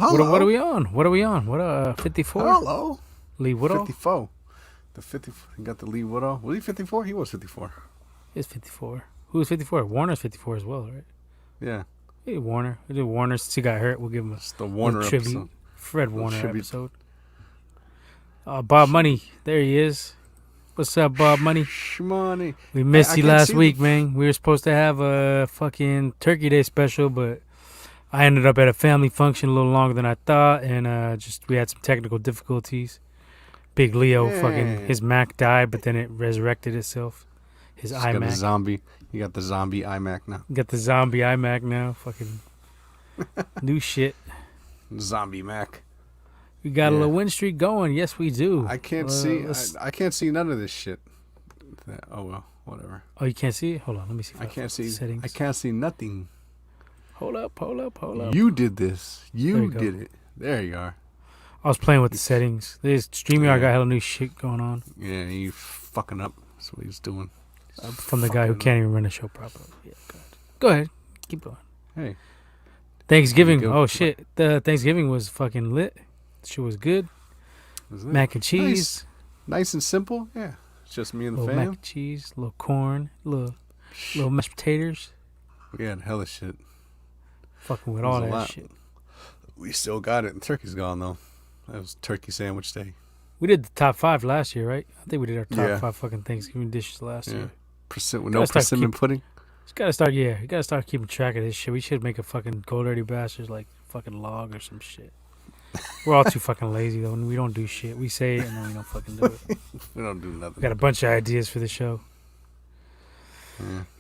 hello. What are we on? What 54? Hello. Lee Woodall? 54. The 54. He got the Lee Woodall. Was he 54? He was 54. He's 54. Who's 54? Warner's 54 as well, right? Yeah. Hey, Warner. We did Warner since he got hurt. We'll give him The Warner tribute. episode. Fred Warner tribute. episode. Bob Money. There he is. What's up, Bob Money? Money. We missed you last week, man. We were supposed to have a fucking Turkey Day special, but I ended up at a family function a little longer than I thought, and just we had some technical difficulties. Big Leo, fucking his Mac died, but then it resurrected itself. His Just iMac. got the zombie. You got the zombie iMac now. Got the zombie iMac now. Fucking new shit. Zombie Mac. We got a little win streak going. Yes, we do. I can't see. I can't see none of this shit. Oh well, whatever. Oh, you can't see it? Hold on, let me see. If I can't see settings. I can't see nothing. Hold up. You did this. You go. did it. There you are. I was playing with the settings. This StreamYard got hella new shit going on. Yeah, you fucking up. That's what he's doing. From the guy who can't even run the show properly. Yeah, go ahead. Keep going. Hey. Thanksgiving. Oh, shit. The Thanksgiving was fucking lit. Shit was good. Mac and cheese. Nice and simple. Yeah. It's just me and the little fam. Mac and cheese, little corn, little mashed potatoes. We had hella shit. Fucking with all that shit. We still got it. And turkey's gone, though. That was turkey sandwich day. We did the top 5 last year, right? I think we did our top 5 fucking Thanksgiving dishes last year. With no persimmon pudding? You gotta start keeping track of this shit. We should make a fucking Gold Dirty Bastards like fucking log or some shit. We're all too fucking lazy though, and we don't do shit. We say it and then we don't fucking do it. We don't do nothing. We got a bunch of ideas for the show.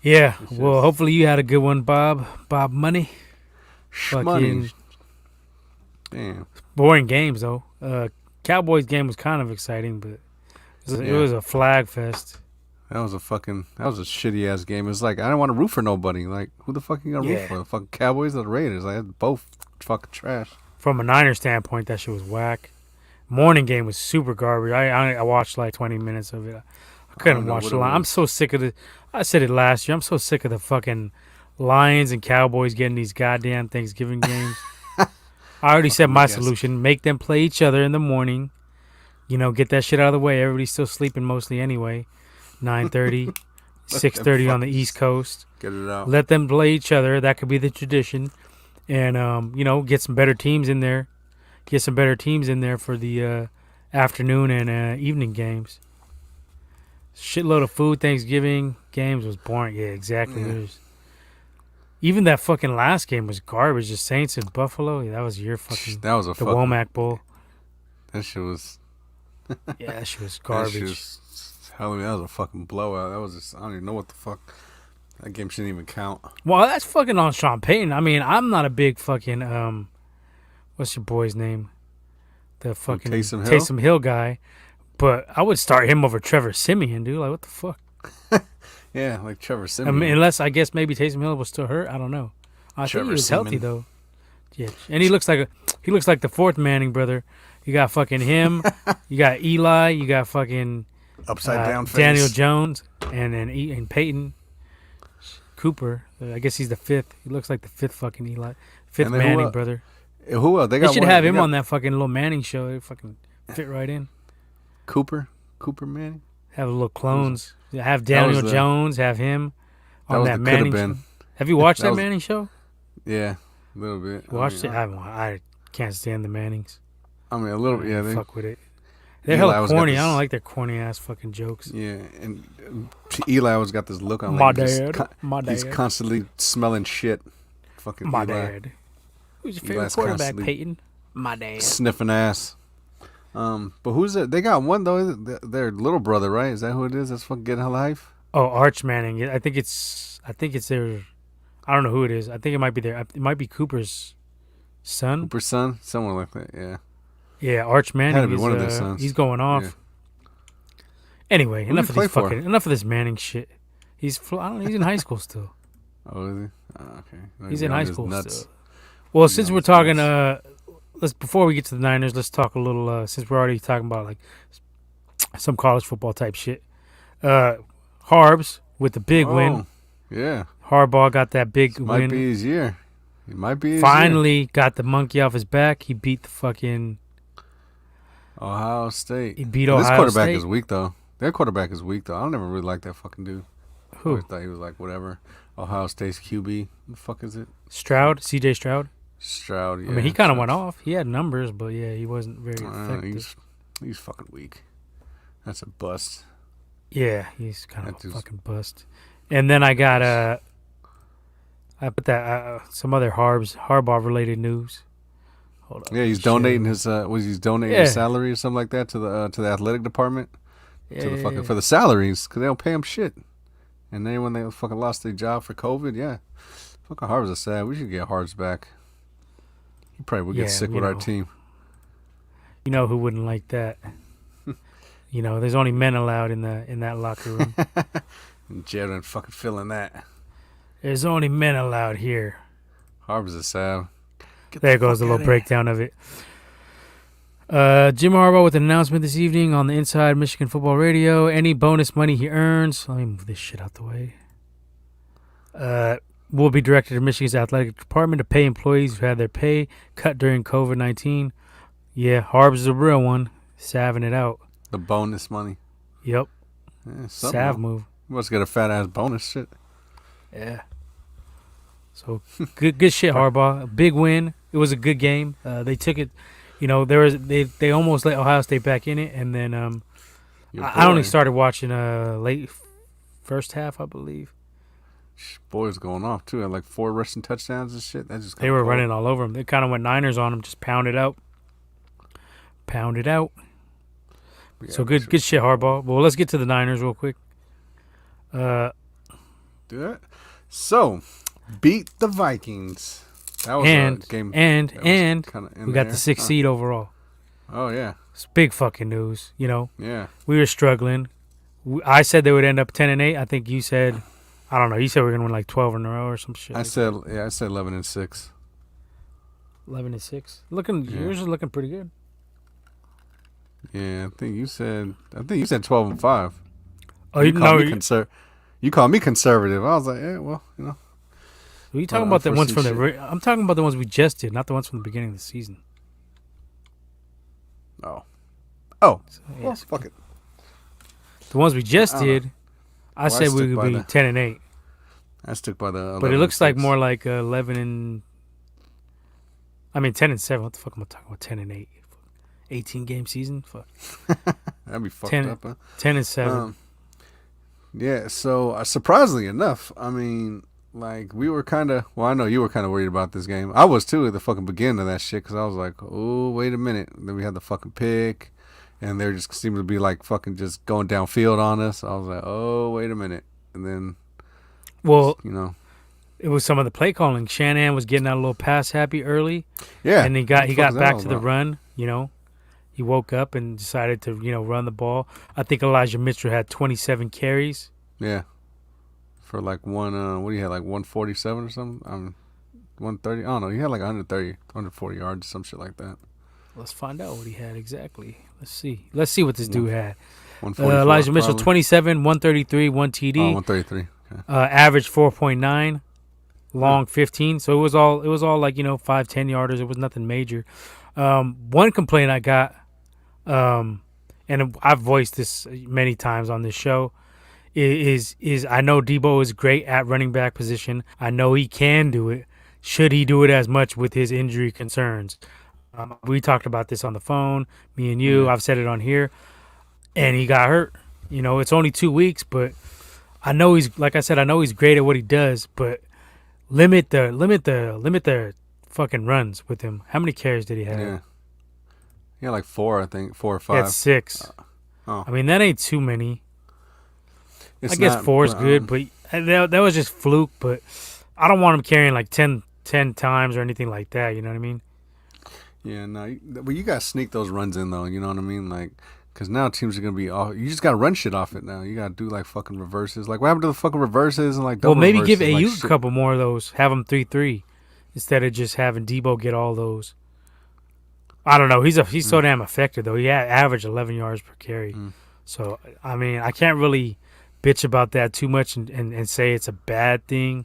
Yeah. Well, hopefully you had a good one, Bob. Bob Money. Fucking damn. Boring games though. Cowboys game was kind of exciting, but it was a flag fest. That was a shitty ass game. It was like I didn't want to root for nobody. Like who the fuck you gonna root for? The fucking Cowboys or the Raiders? Like both fucking trash. From a Niners standpoint, that shit was whack. Morning game was super garbage. I watched like 20 minutes of it. I couldn't watch the line. I'm so sick of it. I said it last year. I'm so sick of the fucking Lions and Cowboys getting these goddamn Thanksgiving games. I already said my solution. Make them play each other in the morning. You know, get that shit out of the way. Everybody's still sleeping mostly anyway. 9:30, 6:30 on the East Coast. Get it out. Let them play each other. That could be the tradition. And, get some better teams in there. Get some better teams in there for the afternoon and evening games. Shitload of food. Thanksgiving games was boring. Yeah, exactly. Yeah. Even that fucking last game was garbage. The Saints in Buffalo. Yeah, that was your fucking... That was the Womack Bowl. That shit was... Yeah, that shit was garbage. That was a fucking blowout. That was just... I don't even know what the fuck... That game shouldn't even count. Well, that's fucking on Sean Payton. I mean, I'm not a big fucking... what's your boy's name? The fucking Taysom Hill guy. But I would start him over Trevor Siemian, dude. Like, what the fuck? Yeah, like Trevor Siemian. I mean, unless I guess maybe Taysom Hill was still hurt. I don't know. I think he was healthy though. Yeah, and he looks like the fourth Manning brother. You got fucking him. You got Eli. You got fucking upside down face. Daniel Jones and Peyton Cooper. I guess he's the fifth. He looks like the fifth fucking Eli, fifth Manning brother. Who else? They should have him on that fucking little Manning show. They fucking fit right in. Cooper Manning. Have a little clones. Have Daniel Jones. Have him on that Manning show. Have you watched that Manning show? Yeah, a little bit. Watched it? I can't stand the Mannings. I mean, a little. Yeah, they fuck with it. They're hella corny. I don't like their corny ass fucking jokes. Yeah, and Eli always got this look on. My like dad. He's constantly smelling shit. Fucking my Eli. dad. Who's your favorite quarterback, Peyton? My dad. Sniffing ass. But who's it? They got one though. Their little brother, right? Is that who it is? That's fucking getting hella hype. Oh, Arch Manning. I think it's their. I don't know who it is. I think it might be it might be Cooper's son. Cooper's son, someone like that. Yeah. Yeah, Arch Manning. Had to be one of their sons. He's going off. Yeah. Anyway, enough of this Manning shit. He's in high school still. Oh, is he? Oh, okay. He's in high school still. Well, since we're talking, before we get to the Niners, let's talk a little. Since we're already talking about like some college football type shit. Harbs with the big win. Yeah. Harbaugh got that big win. Might be his year. He might be. Finally got the monkey off his back. He beat the fucking Ohio State. He beat This Ohio quarterback State. is weak though. Their quarterback is weak though. I never really liked that fucking dude. I Who? always thought he was like whatever. Ohio State's QB. What the fuck is it? Stroud? CJ Stroud? Stroud. Yeah. I mean, he kind of went off. He had numbers, but yeah, he wasn't very effective. He's fucking weak. That's a bust. Yeah, he's kind of a fucking bust. And then I got I put that some other Harbaugh related news. Hold on. Yeah, he's donating his he's donating his salary or something like that to the athletic department for the salaries because they don't pay him shit. And then when they fucking lost their job for COVID, yeah, fucking Harbs are sad. We should get Harbs back. He probably would get sick with our team. You know who wouldn't like that? There's only men allowed in that locker room. And Jared fucking feeling that. There's only men allowed here. Harbs is sad. There goes the little breakdown of it. Jim Harbaugh with an announcement this evening on the Inside Michigan Football Radio. Any bonus money he earns, let me move this shit out the way, will be directed to Michigan's athletic department to pay employees who had their pay cut during COVID-19. Yeah, Harbs is a real one. Saving it out. The bonus money. Yep. Yeah, Sav move. You must get a fat ass bonus shit. Yeah. So good shit, Harbaugh. A big win. It was a good game. They took it. They almost let Ohio State back in it, and then I only started watching late first half, I believe. Boys going off too. Had like 4 rushing touchdowns and shit. They were running all over them. They kind of went Niners on them, just pounded out. Yeah, so good shit, Harbaugh. Well, let's get to the Niners real quick. Do that. So, beat the Vikings. That was a game. And we got the 6th seed overall. Oh, yeah. It's big fucking news, Yeah. We were struggling. I said they would end up 10-8. I think you said, I don't know, you said we were going to win like 12 in a row or some shit. I said 11-6. 11-6. Yours is looking pretty good. Yeah, I think you said 12-5. Oh, you called me conservative. I was like, yeah, well, Are you talking about the ones from I'm talking about the ones we just did, not the ones from the beginning of the season. Oh. Well, fuck it. The ones we just did, I said we would be 10-8. I stuck by the. But it looks like more like 10-7. What the fuck am I talking about? 10-8. 18-game season. Fuck. That'd be fucked up. Huh? 10-7. Yeah. So surprisingly enough, I mean, like we were kind of. Well, I know you were kind of worried about this game. I was too at the fucking beginning of that shit because I was like, oh, wait a minute. And then we had the fucking pick, and they just seemed to be like fucking just going downfield on us. I was like, oh, wait a minute, and then. Well, it was some of the play calling. Shanahan was getting out a little pass happy early. Yeah. And he got back to the run, He woke up and decided to, run the ball. I think Elijah Mitchell had 27 carries. Yeah. For like what do you have, like 147 or something? 130? I don't know. He had like 140 yards, some shit like that. Let's find out what he had exactly. Let's see what this dude had. probably. Elijah Mitchell, 27, 133, 1 TD. Oh, 133. Okay. Average 4.9, long 15. So it was all like 5-10 yarders. It was nothing major. One complaint I got, and I've voiced this many times on this show, is I know Debo is great at running back position. I know he can do it. Should he do it as much with his injury concerns? We talked about this on the phone, me and you. I've said it on here, and he got hurt. It's only 2 weeks, but I know he's great at what he does. But limit the fucking runs with him. How many carries did he have? Yeah. He had like 4, I think. 4 or 5. He had 6. I mean, that ain't too many. I guess 4 is good, but that was just fluke. But I don't want him carrying like 10 times or anything like that. You know what I mean? Yeah, no. But you got to sneak those runs in, though. You know what I mean? Like, because now teams are going to be all. You just got to run shit off it now. You got to do like fucking reverses. Like, what happened to the fucking reverses and like double maybe reverses, give like, Ayuk a couple more of those. Have him 3-3 instead of just having Debo get all those. I don't know. He's so damn effective, though. He averaged 11 yards per carry. So, I mean, I can't really bitch about that too much and say it's a bad thing.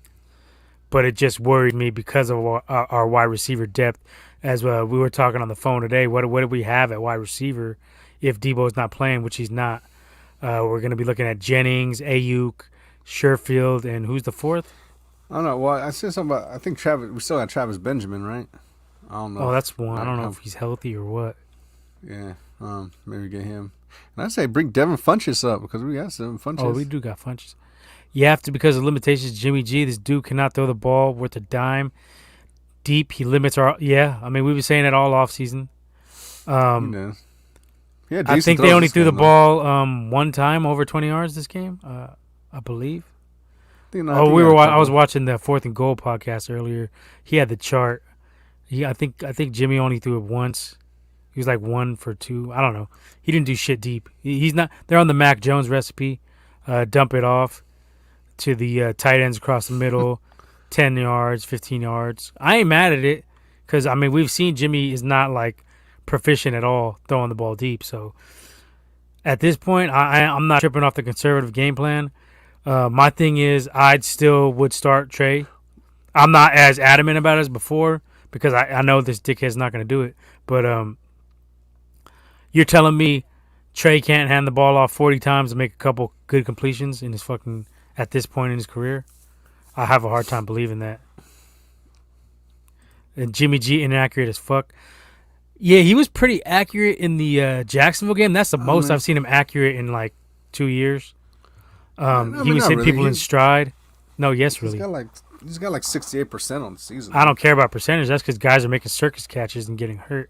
but it just worried me because of our wide receiver depth. As we were talking on the phone today, what do we have at wide receiver if Debo's not playing, which he's not? We're going to be looking at Jennings, Ayuk, Sherfield, and who's the fourth? I don't know. Well, I said something about. I think Travis. We still got Travis Benjamin, right? I don't know. Oh, that's one. I don't know if he's healthy or what. Yeah. Maybe get him. And I say bring Devin Funchess up because we got some Funchess. Oh, we do got Funchess. You have to because of limitations. Jimmy G, this dude cannot throw the ball worth a dime. Deep, he limits our. Yeah, I mean we've been saying that all offseason. Yeah, I think they only threw the ball one time over 20 yards this game. I believe. I was watching the 4th and Goal podcast earlier. He had the chart. I think Jimmy only threw it once. He was like 1 for 2. I don't know. He didn't do shit deep. He's not. They're on the Mac Jones recipe. Dump it off to the tight ends across the middle, 10 yards, 15 yards. I ain't mad at it because I mean we've seen Jimmy is not like proficient at all throwing the ball deep. So at this point, I'm not tripping off the conservative game plan. My thing is I'd still would start Trey. I'm not as adamant about it as before because I know this dickhead's not going to do it. But you're telling me Trey can't hand the ball off 40 times and make a couple good completions in his fucking at this point in his career? I have a hard time believing that. And Jimmy G inaccurate as fuck. Yeah, he was pretty accurate in the Jacksonville game. That's the most I've seen him accurate in like 2 years. He was hitting people in stride. No, yes, really. He's got like 68% on the season. I don't care about percentage. That's because guys are making circus catches and getting hurt.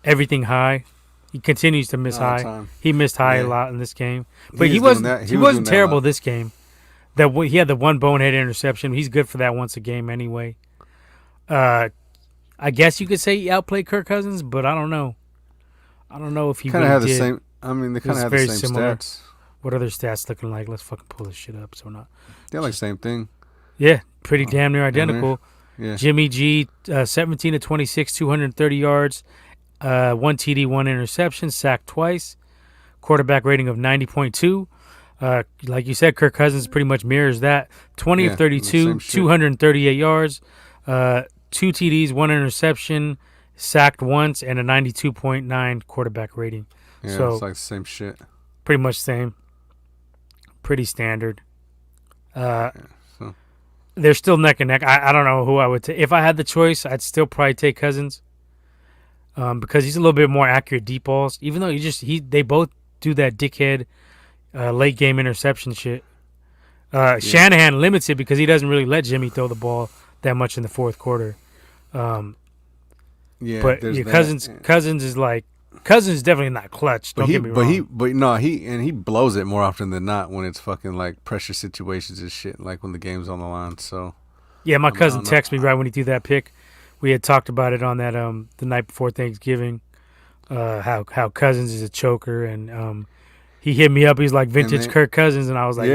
Everything high. He continues to miss high. He missed high a lot in this game, but he wasn't terrible this game. He had the one bonehead interception. He's good for that once a game anyway. I guess you could say he outplayed Kirk Cousins, but I don't know. I don't know if he kind of had the same. I mean, they kind of had the same stats. What are their stats looking like? Let's fucking pull this shit up. So we're not. They're like same thing. Yeah, pretty damn near identical. Yeah. Jimmy G, 17 to 26, 230 yards, 1 TD, 1 interception, sacked twice, quarterback rating of 90.2. Like you said, Kirk Cousins pretty much mirrors that. 20 of 32, 238 yards, 2 TDs, 1 interception, sacked once, and a 92.9 quarterback rating. Yeah, so it's like the same shit. Pretty much same. Pretty standard. They're still neck and neck. I don't know who I would take. If I had the choice, I'd still probably take Cousins because he's a little bit more accurate deep balls. Even though they both do that dickhead late game interception shit. Shanahan limits it because he doesn't really let Jimmy throw the ball that much in the fourth quarter. But Cousins is like Cousins is definitely not clutch. Don't get me wrong. He blows it more often than not when it's fucking like pressure situations and shit, like when the game's on the line. So yeah, my cousin texted me right when he threw that pick. We had talked about it on that the night before Thanksgiving. How Cousins is a choker, and he hit me up. He's like vintage Kirk Cousins, and I was like,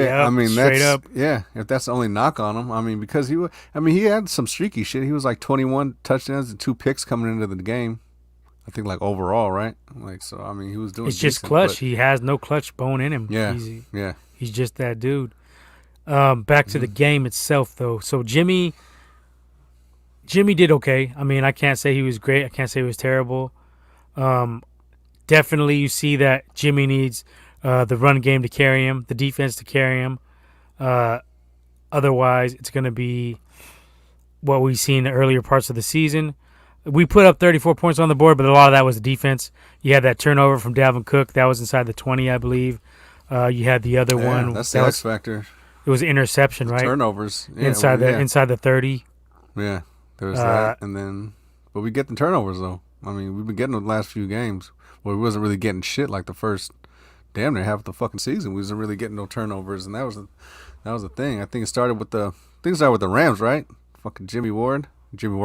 straight up. Yeah, if that's the only knock on him, I mean, because he had some streaky shit. He was like 21 touchdowns and 2 picks coming into the game. I think like overall, right? Like so. I mean, he was doing. It's just clutch. He has no clutch bone in him. Yeah, He's just that dude. Back to the game itself, though. So Jimmy did okay. I mean, I can't say he was great. I can't say he was terrible. Definitely, you see that Jimmy needs the run game to carry him, the defense to carry him. Otherwise, it's going to be what we've seen in the earlier parts of the season. We put up 34 points on the board, but a lot of that was the defense. You had that turnover from Dalvin Cook. That was inside the 20, I believe. You had the other one. That's the X factor. It was an interception, right? Turnovers. Yeah, inside the 30. Yeah, there was that. And then, but we get the turnovers, though. I mean, we've been getting the last few games where we wasn't really getting shit like the first damn near half of the fucking season. We wasn't really getting no turnovers, and that was the thing. I think it started with the Rams, right? Fucking Jimmy Ward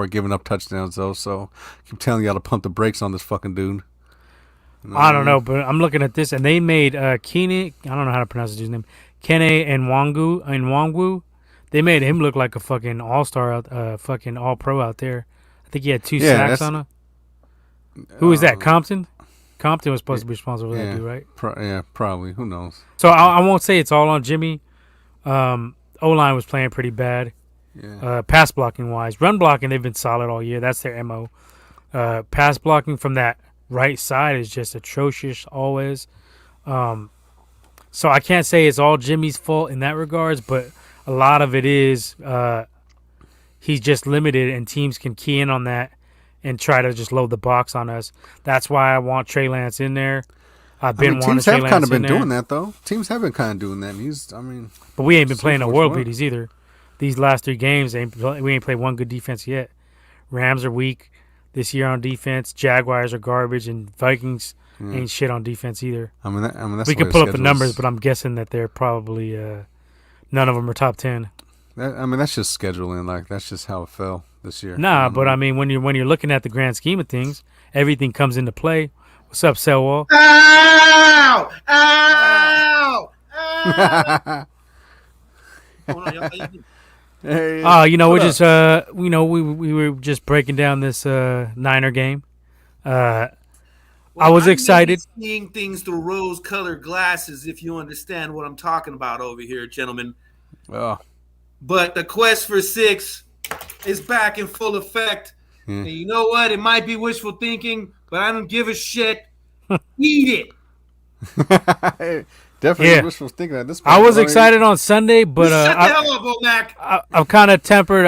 giving up touchdowns, though, so I keep telling y'all to pump the brakes on this fucking dude. You know I don't know, but I'm looking at this, and they made Kene, I don't know how to pronounce his name, Kene Nwangwu. They made him look like a fucking all-star, fucking all-pro out there. I think he had 2 sacks on him. Who is that, Compton? Compton was supposed to be responsible for that dude, right? Probably. Who knows? So I won't say it's all on Jimmy. O-line was playing pretty bad. Yeah. Pass blocking wise. Run blocking, they've been solid all year. That's their MO. Pass blocking from that right side is just atrocious always. So I can't say it's all Jimmy's fault in that regards, but a lot of it is he's just limited, and teams can key in on that and try to just load the box on us. That's why I want Trey Lance in there. Teams have kind of been doing that though. Teams have been kind of doing that. But we ain't been playing no world beaters either. These last 3 games, we ain't played one good defense yet. Rams are weak this year on defense. Jaguars are garbage, and Vikings ain't shit on defense either. That's we can pull up the numbers, but I'm guessing that they're probably none of them are top 10. That's just scheduling. Like that's just how it fell this year. Nah, but when you're looking at the grand scheme of things, everything comes into play. What's up, Selwall? Ow! Ow! Ow! Hey, we're just we were just breaking down this Niner game. I was excited. Seeing things through rose-colored glasses, if you understand what I'm talking about over here, gentlemen. Oh. But the quest for 6 is back in full effect. Yeah. And you know what? It might be wishful thinking, but I don't give a shit. Eat it. Definitely wishful thinking at this point. I was excited on Sunday, but shut the hell up, Omac. I've kind of tempered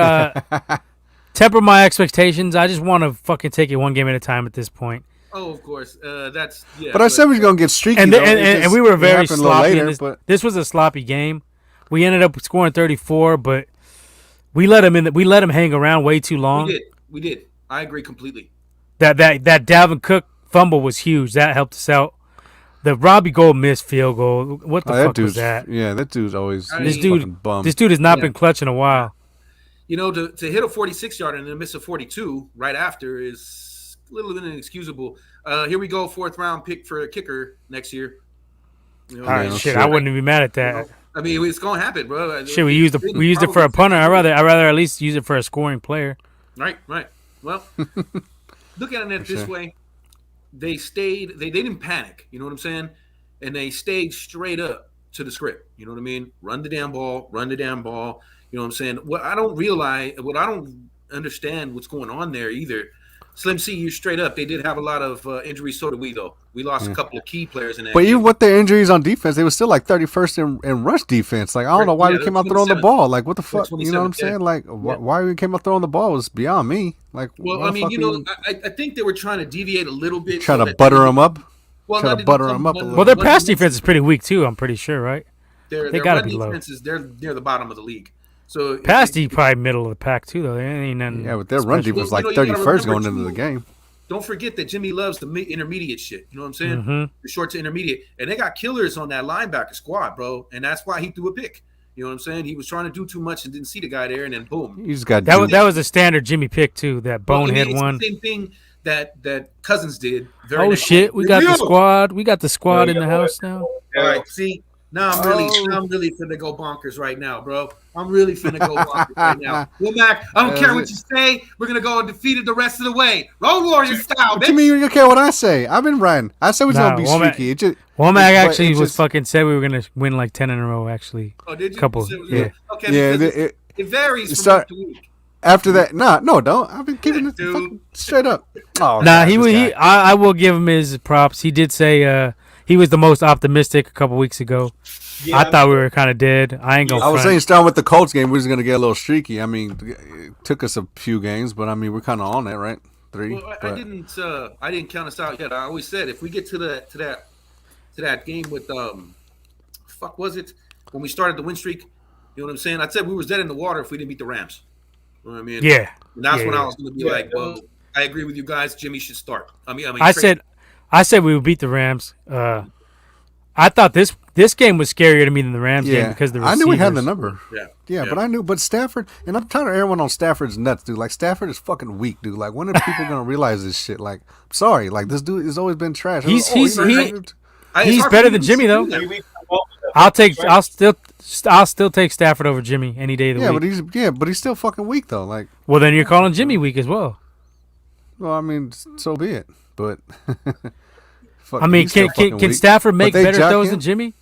my expectations. I just want to fucking take it one game at a time at this point. Oh, of course. But I said we was gonna get streaky, and we were very sloppy. Later, this was a sloppy game. We ended up scoring 34, but we let him hang around way too long. We did. I agree completely. That Dalvin Cook fumble was huge. That helped us out. The Robbie Gould missed field goal. What the fuck was that? Yeah, that dude's always this dude has not been clutch in a while. You know, to hit a 46-yarder and then miss a 42 right after is a little bit inexcusable. Here we go, 4th round pick for a kicker next year. You know, all right, shit, I wouldn't be mad at that. I mean, it's gonna happen, bro. Shit, we used it for a punter. I'd rather at least use it for a scoring player. Right. Well, look at it this way. They stayed. They didn't panic. You know what I'm saying? And they stayed straight up to the script. You know what I mean? Run the damn ball. You know what I'm saying? What I don't understand what's going on there either. Slim C, you straight up. They did have a lot of injuries. So did we, though. We lost a couple of key players in that. But game. even with their injuries on defense, they were still like 31st in rush defense. Like I don't know why we came out throwing the ball. Like what the fuck? You know what I'm saying? Like why we came out throwing the ball was beyond me. Like well, I mean, I think they were trying to deviate a little bit. Trying to butter them up. Trying to butter them up. Well, their pass defense is pretty weak too. I'm pretty sure, right? They got to be low. They're near the bottom of the league. So pass D probably middle of the pack too, though. They ain't nothing. Yeah, but their run defense was like 31st going into the game. Don't forget that Jimmy loves the intermediate shit. You know what I'm saying? Mm-hmm. The short to intermediate. And they got killers on that linebacker squad, bro. And that's why he threw a pick. You know what I'm saying? He was trying to do too much and didn't see the guy there, and then boom. He just got that was a standard Jimmy pick, too, that bonehead one. The same thing that Cousins did. Shit. We got the squad. We got the squad in the house now. All right, see? Now I'm really finna go bonkers right now, bro. I'm really finna go bonkers right now. Well, Mac, I don't care what you say. We're gonna go undefeated the rest of the way. Road Warrior style, bitch. You mean you don't care what I say? I've been riding. I said we're gonna be streaky. Womack actually fucking said we were gonna win like 10 in a row. Actually, did you? Couple, yeah. Okay, yeah. It varies from week to week. After that, no, don't. I've been keeping it fucking straight up. Oh, nah, I will give him his props. He did say he was the most optimistic a couple weeks ago. Yeah, I thought we were kind of dead. I was saying, starting with the Colts game, we was gonna get a little streaky. I mean, it took us a few games, but I mean, we're kind of on that, right? 3. Well, I didn't count us out yet. I always said if we get to that game with fuck was it when we started the win streak? You know what I'm saying? I said we was dead in the water if we didn't beat the Rams. You know what I mean? Yeah. And that's when I was gonna be like, well, I agree with you guys. Jimmy should start. I said we would beat the Rams. I thought this game was scarier to me than the Rams game because the receivers. I knew we had the number. Yeah, but Stafford, and I'm tired of everyone on Stafford's nuts, dude. Like Stafford is fucking weak, dude. Like when are people gonna realize this shit? Like, I'm sorry, like this dude has always been trash. He's better than Jimmy though. I'll still take Stafford over Jimmy any day of the week. But he's still fucking weak though. Like, well, then you're calling Jimmy weak as well. Well, I mean, so be it. But I mean, can Stafford make better throws than Jimmy?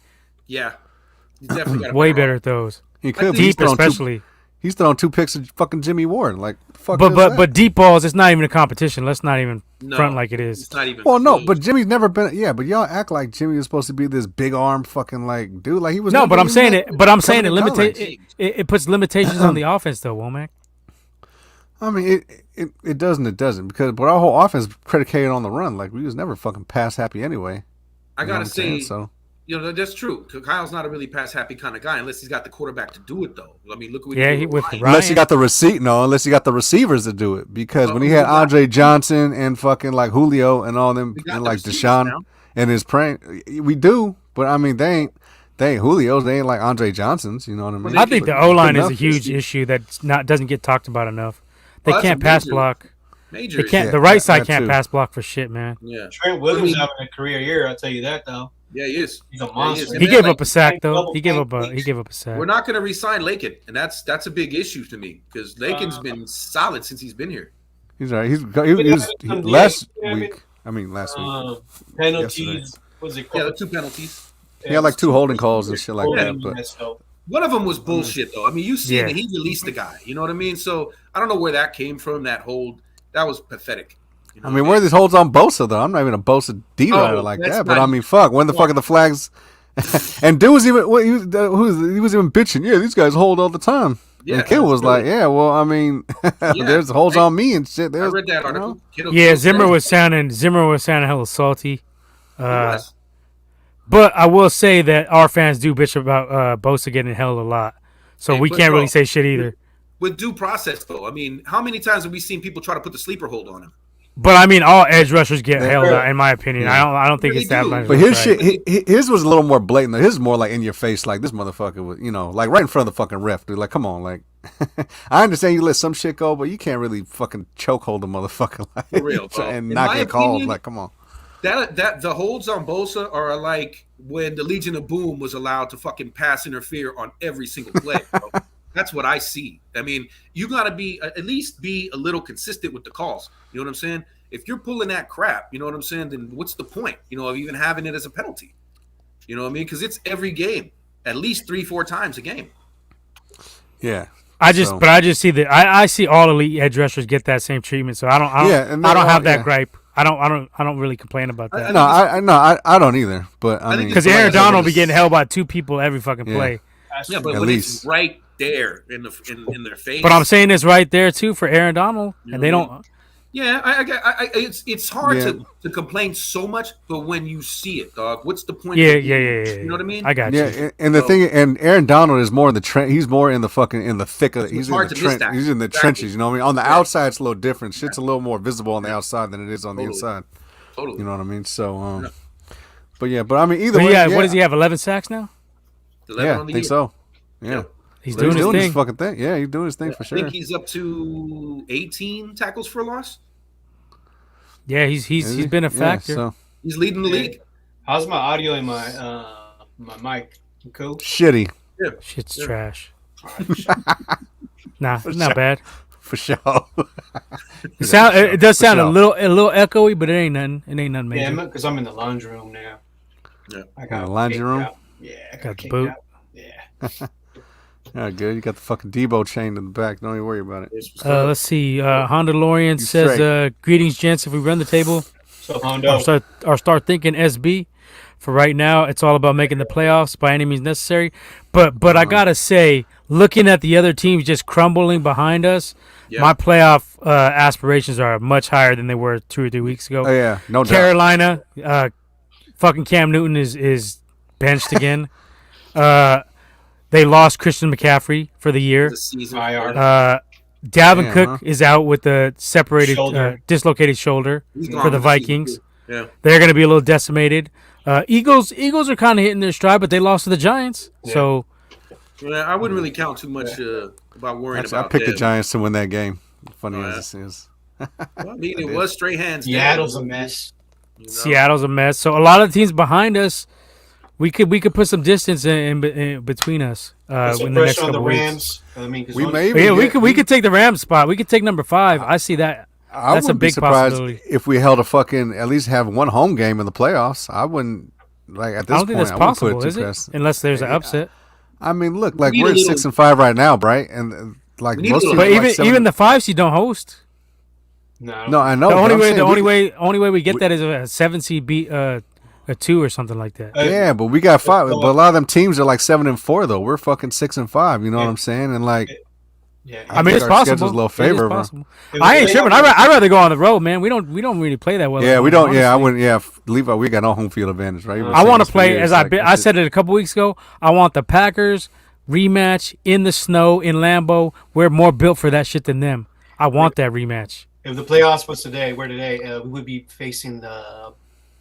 Yeah, he's definitely got way better throws. He could deep, especially. He's throwing 2 picks at fucking Jimmy Ward. Like, fuck. But deep balls, it's not even a competition. Let's not even front like it is. It's not even. Well, no, but Jimmy's never been. Yeah, but y'all act like Jimmy was supposed to be this big arm fucking like dude. Like he was. No, but I'm saying it. But I'm saying it puts limitations on the offense, though, Womack. I mean, it doesn't. It doesn't but our whole offense is predicated on the run. Like we was never fucking pass happy anyway. I gotta say, so. That's true. Kyle's not a really pass happy kind of guy unless he's got the quarterback to do it, though. I mean, look what he with Ryan. Unless you got the unless you got the receivers to do it. Because when he had Andre Johnson and fucking like Julio and all them and like Deshaun and his praying, we do. But I mean, they ain't Julio's. They ain't like Andre Johnsons. You know what I mean? I think the O line is a huge issue that doesn't get talked about enough. They can't pass block. Major. They can't. The right side can't pass block for shit, man. Yeah. Trent Williams having a career year. I'll tell you that though. Yeah, he is. He's a monster. He gave up a sack though. He gave up a sack. We're not going to re-sign Lakin, and that's a big issue to me because Lakin's been solid since he's been here. He's all right. He was last week. I mean, last week. Penalties. What's it called? Yeah, the 2 penalties. He had like 2 holding calls and shit like that. But one of them was bullshit, though. I mean, you see that he released the guy. You know what I mean? So I don't know where that came from. That was pathetic. You know I mean, where are these holds on Bosa though? I'm not even a Bosa D-rider like that. But I mean, fuck. When the fuck are the flags? And dude was even he was even bitching. Yeah, these guys hold all the time. Yeah, and Kid was like, yeah, well, I mean, there's holds on me and shit. I read that article. Yeah, Zimmer was sounding hella salty. But I will say that our fans do bitch about Bosa getting held a lot, so we can't really say shit either. With due process, though, I mean, how many times have we seen people try to put the sleeper hold on him? But I mean, all edge rushers get held out, in my opinion. Yeah. I don't think it's that much. But his was a little more blatant. His was more like in your face, like this motherfucker was, like right in front of the fucking ref, dude. Like, come on, like, I understand you let some shit go, but you can't really fucking chokehold a motherfucker like for real, and not get called. Like, come on. That the holds on Bosa are like when the Legion of Boom was allowed to fucking pass interfere on every single play. Bro. That's what I see. I mean, you got to at least be a little consistent with the calls. You know what I'm saying? If you're pulling that crap, you know what I'm saying, then what's the point, of even having it as a penalty? You know what I mean? Because it's every game, at least 3-4 times a game. Yeah. I just see that I see all elite edge rushers get that same treatment, so I don't have that gripe. I don't really complain about that. I don't either. But I mean, because Aaron Donald will be getting held by 2 people every fucking play. Yeah, but when it's right there in their face. But I'm saying this right there too for Aaron Donald, and they don't. Yeah, it's hard to complain so much, but when you see it, dog, what's the point? Yeah. You know what I mean? I got you. Yeah, and the thing, and Aaron Donald is more in the trench. He's more in the thick of. He's in the trench. He's in the trenches. You know what I mean? On the outside, it's a little different. Shit's a little more visible on the outside than it is on the inside. Totally. You know what I mean? So, but I mean, either way. Yeah. What does he have? 11 sacks now? 11 I think so. Yeah. He's doing his fucking thing. Yeah, he's doing his thing for sure. I think he's up to 18 tackles for loss. Yeah, he's been a factor. So. He's leading the league. How's my audio and my mic? Cool. Shitty. Yeah. Shit's trash. Nah, not bad. For sure. It does sound a little echoey, but it ain't nothing. It ain't nothing major. Yeah, because I'm in the laundry room now. Yeah. I got the laundry room. Yeah, I got the boot. Yeah. Oh, good. You got the fucking Debo chain in the back. Don't even worry about it. Let's see. Honda Lorian says, "Greetings, gents. If we run the table, or start thinking SB. For right now, it's all about making the playoffs by any means necessary. But I gotta say, looking at the other teams just crumbling behind us, my playoff aspirations are much higher than they were 2 or 3 weeks ago. Oh yeah, no doubt. Carolina, fucking Cam Newton is benched again. They lost Christian McCaffrey for the year. Dalvin Cook is out with the dislocated shoulder for the Vikings. Yeah. They're going to be a little decimated. Eagles are kind of hitting their stride, but they lost to the Giants. Yeah. So, I wouldn't really count too much about worrying about. I picked the Giants to win that game. Funny as this is. Well, I mean, it was straight hands. Seattle's a mess. Seattle's a mess. So a lot of the teams behind us. We could put some distance in between us in the next couple weeks. I mean, we could take the Rams spot. We could take number 5. I see that. That's a big possibility. If we held at least have one home game in the playoffs. I wouldn't at this point. I don't think that's possible, is it? Unless there's an upset. I mean, look, like we're at 6-5 right now, right? And like We need most a little- teams. But are like even the 5 seed don't host. No, no, I know. The but only I'm way, saying only way we get that is a 7 seed beat a 2 or something like that. Yeah, but we got 5. But a lot of them teams are like 7-4 though. We're fucking 6-5. You know what I'm saying? And like, Yeah, I mean, think it's our possible. schedule's a little It is favorable. possible. I ain't tripping. I'd rather go on the road, man. We don't really play that well. yeah, at we home, don't. Yeah, I honestly. wouldn't. Yeah, Levi, we got no home field advantage, right? We've been I saying want this to for play years, as like, I said it a couple weeks ago. I want the Packers rematch in the snow in Lambeau. We're more built for that shit than them. I want that rematch. If the playoffs was today, we would be facing the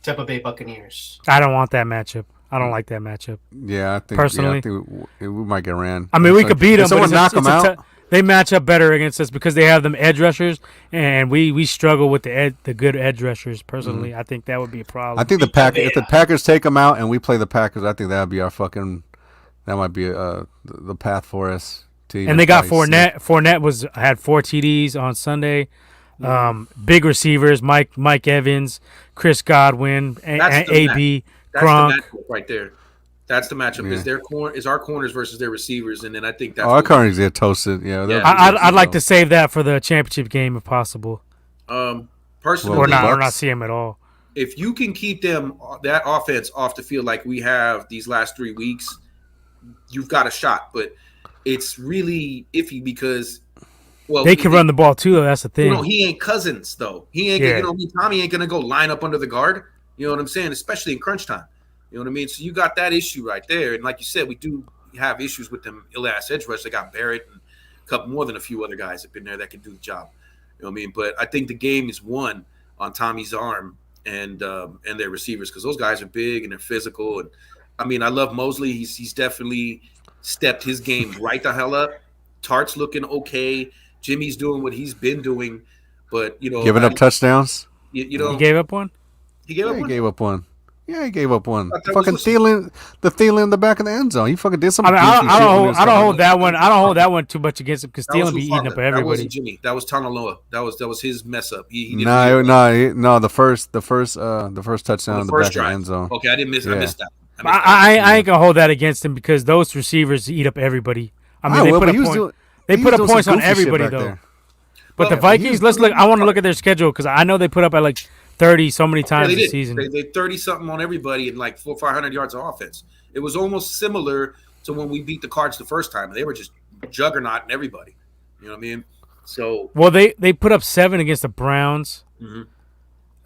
Tampa Bay Buccaneers. I don't want that matchup. I don't like that matchup. Yeah, I think. Personally. yeah, I think we might get ran. I mean, we could beat them, If someone but knock them out. they match up better against us because they have them edge rushers, and we struggle with the good edge rushers. Personally, I think that would be a problem. I think if the Packers take them out and we play the Packers, I think that would be our fucking. That might be the path for us. And they got Fournette. Fournette had 4 TDs on Sunday. Big receivers: Mike Evans, Chris Godwin, and AB, That's Gronk. the matchup right there. That's the matchup. Yeah. Is our corners versus their receivers, and then I think that's our corners get toasted. Yeah, Yeah. I'd like to save that for the championship game if possible, personally, or not Bucks. see him at all. if you can keep that offense off the field like we have these last 3 weeks, you've got a shot. But it's really iffy because, well, They can run the ball too, though. That's the thing. he ain't Cousins though. He ain't. Yeah. Tommy ain't gonna go line up under the guard. You know what I'm saying? Especially in crunch time. You know what I mean? So you got that issue right there. And like you said, we do have issues with them ill-ass edge rush. They got Barrett and a couple more than a few other guys have been there that can do the job. You know what I mean? But I think the game is won on Tommy's arm and their receivers because those guys are big and they're physical. And I mean, I love Mosley. He's definitely stepped his game right the hell up. Tart's looking okay. Jimmy's doing what he's been doing, but giving up touchdowns. You He know, gave up one. he gave up He one. gave up one. Yeah, he gave up one. thought that Fucking was- Thielen in the back of the end zone. He fucking did some. I mean, goofy shit when he was I don't coming hold up. that one. I don't hold that one too much against him because That was Thielen be eating Hufanga. up That everybody. wasn't Jimmy. That was Tanaloa. That was his mess up. He didn't No. The first touchdown in the back of the end zone. Okay, I didn't miss. I Yeah. missed that. I ain't gonna hold that against him because those receivers eat up everybody. I mean, they put up points. They put up points on everybody though. But the Vikings, let's look. I want to look at their schedule because I know they put up at like 30 so many times they this did. season. They 30 something on everybody and like 400-500 yards of offense. It was almost similar to when we beat the Cards the first time. They were just juggernauting everybody. You know what I mean? So Well, they put up 7 against the Browns, Mhm.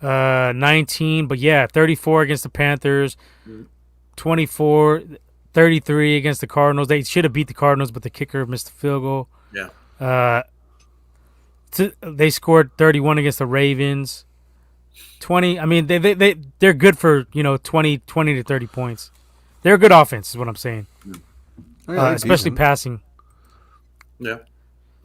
19, but yeah, 34 against the Panthers, Mhm. 24, 33 against the Cardinals. They should have beat the Cardinals, but the kicker missed the field goal. yeah, They scored 31 against the Ravens. 20. I mean, they're good for 20 to 30 points. They're a good offense, is what I'm saying. Especially passing. yeah.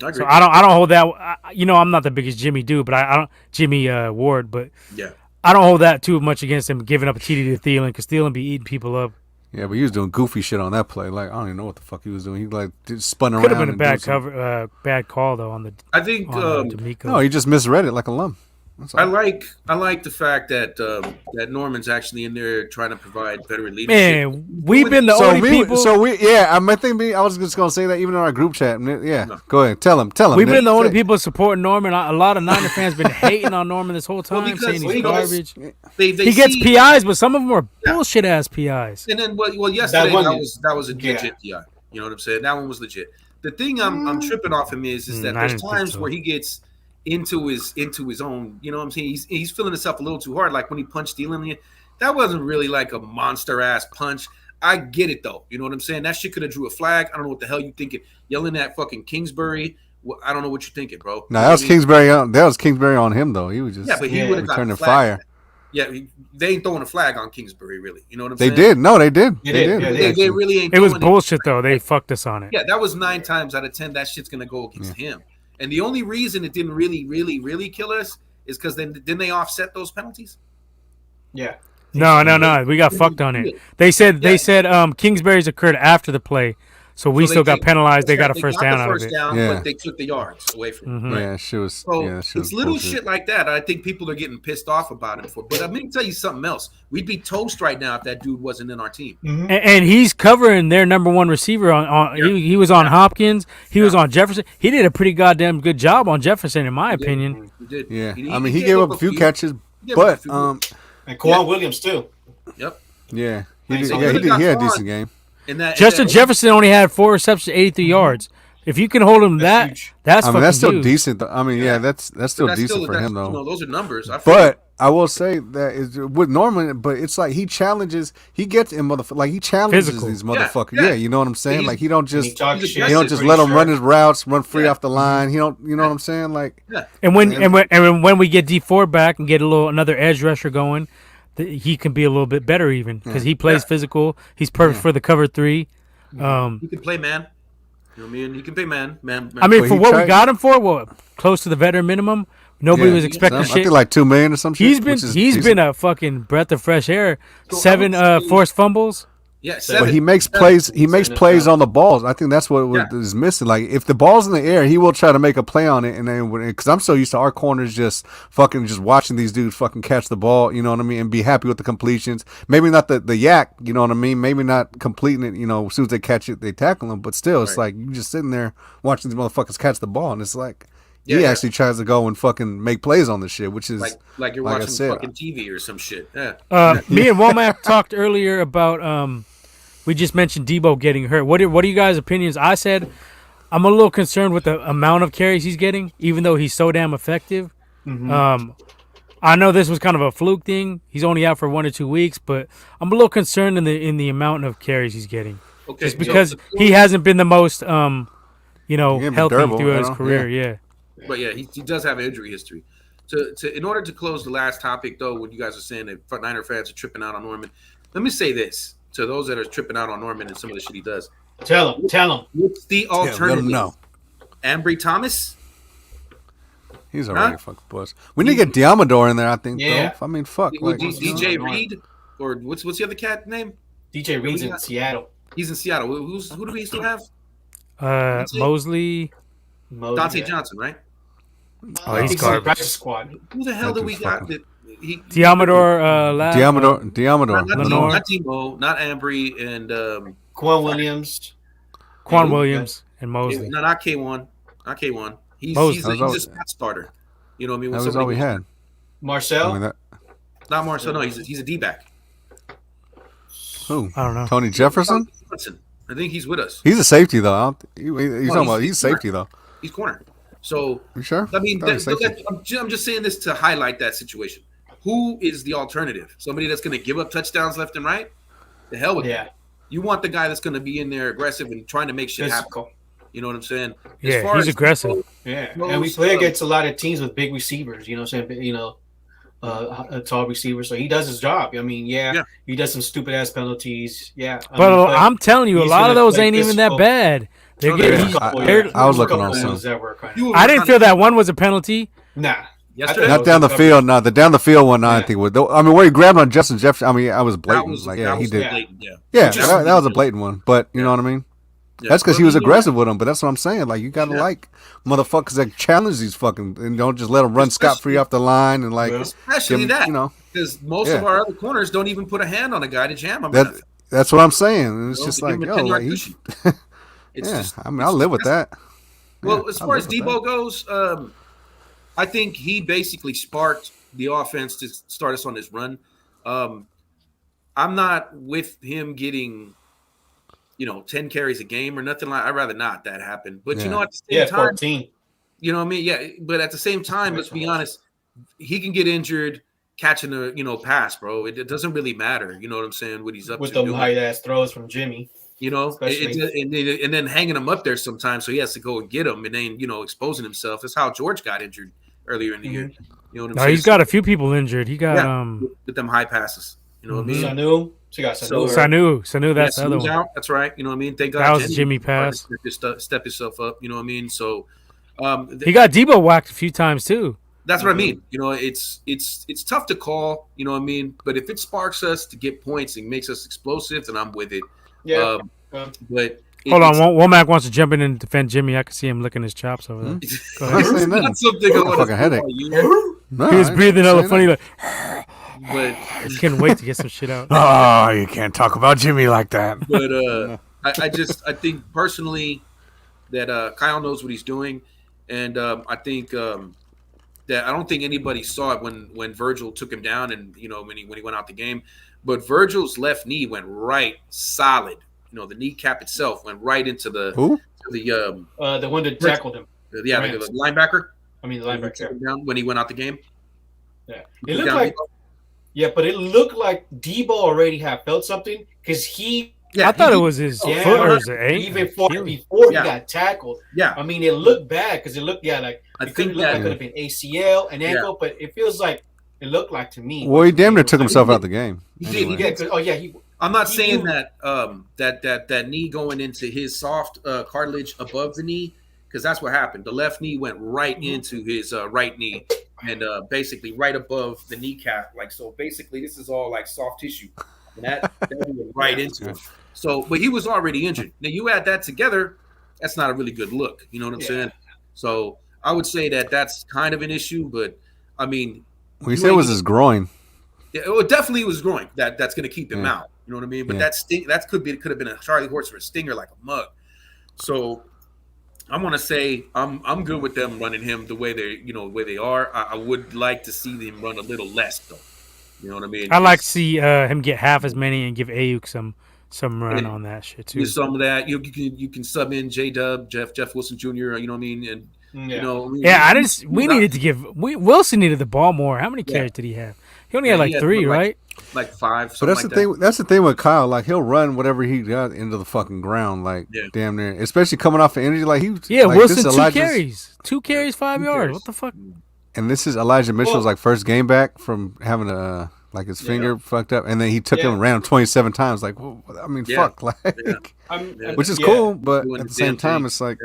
I agree. So I don't hold that. I'm not the biggest Jimmy dude, but I don't Jimmy Ward, but yeah. I don't hold that too much against him giving up a TD to Thielen because Thielen be eating people up. Yeah, but he was doing goofy shit on that play. Like I don't even know what the fuck he was doing. He like just spun around. Could have been a and bad did some- cover, bad call though on the I think D'Amico. No, he just misread it like a lump. That's all. I like the fact that that Norman's actually in there trying to provide veteran leadership. Man, we've been the only people. I think I was just gonna say that even in our group chat. Yeah, No. go ahead, tell him. We've Nick. been the only Say- people supporting Norman. A lot of Niner fans been hating on Norman this whole time, because saying he's he knows- garbage. They He gets see- PIs, but some of them are Yeah. bullshit ass PIs. And then, well, yesterday one- that was a yeah. legit PI. You know what I'm saying? That one was legit. The thing I'm tripping off him is that I there's didn't think times so. where he gets into his own. You know what I'm saying? He's feeling himself a little too hard. Like when he punched Thielen, that wasn't really like a monster ass punch. I get it though. You know what I'm saying? That shit could have drew a flag. I don't know what the hell you thinking. Yelling at fucking Kingsbury. I don't know what you're thinking, bro. No, that was Kingsbury. That was Kingsbury on him though. He was just Yeah, but he would have got returning the flag. fire. Yeah, they ain't throwing a flag on Kingsbury, really. You know what I'm They saying? did. No, they did. They They did. did. Yeah, They really ain't. It was doing bullshit though. They fucked us on it. Yeah, that was 9 times out of 10. That shit's gonna go against him. And the only reason it didn't really kill us is because then didn't they offset those penalties? Yeah. No. We got fucked on it. They said Kingsbury's occurred after the play. So we still got penalized. They got a They first got down the out of first it. down, Yeah. but they took the yards away from it. Mhm. Right? Yeah, she was. So Yeah, she was it's little bullshit. shit like that. I think people are getting pissed off about it for. But I'm going to tell you something else. We'd be toast right now if that dude wasn't in our team. And he's covering their number one receiver on Yeah. he was on Hopkins, he was Yeah. on Jefferson. He did a pretty goddamn good job on Jefferson, in my opinion. He did. Yeah, I mean, he gave up a few catches, but And Kwan Williams too. Yep. yeah, he Nice. did. So Yeah, good he got had a Vaughn. decent game. And that Justin and that, Jefferson only had 4 receptions, 83 yards. If you can hold him That's that, huge. that's I mean, fucking that's still huge. decent. I mean, yeah, that's still that's decent for him though. Those are numbers. But I will say that is with Norman, but it's like he challenges. He gets in like he challenges Physical. these Yeah, motherfuckers. yeah. Yeah, you know what I'm saying? He's- Like he don't And he just talks he's shit. he don't just let him run his routes, run free Yeah. off the line. He don't. You know what I'm saying? Like And when we get D4 back and get another edge rusher going, he can be a little bit better even because he plays physical. He's perfect for the cover 3. He can play man. You know what I mean? He can play man. I mean, Well, for he what we tried- got him for, close to the veteran minimum. Nobody was expecting I shit. think like $2 million or some shit. He's which is been decent. a fucking breath of fresh air. So I 7 would say- forced fumbles. Yeah, But he makes plays. He makes plays on the balls. I think that's what is missing. Like if the ball's in the air, he will try to make a play on it. And then because I'm so used to our corners just watching these dudes fucking catch the ball. You know what I mean? And be happy with the completions. Maybe not the yak. You know what I mean? Maybe not completing it. You know, as soon as they catch it, they tackle them. But still, it's like you just sitting there watching these motherfuckers catch the ball, and it's like. He actually tries to go and fucking make plays on the shit, which is like you're like I watching said, fucking TV or some shit. Yeah. Me and Womack talked earlier about we just mentioned Debo getting hurt. What are you guys' opinions? I said I'm a little concerned with the amount of carries he's getting, even though he's so damn effective. I know this was kind of a fluke thing. He's only out for 1 or 2 weeks, but I'm a little concerned in the amount of carries he's getting. Okay. Just because he hasn't been the most healthy durable, throughout his you know? career. Yeah. Yeah. But yeah, he does have injury history. In order to close the last topic, though, what you guys are saying that Niner fans are tripping out on Norman, let me say this to those that are tripping out on Norman and some of the shit he does. Tell him. What's the let alternative? him know. Ambry Thomas? He's already fucking puss. We need to get Diamador in there. I think. Yeah. Though. I mean, fuck. Like, DJ know? Reed? Or what's the other cat name? DJ Reed's in Seattle. He's in Seattle. Who do we still have? Mosley. Dante Johnson, right? Oh, he's he's on the garbage. practice squad. Who the hell That do we dude's got? fucking- Diamador. Diamador. Not Lenore. Timo, not Ambry, and Quan Williams. Quan Williams and Mosley. no, not K1. Not K1. He's Mosley. a spot starter. You know what I mean? That When was all we somebody had. Marcel. I mean, that, Not Marcel. No, he's a D-back. who? I don't know. Tony Jefferson? Johnson. I think he's with us. He's a safety though. He's talking about he's safety though. He's corner. So You sure? I mean, Thought he was safety. I'm just saying this to highlight that situation. Who is the alternative? Somebody that's going to give up touchdowns left and right? The hell with Yeah. that. You want the guy that's going to be in there aggressive and trying to make shit happen. Physical. You know what I'm saying? Yeah, he's aggressive. Yeah. Well, And we play so- against a lot of teams with big receivers. You know what I'm saying? A tall receiver. So he does his job. I mean, Yeah. he does some stupid ass penalties. Yeah. But I'm telling you, a he's lot of gonna those play ain't even that physical. bad. They're No, getting, they're- they're- I was looking on some. I didn't feel that one was a penalty. Nah. Yesterday? Not down the field, no. The down the field one, I think. I mean, where he grabbed on Justin Jefferson. I mean, I was blatant. He did. blatant, yeah. Yeah, that was a blatant one. But you know what I mean. Yeah. That's because he was But, aggressive with him. But that's what I'm saying. Like you gotta like motherfuckers that challenge these fucking and don't just let them run scot free off the line and like Especially give 'em, that, you know. because most Yeah. of our other corners don't even put a hand on a guy to jam him. That's what I'm saying. And it's You know, just to give like him a yo, 10-yard like cushion. It's yeah. just- I mean, I'll live with that. Well, Yeah, as I'll far as live with Debo goes, I think he basically sparked the offense to start us on this run. I'm not with him getting, 10 carries a game or nothing like. I'd rather not that happen. But Yeah. at the same time, 14. you know what I mean? Yeah, but at the same time, let's be honest, he can get injured catching a pass, bro. It doesn't really matter. You know what I'm saying? What he's up With to the doing. high ass throws from Jimmy. And then hanging him up there sometimes, so he has to go and get him, and then exposing himself. That's how George got injured earlier in the year. You know what I'm No, saying? he's got a few people injured. He got with them high passes. You know what I mean? Sanu. So you got Sanu. Sanu. That's the other Sanu's one. out. That's right. You know what I mean? Thank God That was a Jimmy pass. Just step yourself up. You know what I mean? So He got Debo whacked a few times too. that's what I mean. It's tough to call. You know what I mean? But if it sparks us to get points and makes us explosive, then I'm with it. Yeah. But Hold on, Womack wants to jump in and defend Jimmy. I can see him licking his chops over there. Go I'm not ahead. saying nothing. That's something I Fucking want to headache. No, He was I ain't breathing hella saying funny, nothing. like But he couldn't wait to get some shit out. Oh, you can't talk about Jimmy like that. but I think personally that Kyle knows what he's doing, and I think that I don't think anybody saw it when Virgil took him down, and when he went out the game, but Virgil's left knee went right solid. The kneecap itself went right into the Who? the one that tackled him. the linebacker. I mean, the linebacker. Down when he went out the game. Yeah, it looked like. Yeah, but it looked like Debo already had felt something because he. Yeah, I thought it was his foot or his ankle. Even before he got tackled. Yeah. I mean, it looked bad because it looked like it could have been ACL, an ankle, but it feels like it looked like to me. Well, he damn near took himself out the game. He did. I'm not saying that that knee going into his soft cartilage above the knee, because that's what happened. The left knee went right into his right knee, and basically right above the kneecap. So basically, this is all like soft tissue, and that went right into him. So, but he was already injured. Now you add that together, that's not a really good look. You know what I'm saying? So I would say that that's kind of an issue. But I mean, when you say it was his groin. Yeah, it definitely was groin. That's going to keep him out. You know what I mean? But that could have been a Charlie Horse or a stinger like a mug. So I want to say I'm good with them running him the way they are. I would like to see them run a little less though. You know what I mean? I like to see him get half as many and give Ayuk some run on that shit too. Some of that you can sub in J-Dub, Jeff Wilson Jr. You know what I mean? And Wilson needed the ball more. How many carries did he have? He only had like 3, right? Like 5. But that's the thing. That's the thing with Kyle. Like he'll run whatever he got into the fucking ground. Like damn near, especially coming off of energy. Like he. Like, Wilson 2 carries, 5 yards. What the fuck? And this is Elijah Mitchell's first game back from having his finger fucked up, and then he took him and ran him 27 times. Like, well, I mean, fuck, which is cool, but at the same time, it's like.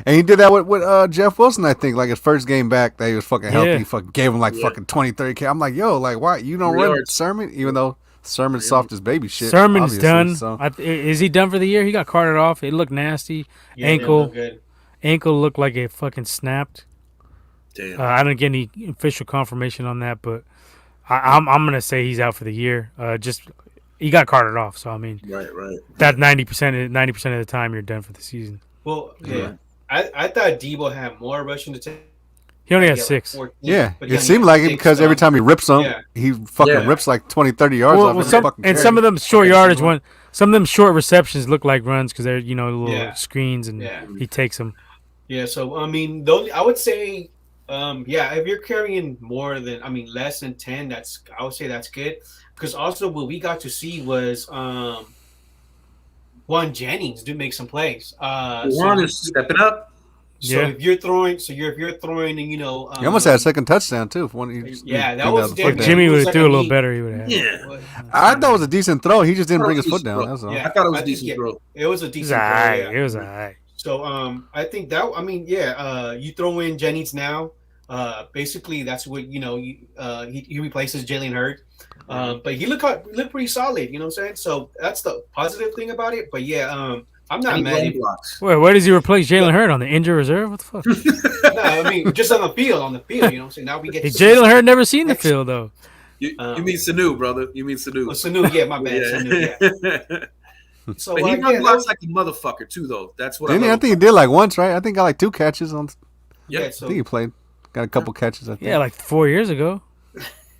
And he did that with Jeff Wilson, I think. Like his first game back, that he was fucking healthy. He fucking gave him fucking 20, 30 K. I'm like, yo, like why you don't run Sermon? Even though Sermon's soft as baby shit. Sermon's done. So. Is he done for the year? He got carted off. It looked nasty. Ankle looked like it fucking snapped. Damn. I didn't get any official confirmation on that, but I'm gonna say he's out for the year. He got carted off, so I mean, right. That 90% of the time you're done for the season. Well, I thought Debo had more rushing attempts. He only had 6. 14, it seemed like it because every time he rips them, he fucking rips like 20, 30 yards off. Some of them short yardage one. Some of them short receptions look like runs because they're little screens and he takes them. Yeah, so I mean, I would say, if you're carrying less than 10, I would say that's good. Because also what we got to see was Juan Jennings do make some plays. Juan is stepping up. So if you're throwing, and he almost had a second touchdown too. That was if Jimmy would have threw a little better, he would have. Yeah, I thought it was a decent throw. He just didn't bring his foot down. That's all. I thought it was a decent throw. It was a decent throw. It was alright. So I think that you throw in Jennings now. Basically that's what he replaces Jalen Hurts. But he looked pretty solid, you know what I'm saying? So that's the positive thing about it. But I'm not mad. Wait, where does he replace Jalen Hurts on the injured reserve? What the fuck? No, I mean just on the field, you know what I'm saying? Now we get Jalen Hurts never seen the field though. You mean Sanu, brother? You mean Sanu? Oh, Sanu, yeah, my bad. Sanu, So but he run blocks like a motherfucker too, though. That's what I think he did like once, right? I think got like 2 catches on. Yeah, I think he played. Got a couple catches. I think. Yeah, like 4 years ago.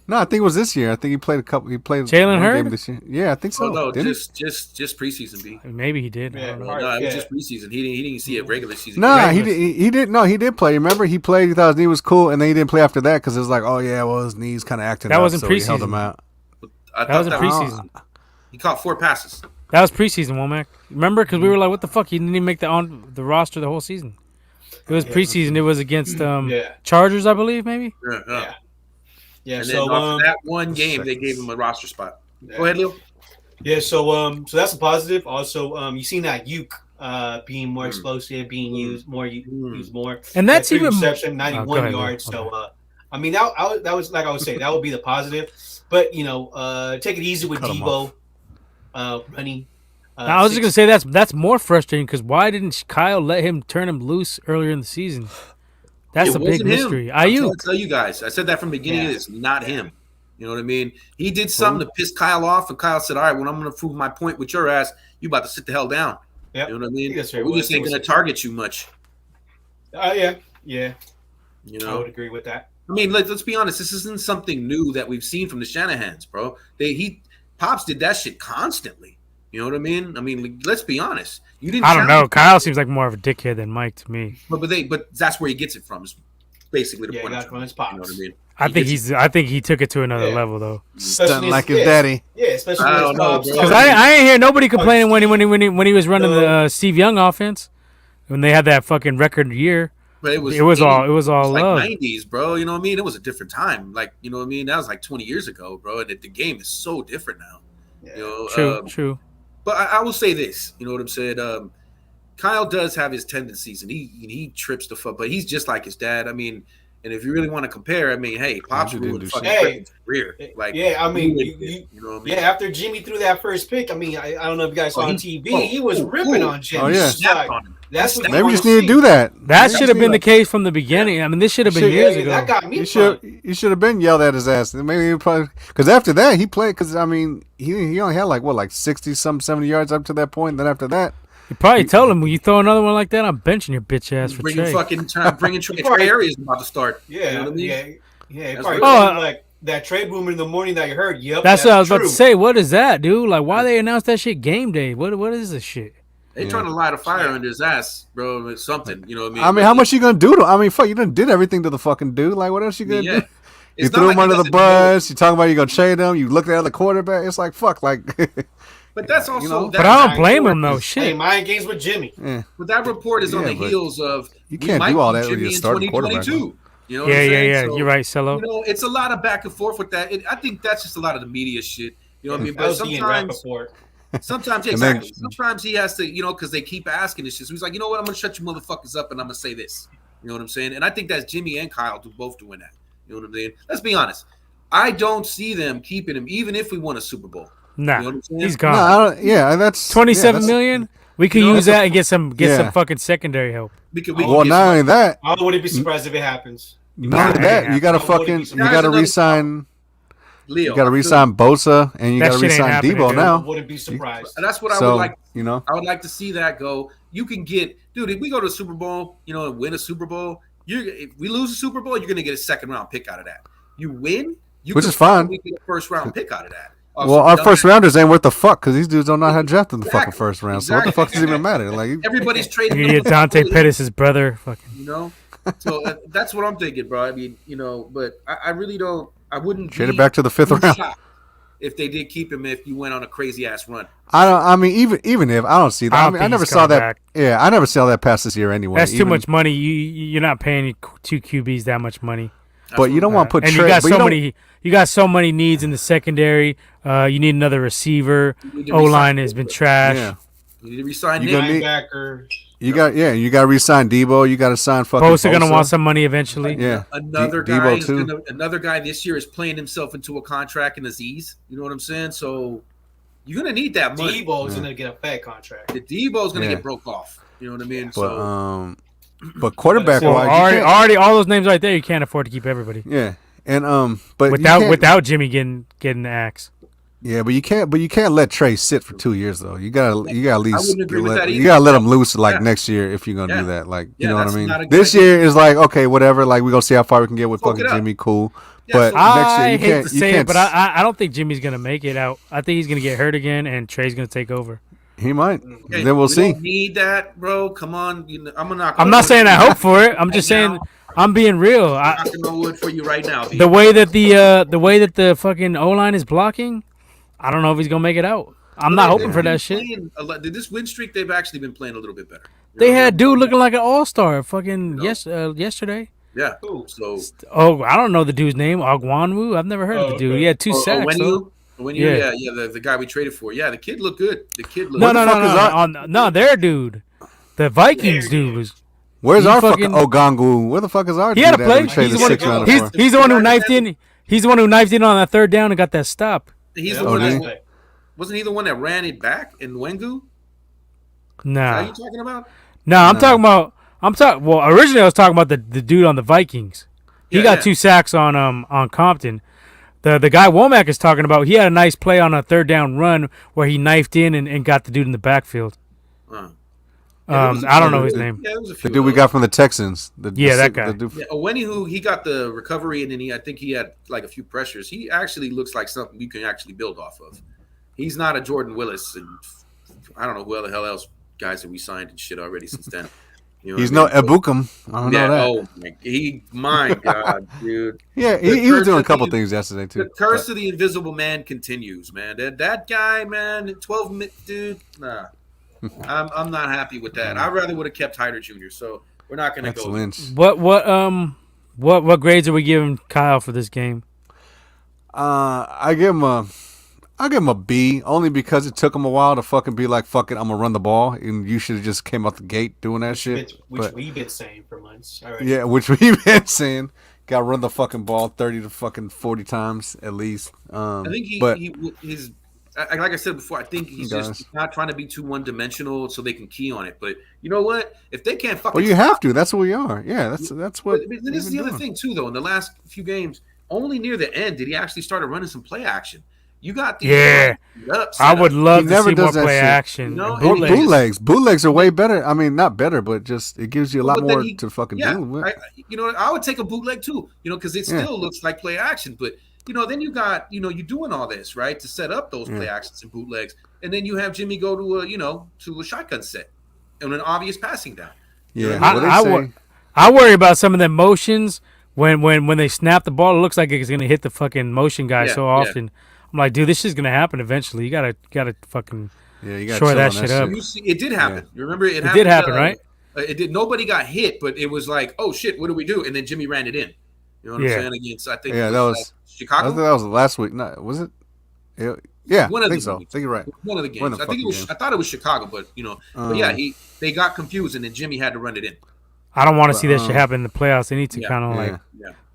No, I think it was this year. I think he played a couple. He played Jalen Hurts this year. Yeah, I think so. Oh, no, just preseason. B. Maybe he did. Yeah, no, it was just preseason. He didn't see it regular season. No, he did. No, he did play. Remember, he played. He thought his knee was cool, and then he didn't play after that because it was like, oh yeah, well his knee's kind of acting. That wasn't so preseason. He held him out. That wasn't preseason. He caught 4 passes. That was preseason, Womack. Remember, because we were like, what the fuck? He didn't even make the roster the whole season. It was preseason. It was against Chargers, I believe, maybe. Yeah, and so then that one game they gave him a roster spot. Go ahead, Leo. Yeah, so that's a positive. Also, you seen that Uke being more explosive, being used more, and that's even reception, 91 yards. Okay. So I mean that was like I would say that would be the positive. But take it easy with Debo running. I was just gonna say that's more frustrating because why didn't Kyle let him turn him loose earlier in the season? That's a big mystery. I'm trying to tell you guys. I said that from the beginning. It's not him. You know what I mean? He did something to piss Kyle off, and Kyle said, "All right, when I'm going to prove my point with your ass, you about to sit the hell down." Yep. You know what I mean? We just ain't going to target you much. Yeah. You know, I would agree with that. I mean, let's be honest. This isn't something new that we've seen from the Shanahans, bro. Pops did that shit constantly. You know what I mean? I mean, let's be honest. You didn't. I don't know. Kyle seems like more of a dickhead than Mike to me. But that's where he gets it from. Is basically the point. He got from his pops. You know what I mean? I think he took it to another level though. Stunting like his daddy. Yeah, especially I don't know, because I ain't hear nobody complaining when he was running the Steve Young offense when they had that fucking record year. But it was all love. Like 90s, bro. You know what I mean? It was a different time. Like, you know what I mean? That was like 20 years ago, bro. And the game is so different now. Yeah. You know, True. But I will say this. You know what I'm saying? Kyle does have his tendencies, and he trips the fuck. But he's just like his dad. I mean, and if you really want to compare, I mean, hey, Pops ruined the fucking career. Like, I mean, you know what I mean? Yeah, after Jimmy threw that first pick, I mean, I don't know if you guys saw on TV, he was ripping on Jimmy. Oh yeah, that's what maybe we just need to do that. That should have been the case from the beginning. I mean, this should have been years ago. That got me. You should have been yelled at his ass. Maybe he probably because after that he played. Because I mean, he only had like 60-some 70 yards up to that point. Then after that. You probably told him when you throw another one like that, I'm benching your bitch ass for Trey. Bringing Trey Arias about to start. Yeah, you know what I mean? Yeah. Probably like that trade rumor in the morning that you heard. Yep, that's what I was about to say. What is that, dude? Like, why they announced that shit game day? What is this shit? They trying to light a fire under his ass, bro. It's something, you know what I mean? I mean, how much you gonna do to? I mean, fuck, you done did everything to the fucking dude. Like, what else you gonna do? You threw him under the bus. You talking about you gonna trade him? You looked at the quarterback. It's like fuck, like. But that's also. But I don't blame him though. Shit. Hey, mind games with Jimmy. Yeah. But that report is on the heels of. You can't do all that when you start quarterback. You know yeah. So, you're right, Cello. You know, it's a lot of back and forth with that. I think that's just a lot of the media shit. You know what I mean? But sometimes, exactly. Sometimes he has to, you know, because they keep asking this shit. So he's like, you know what? I'm gonna shut you motherfuckers up, and I'm gonna say this. You know what I'm saying? And I think that's Jimmy and Kyle both doing that. You know what I'm saying? Let's be honest. I don't see them keeping him, even if we won a Super Bowl. Nah, you know he's gone. No, I don't, that's 27 million. We could use that and get some fucking secondary help. Well, not only that, I wouldn't be surprised if it happens. Not only that, you gotta resign. Leo, you got to resign Bosa and you got to resign Debo now. Wouldn't be surprised. And that's what I would like. You know, I would like to see that go. You can get, dude. If we go to the Super Bowl, you know, and win a Super Bowl, if we lose a Super Bowl, you're going to get a second round pick out of that. You win, which is fine. We get a first round pick out of that. Well, our first rounders ain't worth the fuck because these dudes don't know how to draft in the fucking first round. So what the fuck does it even matter? Like everybody's trading. You get Dante Pettis' brother, fucking. You know, so that's what I'm thinking, bro. I mean, you know, but I really don't. I wouldn't trade it back to the fifth round if they did keep him. If you went on a crazy ass run, I mean, even if I don't see that. I never saw that. Back. Yeah, I never saw that past this year anyway. That's too much money. You're not paying two QBs that much money. But you don't want to put. And you got so many. You got so many needs in the secondary. You need another receiver. O-line has been trash. Yeah. You need to resign linebacker. You got to resign Debo. You got to sign fucking Bosa. Gonna want some money eventually. Yeah, another guy this year is playing himself into a contract in Aziz. You know what I'm saying? So you're gonna need that money. Debo's gonna get a fat contract. The Debo's gonna get broke off. You know what I mean? But quarterback wise, already all those names right there, you can't afford to keep everybody. Yeah, and but without Jimmy getting the axe. Yeah, but you can't let Trey sit for 2 years though. You gotta at least you gotta let him loose next year if you're gonna do that. Like you know what I mean. This year is like okay, whatever. Like we gonna see how far we can get with fucking Jimmy. Cool. But next year I hate to say it, but I don't think Jimmy's gonna make it out. I think he's gonna get hurt again, and Trey's gonna take over. He might. Okay, then we'll see. Don't need that, bro. Come on. I'm not saying I hope for it. I'm just saying I'm being real. I'm knocking no wood for you right now. The way that the fucking O-line is blocking, I don't know if he's gonna make it out. I'm not hoping for that shit. This win streak, they've actually been playing a little bit better. They had dude looking like an all-star fucking yesterday. Yeah. So. I don't know the dude's name. Ogwanwu. I've never heard of the dude. He had 2 sacks. The guy we traded for. Yeah, the kid looked good. No, their dude. The Vikings dude was. Where's our fucking Ogangwu? Where the fuck is our dude? He had a play. He's the one who knifed in. He's the one who knifed in on that third down and got that stop. He's the one. Wasn't he the one that ran it back in Wengu? Nah, Are you talking about? no, I'm No. talking about. Well, originally I was talking about the dude on the Vikings. He got 2 sacks on Compton. The guy Womack is talking about, he had a nice play on a 3rd down run where he knifed in and got the dude in the backfield. I don't know his name. Yeah, there was a The few. dude we got from the Texans. That guy. Yeah, Owenihu, he got the recovery, and then I think he had like a few pressures. He actually looks like something you can actually build off of. He's not a Jordan Willis, and I don't know who the hell else guys that we signed and shit already since then. You know He's what no I mean? Ebukum. I don't know that. Oh my God, dude. Yeah, he was doing a couple things yesterday too. The curse of the invisible man continues, man. That guy, man, 12 dude. Nah, I'm not happy with that. I rather would have kept Hyder Jr. So we're not going to That's go. Lynch. What grades are we giving Kyle for this game? I give him a B, only because it took him a while to fucking be like, fuck it, I'm gonna run the ball, and you should have just came out the gate doing that shit. Which we've been saying for months. All right. Yeah, which we've been saying. Got to run the fucking ball 30 to fucking 40 times at least. I think he's like I said before. I think he's just not trying to be too one dimensional, so they can key on it. But you know what? If they can't fucking, well, you have to. That's what we are. Yeah, that's what. But this is the other thing too, though. In the last few games, only near the end did he actually start running some play action. You got the I would love to see more play shit. action. You know, Bootlegs are way better. I mean, not better, but just it gives you a lot more to fucking do with. I would take a bootleg too. Because it still looks like play action, but then you got you're doing all this right to set up those play actions and bootlegs, and then you have Jimmy go to a shotgun set and an obvious passing down. Yeah, I worry about some of the motions when they snap the ball. It looks like it's gonna hit the fucking motion guy so often. I'm like, dude, this is gonna happen eventually. You gotta fucking shore that shit up. It did happen. You remember it did happen, right? It did. Nobody got hit, but it was like, oh shit, what do we do? And then Jimmy ran it in. You know what I'm saying? Against, I think, that was Chicago. I think that was last week. No, was it? Yeah, one of I think the so. I think you're right. One of the games. I think it was. Games. I thought it was Chicago, but but yeah, they got confused, and then Jimmy had to run it in. I don't want to see that shit happen in the playoffs. They need to kind of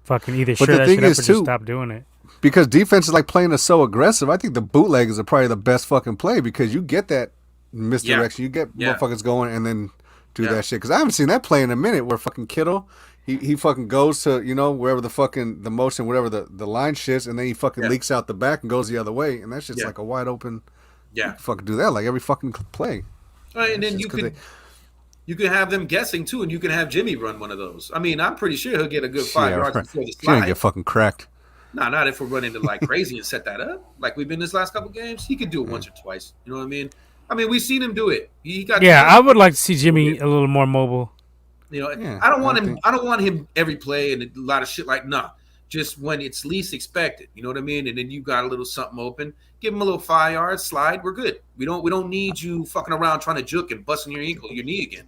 fucking either shore that shit up or just stop doing it. Because defense is like playing us so aggressive. I think the bootleg is probably the best fucking play because you get that misdirection, you get motherfuckers going, and then do that shit. Because I haven't seen that play in a minute where fucking Kittle, he fucking goes to wherever the fucking the motion, whatever the line shifts, and then he fucking leaks out the back and goes the other way, and that's just like a wide open. Yeah, you can fucking do that like every fucking play. Right, and then you can have them guessing too, and you can have Jimmy run one of those. I mean, I'm pretty sure he'll get a good 5 yards before the slide. He ain't get fucking cracked. No, not if we're running it like crazy and set that up like we've been this last couple games. He could do it once or twice. You know what I mean? We've seen him do it. He got. Yeah, I would like to see Jimmy a little more mobile. I don't want him. I don't want him every play and a lot of shit like just when it's least expected. You know what I mean? And then you got a little something open. Give him a little 5 yards slide. We're good. We don't need you fucking around trying to juke and busting your knee again.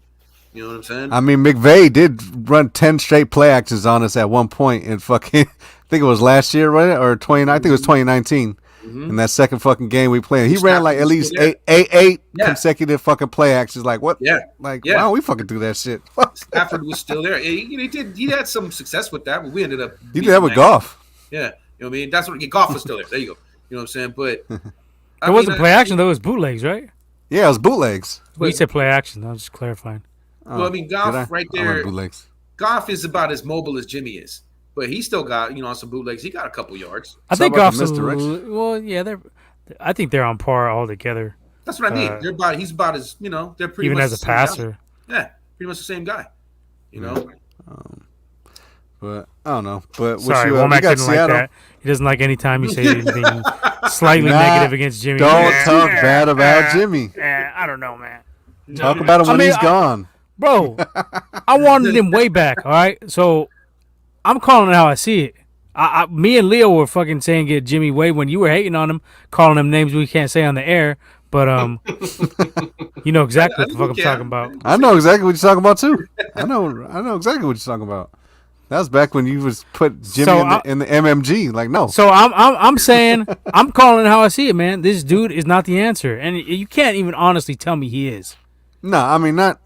You know what I'm saying? I mean, McVay did run 10 straight play actions on us at one point in fucking, I think it was last year, right? Or I think it was 2019. In that second fucking game we played. He ran like at least eight consecutive fucking play actions. Like, what? Yeah. Like, why don't we fucking do that shit? Stafford was still there. He had some success with that, but we ended up. He did that with Goff. Yeah. You know what I mean? That's what Goff was still there. There you go. You know what I'm saying? But it wasn't play action, though. It was bootlegs, right? Yeah, it was bootlegs. Well, you said play action. I was just clarifying. Well, I mean, Goff right there. Goff is about as mobile as Jimmy is, but he still got some bootlegs. He got a couple yards. I think Goff's I think they're on par altogether. That's what I mean. He's about as they're pretty even much as a passer. Yeah, pretty much the same guy. But I don't know. But sorry, Womack didn't like that. He doesn't like any time you say anything slightly negative against Jimmy. Don't talk bad about Jimmy. I don't know, man. Talk about him when he's gone. Bro, I wanted him way back, all right? So I'm calling it how I see it. Me and Leo were fucking saying get Jimmy way when you were hating on him, calling him names we can't say on the air. But you know exactly what the fuck I'm talking about. I know exactly what you're talking about too. I know exactly what you're talking about. That was back when you was put Jimmy in the MMG. Like, no. So I'm saying I'm calling it how I see it, man. This dude is not the answer, and you can't even honestly tell me he is. No, I mean not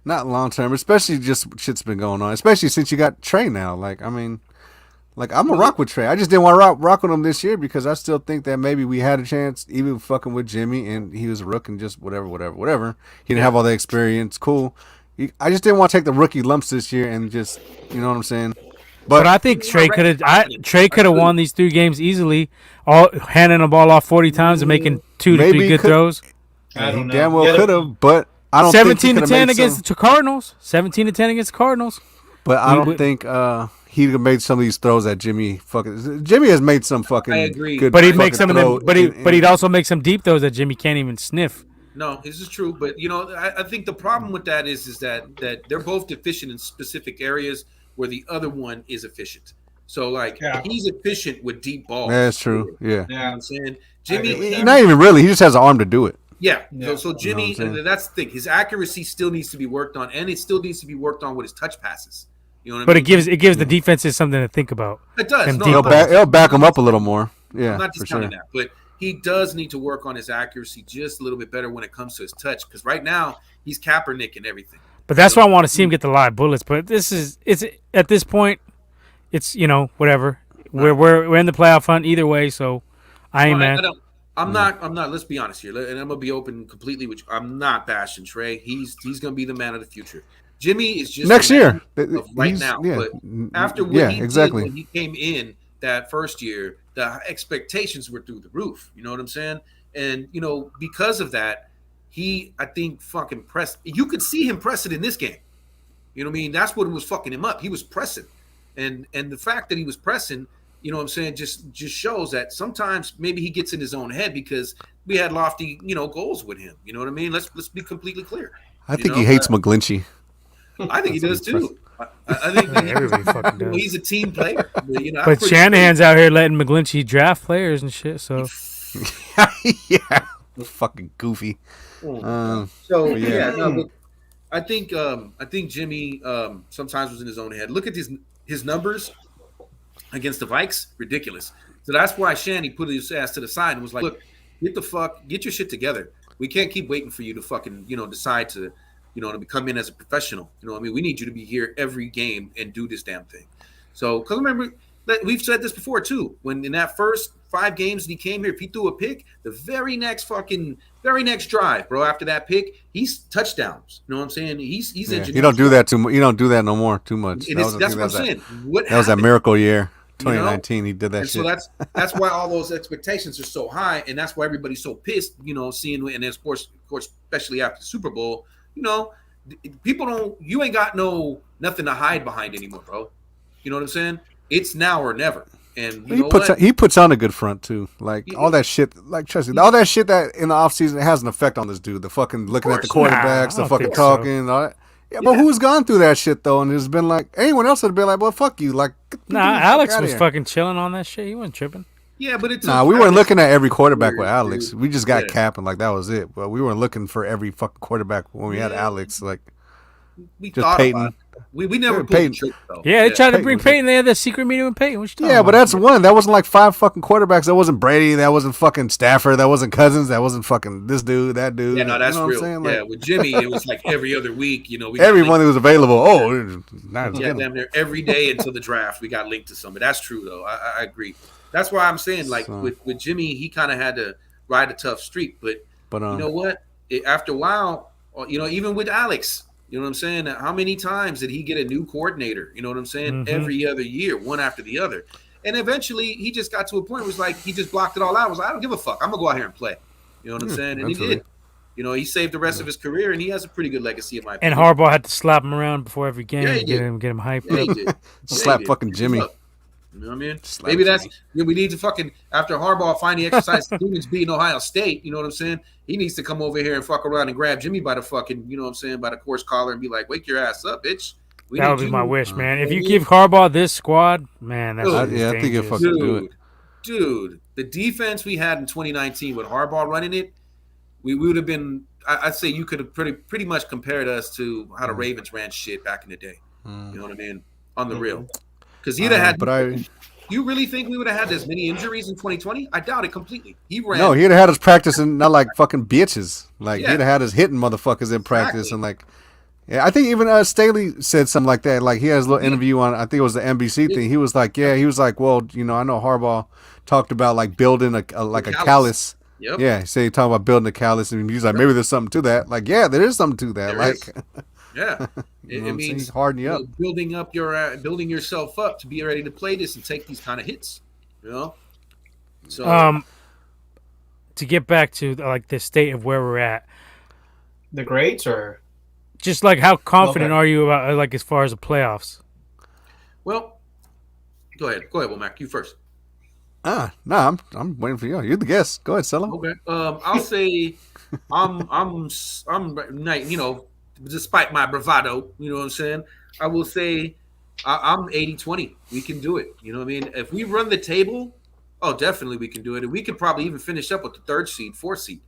long term. Especially just shit's been going on. Especially since you got Trey now. Like, I mean, Like, I'm a rock with Trey. I just didn't want to rock with him this year because I still think that maybe we had a chance, even fucking with Jimmy, and he was a rook and just whatever. He didn't have all the experience. Cool. I just didn't want to take the rookie lumps this year and just, you know what I'm saying? But I think Trey could have won these 3 games easily, all handing the ball off 40 times and making 2 to 3 good throws. I don't He know. damn well could have, but I don't think 17 to 10 against the Cardinals. 17 to 10 against the Cardinals. But I don't think he made some of these throws that Jimmy has made some fucking I agree. good. But he'd make some of them. throw But he'd also make some deep throws that Jimmy can't even sniff. No, this is true, but I think the problem with that is that they're both deficient in specific areas where the other one is efficient. So he's efficient with deep balls. That's true. Yeah. You know what I'm saying? Jimmy, Not even really. He just has an arm to do it. yeah. Yeah. So Jimmy, You know what I'm saying? that's the thing. His accuracy still needs to be worked on, and it still needs to be worked on with his touch passes. You know what I But mean? it gives the defenses something to think about. It does. them No, deep no, balls. It'll back him up a little more. Yeah, I'm not for sure. discounting that, but he does need to work on his accuracy just a little bit better when it comes to his touch. Because right now he's Kaepernick and everything. But that's why I want to see him get the live bullets. But it's at this point, it's whatever. We're in the playoff hunt either way. So I ain't mad. I'm not. Let's be honest here, and I'm gonna be open completely with you. I'm not bashing Trey. He's gonna be the man of the future. Jimmy is just Next the year, man of right He's- now. yeah. But after what he did when he came in that first year, the expectations were through the roof. You know what I'm saying? And because of that, I think fucking pressed. You could see him press it in this game. You know what I mean? That's what was fucking him up. He was pressing, and the fact that he was pressing, you know what I'm saying, just shows that sometimes maybe he gets in his own head because we had lofty, goals with him. You know what I mean? Let's be completely clear. I think he hates McGlinchey. I think he does too. I think Everybody fucking does. he's a team player. But Shanahan's out here letting McGlinchey draft players and shit. So Yeah, fucking goofy. But I think Jimmy sometimes was in his own head. Look at his numbers against the Vikes, ridiculous. So that's why Shanny put his ass to the side and was like, "Look, get your shit together. We can't keep waiting for you to fucking decide to to come in as a professional. You know what I mean? We need you to be here every game and do this damn thing." So, because remember, we've said this before too. When in that first 5 games that he came here, if he threw a pick, the very next drive, bro, after that pick, he's touchdowns. You know what I'm saying? He's engineered. You don't do that too much. You don't do that no more too much. That's what I'm saying. That was that miracle year, 2019. He did that shit. So that's why all those expectations are so high, and that's why everybody's so pissed. Seeing, and of course, especially after the Super Bowl, people don't. You ain't got nothing to hide behind anymore, bro. You know what I'm saying? It's now or never. And he puts on a good front too. Like all that shit, like trust me, all that shit that in the offseason has an effect on this dude. The fucking looking at the quarterbacks, the fucking talking, all that. Yeah, but who's gone through that shit though? And it's been like anyone else would have been like, well, fuck you. Like, Alex was fucking chilling on that shit. He wasn't tripping. Yeah, but we weren't looking at every quarterback with Alex. We just got Cap and like that was it. But we weren't looking for every fucking quarterback when we had Alex. Like, we just thought Peyton. about it. We never pulled Peyton. the trick, though. Yeah, they tried to bring Peyton. They had that secret meeting with Peyton. What you talking about? But that's one. That wasn't like 5 fucking quarterbacks. That wasn't Brady. That wasn't fucking Stafford. That wasn't Cousins. That wasn't fucking this dude, that dude. Yeah, no, that's real. What I'm saying? Yeah, with Jimmy, it was like every other week. We everyone that was available. damn near every day until the draft, we got linked to somebody. That's true, though. I agree. That's why I'm saying, like, with Jimmy, he kind of had to ride a tough streak. But you know what? After a while, even with Alex, you know what I'm saying? How many times did he get a new coordinator? You know what I'm saying? Mm-hmm. Every other year, one after the other. And eventually, he just got to a point where it was like he just blocked it all out. It was like, I don't give a fuck. I'm going to go out here and play. You know what I'm saying? And he did. He saved the rest of his career, and he has a pretty good legacy in my opinion. And Harbaugh had to slap him around before every game, Yeah, get him hyped Yeah, he up. did. Slap he did. fucking Jimmy. You know what I mean? Slap Maybe that's Jimmy. we need to fucking after Harbaugh finally exercised demons beating Ohio State. You know what I'm saying? He needs to come over here and fuck around and grab Jimmy by the fucking, you know what I'm saying, by the course collar and be like, "Wake your ass up, bitch." That would be my wish, man. If you give Harbaugh this squad, man, that's Dude, dangerous. I think it fucking do it. Dude, the defense we had in 2019 with Harbaugh running it, we would have been. I'd say you could have pretty much compared us to how the Ravens ran shit back in the day. You know what I mean? On the real, because he'd have had. But You really think we would have had as many injuries in 2020? I doubt it completely. He ran. No, he'd have had us practicing not like fucking bitches. Like he'd have had us hitting motherfuckers in practice and like, Yeah, I think even Staley said something like that. Like he has a little interview on, I think it was the NBC thing. He was like, yeah, he was like, well, I know Harbaugh talked about like building a callus. Yep. Yeah, he said he talked about building a callus, and he's like, maybe there's something to that. Like, yeah, there is something to that. There like, is. Yeah, it means harden you up, building building yourself up to be ready to play this and take these kind of hits. So to get back to like the state of where we're at, the grades or just like how confident are you about like as far as the playoffs? Well, go ahead, Womack. You first. No, I'm waiting for you. You're the guest. Go ahead, Sella. Okay. I'll say I'm despite my bravado, you know what I'm saying? I will say I'm 80-20. We can do it. You know what I mean? If we run the table, definitely we can do it. And we could probably even finish up with the 3rd seed, 4th seed.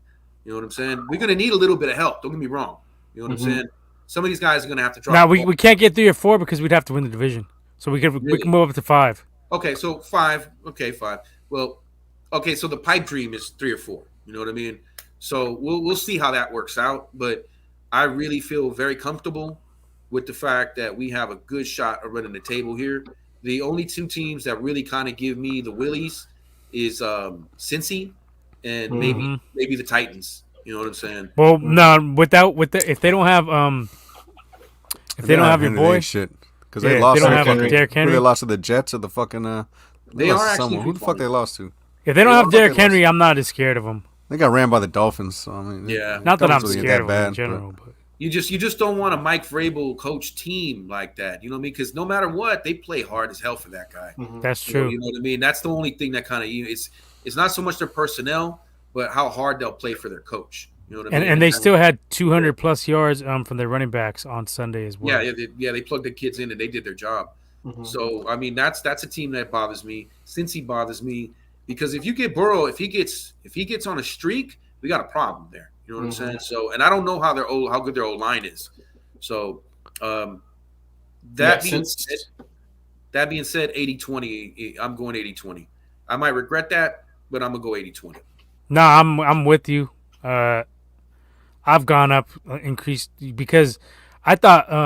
You know what I'm saying? We're going to need a little bit of help. Don't get me wrong. You know what I'm saying? Some of these guys are going to have to drop. Now, we can't get 3 or 4 because we'd have to win the division. So we can move up to 5. Okay, so 5. Okay, 5. Well, okay, so the pipe dream is 3 or 4. You know what I mean? So we'll see how that works out. But I really feel very comfortable with the fact that we have a good shot of running the table here. The only 2 teams that really kind of give me the willies is Cincy and maybe the Titans. You know what I'm saying? Well, no, if they don't have they don't have your boy, shit, because they lost. They don't have Derrick Henry. They lost to the Jets or the fucking. They are actually who the fuck they lost to? If they don't have Derrick Henry, I'm not as scared of them. They got ran by the Dolphins. So, I mean, not that I'm scared of them in general, but. You just don't want a Mike Vrabel coach team like that. You know what I mean? Because no matter what, they play hard as hell for that guy. That's true. You know what I mean? That's the only thing that kind of it's not so much their personnel, but how hard they'll play for their coach. You know what I mean? And they still had 200 plus yards from their running backs on Sunday as well. Yeah, they plugged the kids in and they did their job. So I mean, that's a team that bothers me. Cincy bothers me because if you get Burrow, if he gets on a streak, we got a problem there. You know what I'm saying? So, and I don't know how good their old line is. So, that being said, 80-20, I'm going 80-20. I might regret that, but I'm gonna go 80-20. No, I'm with you. I've gone up, increased because I thought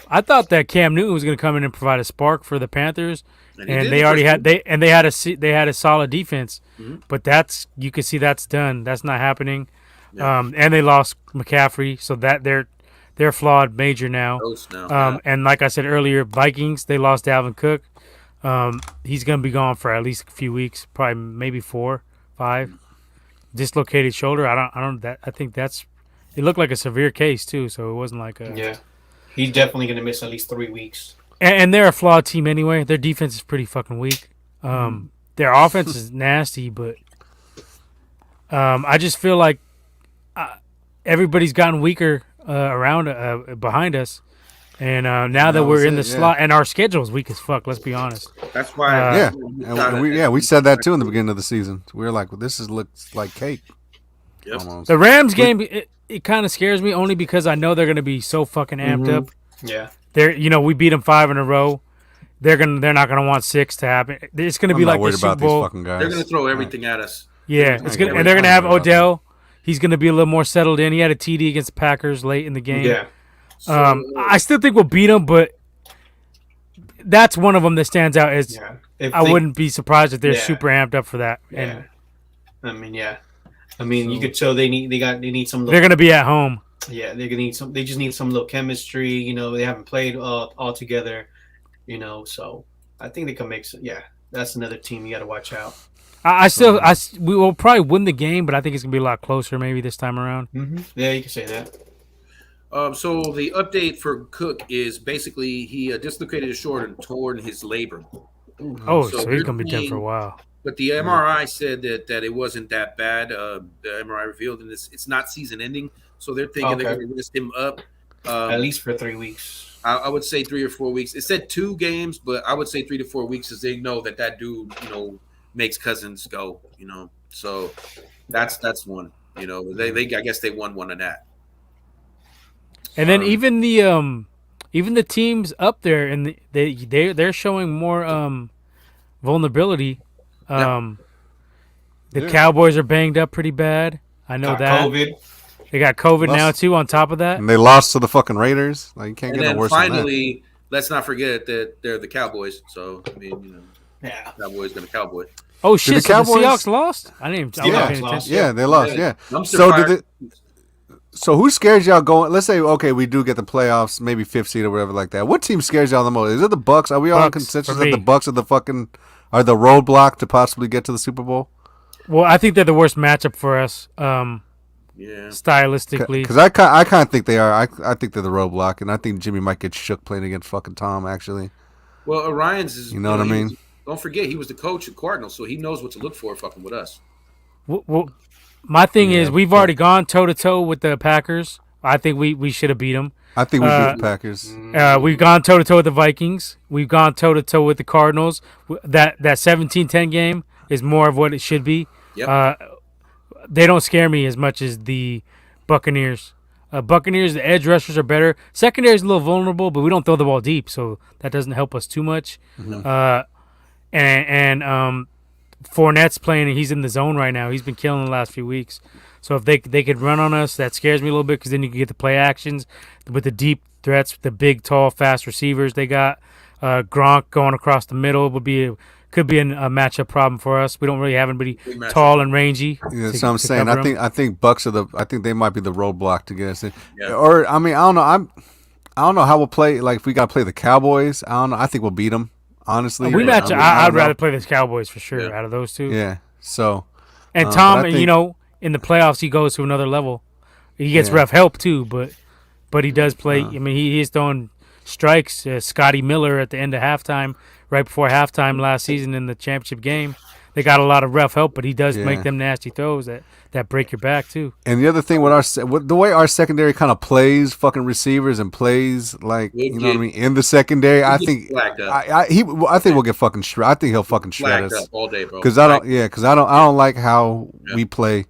that Cam Newton was going to come in and provide a spark for the Panthers, and they already had they had a solid defense, but you can see that's done. That's not happening. Yeah. And they lost McCaffrey, so that they're flawed major now. And like I said earlier, Vikings, they lost Dalvin Cook. He's gonna be gone for at least a few weeks, probably maybe 4, 5. Dislocated shoulder. I think it looked like a severe case too, so it wasn't like a He's definitely gonna miss at least 3 weeks. And they're a flawed team anyway. Their defense is pretty fucking weak. Their offense is nasty, but I just feel like everybody's gotten weaker around behind us, and now that we're in the slot, and our schedule is weak as fuck. Let's be honest. That's why. We said that too in the beginning of the season. We were like, well, looks like cake. Yep. The Rams game, it kind of scares me only because I know they're going to be so fucking amped up. Yeah. We beat them 5 in a row. They're not gonna want 6 to happen. It's gonna be like the Super Bowl. They're gonna throw everything at us. Yeah, and they're gonna have Odell. He's going to be a little more settled in. He had a TD against the Packers late in the game. Yeah. I still think we'll beat them, but that's one of them that stands out as I wouldn't be surprised if they're super amped up for that. Yeah. You could tell they need some. They're going to be at home. Yeah, they're going to need some. They just need some little chemistry. You know, they haven't played all together. You know, so I think they can make some. Yeah, that's another team you got to watch out. We will probably win the game, but I think it's gonna be a lot closer maybe this time around. Mm-hmm. Yeah, you can say that. So the update for Cook is basically he dislocated his shoulder and torn his labrum. So he's gonna be done for a while. But the MRI said that it wasn't that bad. The MRI revealed, and it's not season ending, so they're thinking they're going to list him up at least for 3 weeks. I would say 3 or 4 weeks. It said 2 games, but I would say 3 to 4 weeks, as they know that dude, makes Cousins go, So that's one. They I guess they won one of that. And then even the teams up there, and they're showing more vulnerability. The Cowboys are banged up pretty bad. I know that. COVID. They got COVID Lost. now too. On top of that, And they lost to the fucking Raiders. Like you can't And get no then worse finally, let's not forget that they're the Cowboys. So I mean, Yeah. Cowboys gonna Cowboy. oh shit! the So the Cowboys- Seahawks lost. I didn't. I Yeah. wasn't paying Lost. attention. than that. Yeah, they lost. Yeah. Dumpster So fire. did it? So who scares y'all going? Let's say okay, we do get the playoffs, maybe fifth seed or whatever like that. What team scares y'all the most? Is it the Bucks? Are we all in Bucks, consensus for that me. the Bucks are the roadblock to possibly get to the Super Bowl? Well, I think they're the worst matchup for us, Yeah. stylistically. Because I kind of think they are. I think they're the roadblock, and I think Jimmy might get shook playing against fucking Tom. Actually, Well, Orion's is. You know what I mean? Don't forget, he was the coach at Cardinals, so he knows what to look for fucking with us. Well, my thing Yeah, is, we've already gone toe to toe with the Packers. I think we should have beat them. I think we beat the Packers. We've gone toe to toe with the Vikings. We've gone toe to toe with the Cardinals. That 17-10 game is more of what it should be. Yep. They don't scare me as much as the Buccaneers. Buccaneers, the edge rushers are better. Secondary is a little vulnerable, but we don't throw the ball deep, so that doesn't help us too much. And Fournette's playing, and he's in the zone right now. He's been killing the last few weeks. So if they could run on us, that scares me a little bit because then you can get the play actions with the deep threats, the big, tall, fast receivers they got. Gronk going across the middle could be a matchup problem for us. We don't really have anybody tall and rangy. Yeah, that's what I'm saying. cover 'em. I think Bucks are I think they might be the roadblock to get us in. Yeah. Or I mean, I don't know. I don't know how we'll play. Like if we got to play the Cowboys, I don't know. I think we'll beat them. Honestly, We match. I mean, I'd don't know. rather play the Cowboys for sure Yeah. out of those two. Yeah. So And but Tom, I think- in the playoffs, he goes to another level. He gets Yeah. ref help too, but he does play. I mean, he is throwing strikes. Scotty Miller at the end of halftime, right before halftime last season in the championship game. They got a lot of ref help, but he does Yeah. make them nasty throws that break your back too. And the other thing with the way our secondary kind of plays fucking receivers and plays like We'll you know what I get- mean in the secondary, I get think flagged up. I think we'll get fucking shred. I think he'll fucking shred Flagged us. up all day, bro. Because I don't like how we play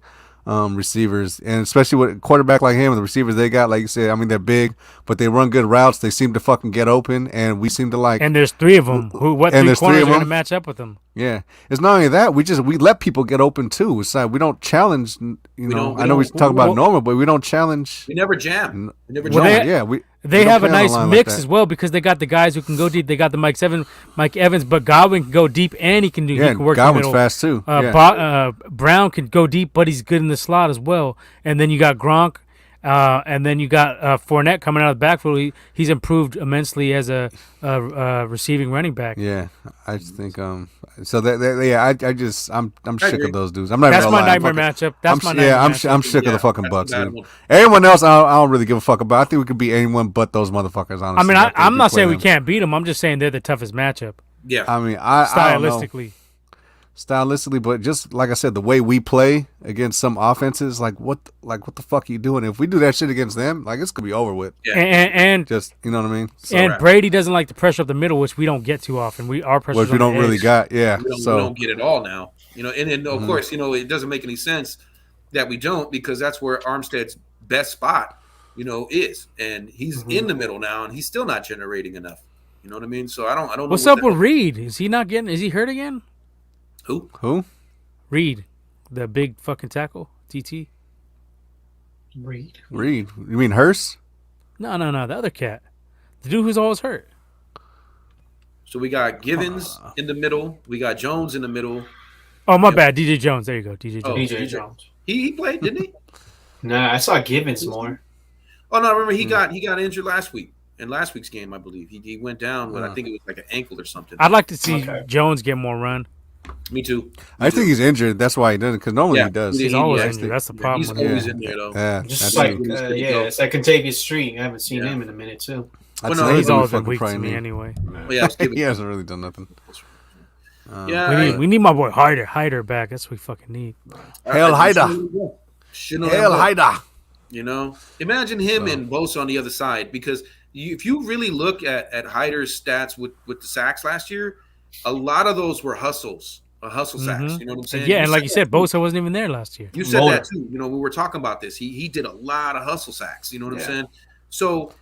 receivers, and especially with a quarterback like him, the receivers they got, like you said, I mean they're big, but they run good routes. They seem to fucking get open, and we seem to like. And there's three of them. What And three there's three corners of are going to them? match up with them? Yeah, it's not only that we let people get open too. It's like we don't challenge. You know, don't- I know we we talk about well- normal, but we don't challenge. We never jam. We never Well, jam. they- Yeah, we They don't have a play on nice line like mix that. as well because they got the guys who can go deep. They got the Mike Evans, but Godwin can go deep and he can Yeah, he can work Godwin's the middle. fast too. Yeah. Brown can go deep, but he's good in the slot as well. And then you got Gronk, and then you got Fournette coming out of the backfield. He's improved immensely as a receiving running back. Yeah, I just think so that yeah, I'm sick agree. of those dudes. I'm not That's even my gonna lie. nightmare matchup. That's my nightmare yeah, matchup. I'm sick of Yeah, the fucking that's a Bucks, bad dude. one. Everyone else, I don't really give a fuck about. I think we could beat anyone but those motherfuckers. Honestly, I mean, think I'm we not play saying we them. can't beat them. I'm just saying they're the toughest matchup Yeah. I mean, I don't know. stylistically. But just like I said, the way we play against some offenses, like what the fuck are you doing? If we do that shit against them, like it's gonna be over with. Yeah. And Just you know what I mean? So, and right. Brady doesn't like to pressure up the middle, which we don't get too often. Our pressure, which we don't really got. Yeah. we So don't get it all now. You know, and of course, you know, it doesn't make any sense that we don't because that's where Armstead's best spot, you know, is. And he's in the middle now and he's still not generating enough. You know what I mean? So I don't know. What's what up the with hell- Reed? Is he hurt again? who? Reed, the big fucking tackle, TT. Reed. Reed, you mean Hurst? No, the other cat, the dude who's always hurt. So we got Givens in the middle. We got Jones in the middle. Oh, my bad, DJ Jones. There you go, DJ Jones. Oh, DJ DJ. Jones. He played, didn't he? Nah, I saw Givens more. Oh no, remember he got injured last week in last week's game, I believe. He went down with I think it was like an ankle or something. I'd like to see Okay. Jones get more run. Me too. I think he's injured. That's why he doesn't. Because normally Yeah, he does. he- He's always yeah, injured. That's the problem. He's with him. always in there though. Yeah, Just that's like, true. He's good to yeah, go. it's like Contavious Street. I haven't seen Yeah. him in a minute, too. That's Well, no, another He's dude we always been fucking weak to probably me need. anyway. Oh, yeah, He hasn't really done nothing. yeah. We need my boy Hyder back. That's what we fucking need. Hail Haida. Shouldn't Hail have- Haida. You know, imagine him and Bosa on the other side because if you really look at Hyder's stats with the sacks last year, a lot of those were hustles, sacks. You know what I'm saying? Yeah, and like you said, that too. Bosa wasn't even there last year. You said Motor. that too. You know, we were talking about this. He did a lot of hustle sacks. You know what I'm Yeah. saying? So,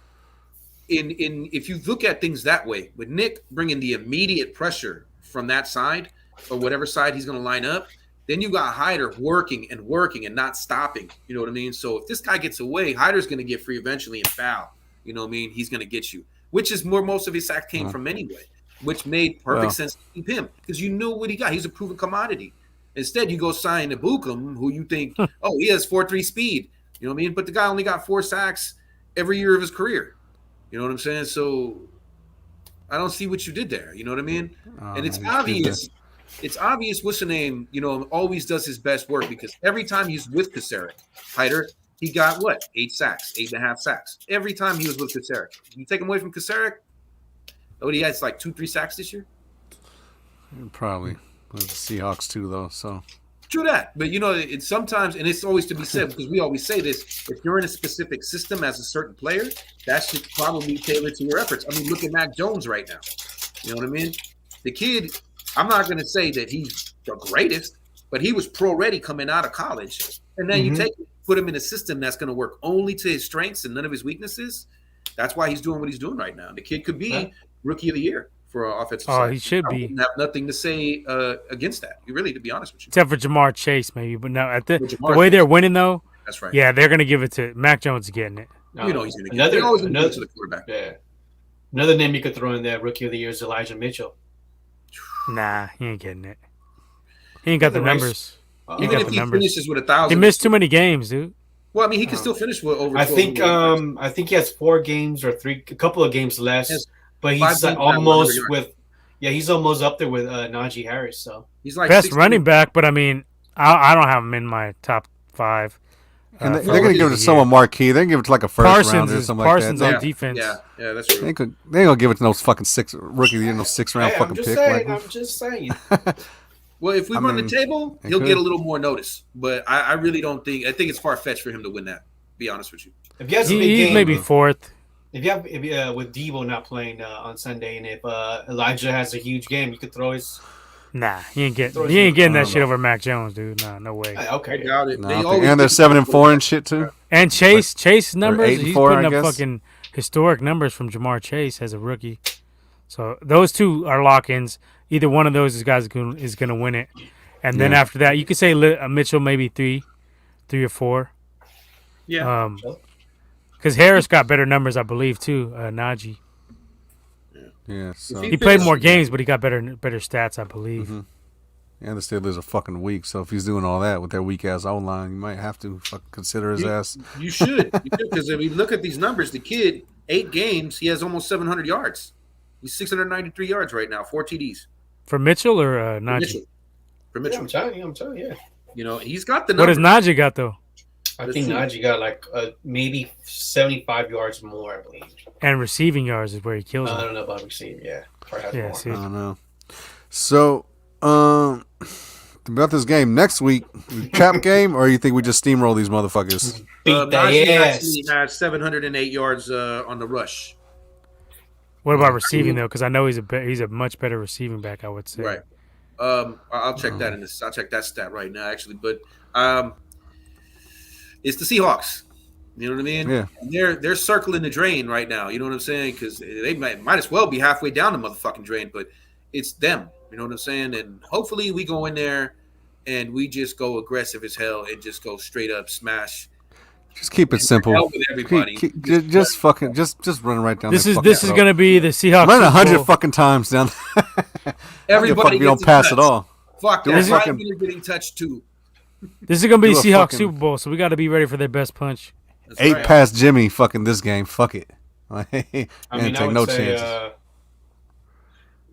in if you look at things that way, with Nick bringing the immediate pressure from that side or whatever side he's going to line up, Then you got Hyder working and not stopping. You know what I mean? So if this guy gets away, Hyder's going to get free eventually and foul. You know what I mean? He's going to get you, which is where most of his sacks came from anyway, which made perfect sense to keep him because you knew what he got. He's a proven commodity. Instead, you go sign Ibukum, who you think, oh, he has 4.3 speed. You know what I mean? But the guy only got 4 sacks every year of his career. You know what I'm saying? So I don't see what you did there. You know what I mean? And it's obvious. It's obvious what's the name, always does his best work because every time he's with Kasarik, Hyder, he got what? 8 sacks, 8.5 sacks. Every time he was with Kasarik. You take him away from Kasarik, what he has like 2-3 sacks this year? Probably. With the Seahawks too, though. So true that. But it's sometimes, and it's always to be said because we always say this, if you're in a specific system as a certain player, that should probably be tailored to your efforts. I mean, look at Mac Jones right now. You know what I mean? The kid, I'm not going to say that he's the greatest, but he was pro-ready coming out of college. And then you put him in a system that's going to work only to his strengths and none of his weaknesses. That's why he's doing what he's doing right now. The kid could be Rookie of the Year for offensive side. He should be. I have nothing to say against that. Really, to be honest with you. Except for Jamar Chase, maybe. But no, the way they're winning, though, that's right. Yeah, they're going to give it to Mac Jones getting it. He's going to get it. They're always going to give it to the quarterback. Yeah. Another name you could throw in there, Rookie of the Year, is Elijah Mitchell. Nah, he ain't getting it. He ain't got the numbers. Even if he finishes with 1,000. He missed too many games, dude. Well, I mean, he can still finish with over. I think he has 4 games or a couple of games less, but he's almost with. Yeah, he's almost up there with Najee Harris. So he's like best running back, but I mean, I don't have him in my top 5. And they're going to give it to someone marquee. They're going to give it to like a first round or something Parsons like that. On defense. Yeah, that's true. They ain't going to give it to no fucking rookie, no 6th round fucking pick. I'm just saying. Well, if we run the table, he'll get a little more notice. But I really don't think. I think it's far fetched for him to win that. To be honest with you. If he has a big game, maybe 4th. If with Deebo not playing on Sunday, and if Elijah has a huge game, you could throw his. Nah, he ain't getting that shit over Mac Jones, dude. Nah, no way. Okay, I doubt it. And they're 7-4 and shit too. And Chase numbers, he's 8-4, putting up fucking historic numbers from Jamar Chase as a rookie. So those two are lock-ins. Either one of those guys is going to win it. And then after that, you could say Mitchell maybe 3 or 4. Yeah. Because Harris got better numbers, I believe, too. Najee. Yeah. So. He played more games, but he got better stats, I believe. Mm-hmm. And the Steelers are fucking weak, so if he's doing all that with their weak ass O-line, you might have to consider his ass. You should, because if you look at these numbers, the kid 8 games, he has almost 700 yards. He's 693 yards right now, 4 TDs. For Mitchell or Najee? For Mitchell. Yeah, I'm telling you. He's got the numbers. What does Najee got though? I think Najee got like maybe 75 yards more, I believe. And receiving yards is where he kills him. I don't know about receiving, yeah. Yeah, see. I don't know. So, about this game next week, trap game, or you think we just steamroll these motherfuckers? Najee actually has 708 yards on the rush. What about receiving though? Because I know he's a much better receiving back, I would say. Right. I'll check that I'll check that stat right now, actually. But it's the Seahawks. You know what I mean? Yeah. And they're circling the drain right now. You know what I'm saying? Because they might as well be halfway down the motherfucking drain, but it's them. You know what I'm saying? And hopefully we go in there and we just go aggressive as hell and just go straight up smash. Just keep it simple. Just run right down. This is gonna be the Seahawks. Run 100 fucking times down. Everybody you don't pass it all. Fuck that. Fucking getting touched too. This is gonna be Seahawks Super Bowl, so we got to be ready for their best punch. That's 8 past Jimmy. Fucking this game. Fuck it. Take no chances.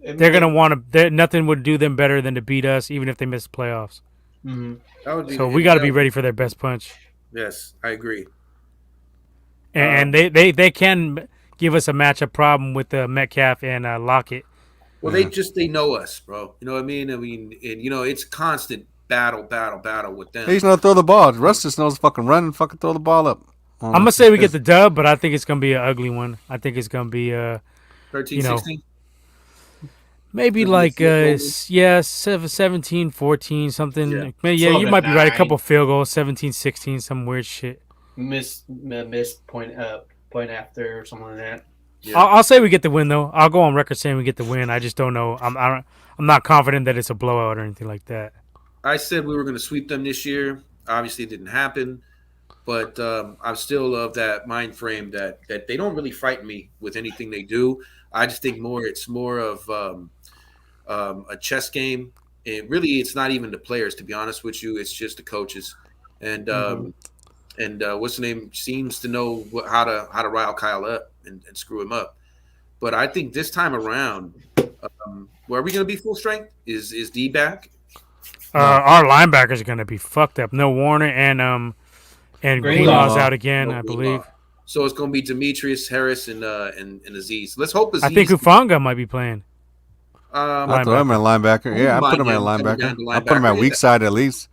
They're gonna want to. Nothing would do them better than to beat us, even if they miss the playoffs. Mm-hmm. So we got to be ready for their best punch. Yes, I agree. And they can give us a matchup problem with Metcalf and Lockett. Well, they know us, bro. You know what I mean? It's constant battle with them. He's not throw the ball. Russ just knows to fucking run and fucking throw the ball up. I'm gonna say we get the dub, but I think it's gonna be an ugly one. I think it's gonna be 13-16. Maybe like 17-14 something. Yeah, you might be right. A couple field goals, 17-16, some weird shit. Miss point after or something like that. Yeah. I'll say we get the win though. I'll go on record saying we get the win. I just don't know. I'm not confident that it's a blowout or anything like that. I said we were going to sweep them this year. Obviously, it didn't happen. But I'm still of that mind frame that they don't really frighten me with anything they do. I just think it's more of a chess game. And really, it's not even the players, to be honest with you. It's just the coaches. And what's the name seems to know how to rile Kyle up and screw him up. But I think this time around, where are we going to be full strength? Is D back? Our linebackers are going to be fucked up. No Warner and Greenlaw's out again, I believe. So it's going to be Demetrius, Harris, and Aziz. Let's hope Aziz. I think Hufanga might be playing. I throw him at linebacker. Yeah, I put him at linebacker. I put him at weak side at least.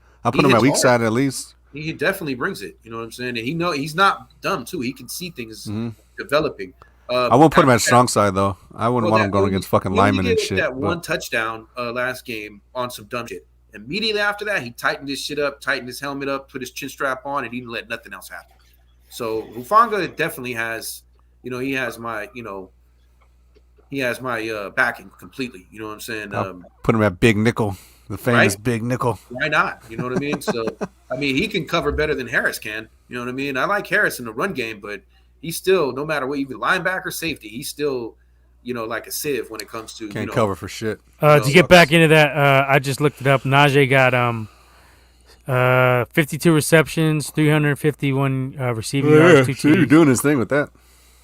He definitely brings it. You know what I'm saying? And he's not dumb too. He can see things developing. I won't put him at strong side though. I wouldn't want him going against fucking linemen and shit. That one touchdown last game on some dumb shit. Immediately after that, he tightened his shit up, tightened his helmet up, put his chin strap on, and he didn't let nothing else happen. So Hufanga definitely has, he has my, backing completely. You know what I'm saying? Put him at Big Nickel, the famous right? Big Nickel. Why not? You know what I mean? So, he can cover better than Harris can. You know what I mean? I like Harris in the run game, but he's still, no matter what, even linebacker, safety, he's still, like a sieve when it comes to can't cover for shit. To get back into that, I just looked it up. Najee got 52 receptions, 351 receiving yards. So you're doing his thing with that.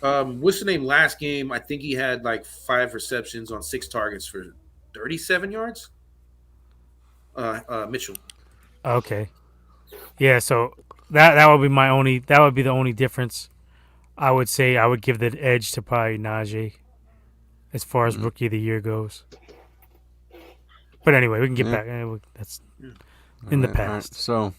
What's the name? Last game, I think he had like 5 receptions on 6 targets for 37 yards. Mitchell. Okay. Yeah, so that would be the only difference. I would say I would give the edge to probably Najee as far as rookie of the year goes. But anyway, we can get back. That's in the past. Right. So,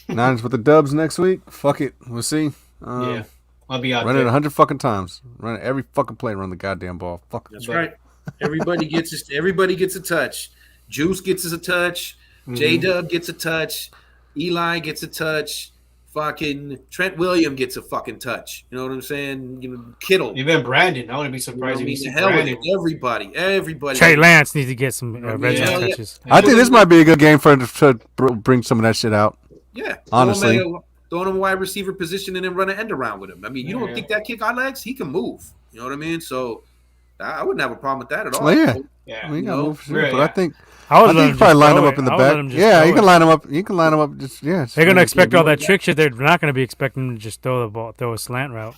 Niners with the dubs next week. Fuck it. We'll see. Yeah. I'll be out run there. it 100 fucking times. Run it every fucking play. Run the goddamn ball. Fuck. That's right. Everybody gets a touch. Juice gets a touch. J-Dub gets a touch. Eli gets a touch. Fucking Trent Williams gets a fucking touch. You know what I'm saying? Kittle. Even Brandon. I wouldn't be surprised if you see Brandon. Everybody. Trey Lance needs to get some red zone touches. I think this might be a good game to bring some of that shit out. Yeah. Honestly. Throw him a wide receiver position and then run an end around with him. You don't think that kid got legs? He can move. You know what I mean? So I wouldn't have a problem with that at all. Well, yeah. He can move for sure. But I think I think you probably line him up in the back. Yeah, you can line him up. Just they're gonna expect all that trick shit. They're not gonna be expecting him to just throw the ball, throw a slant route.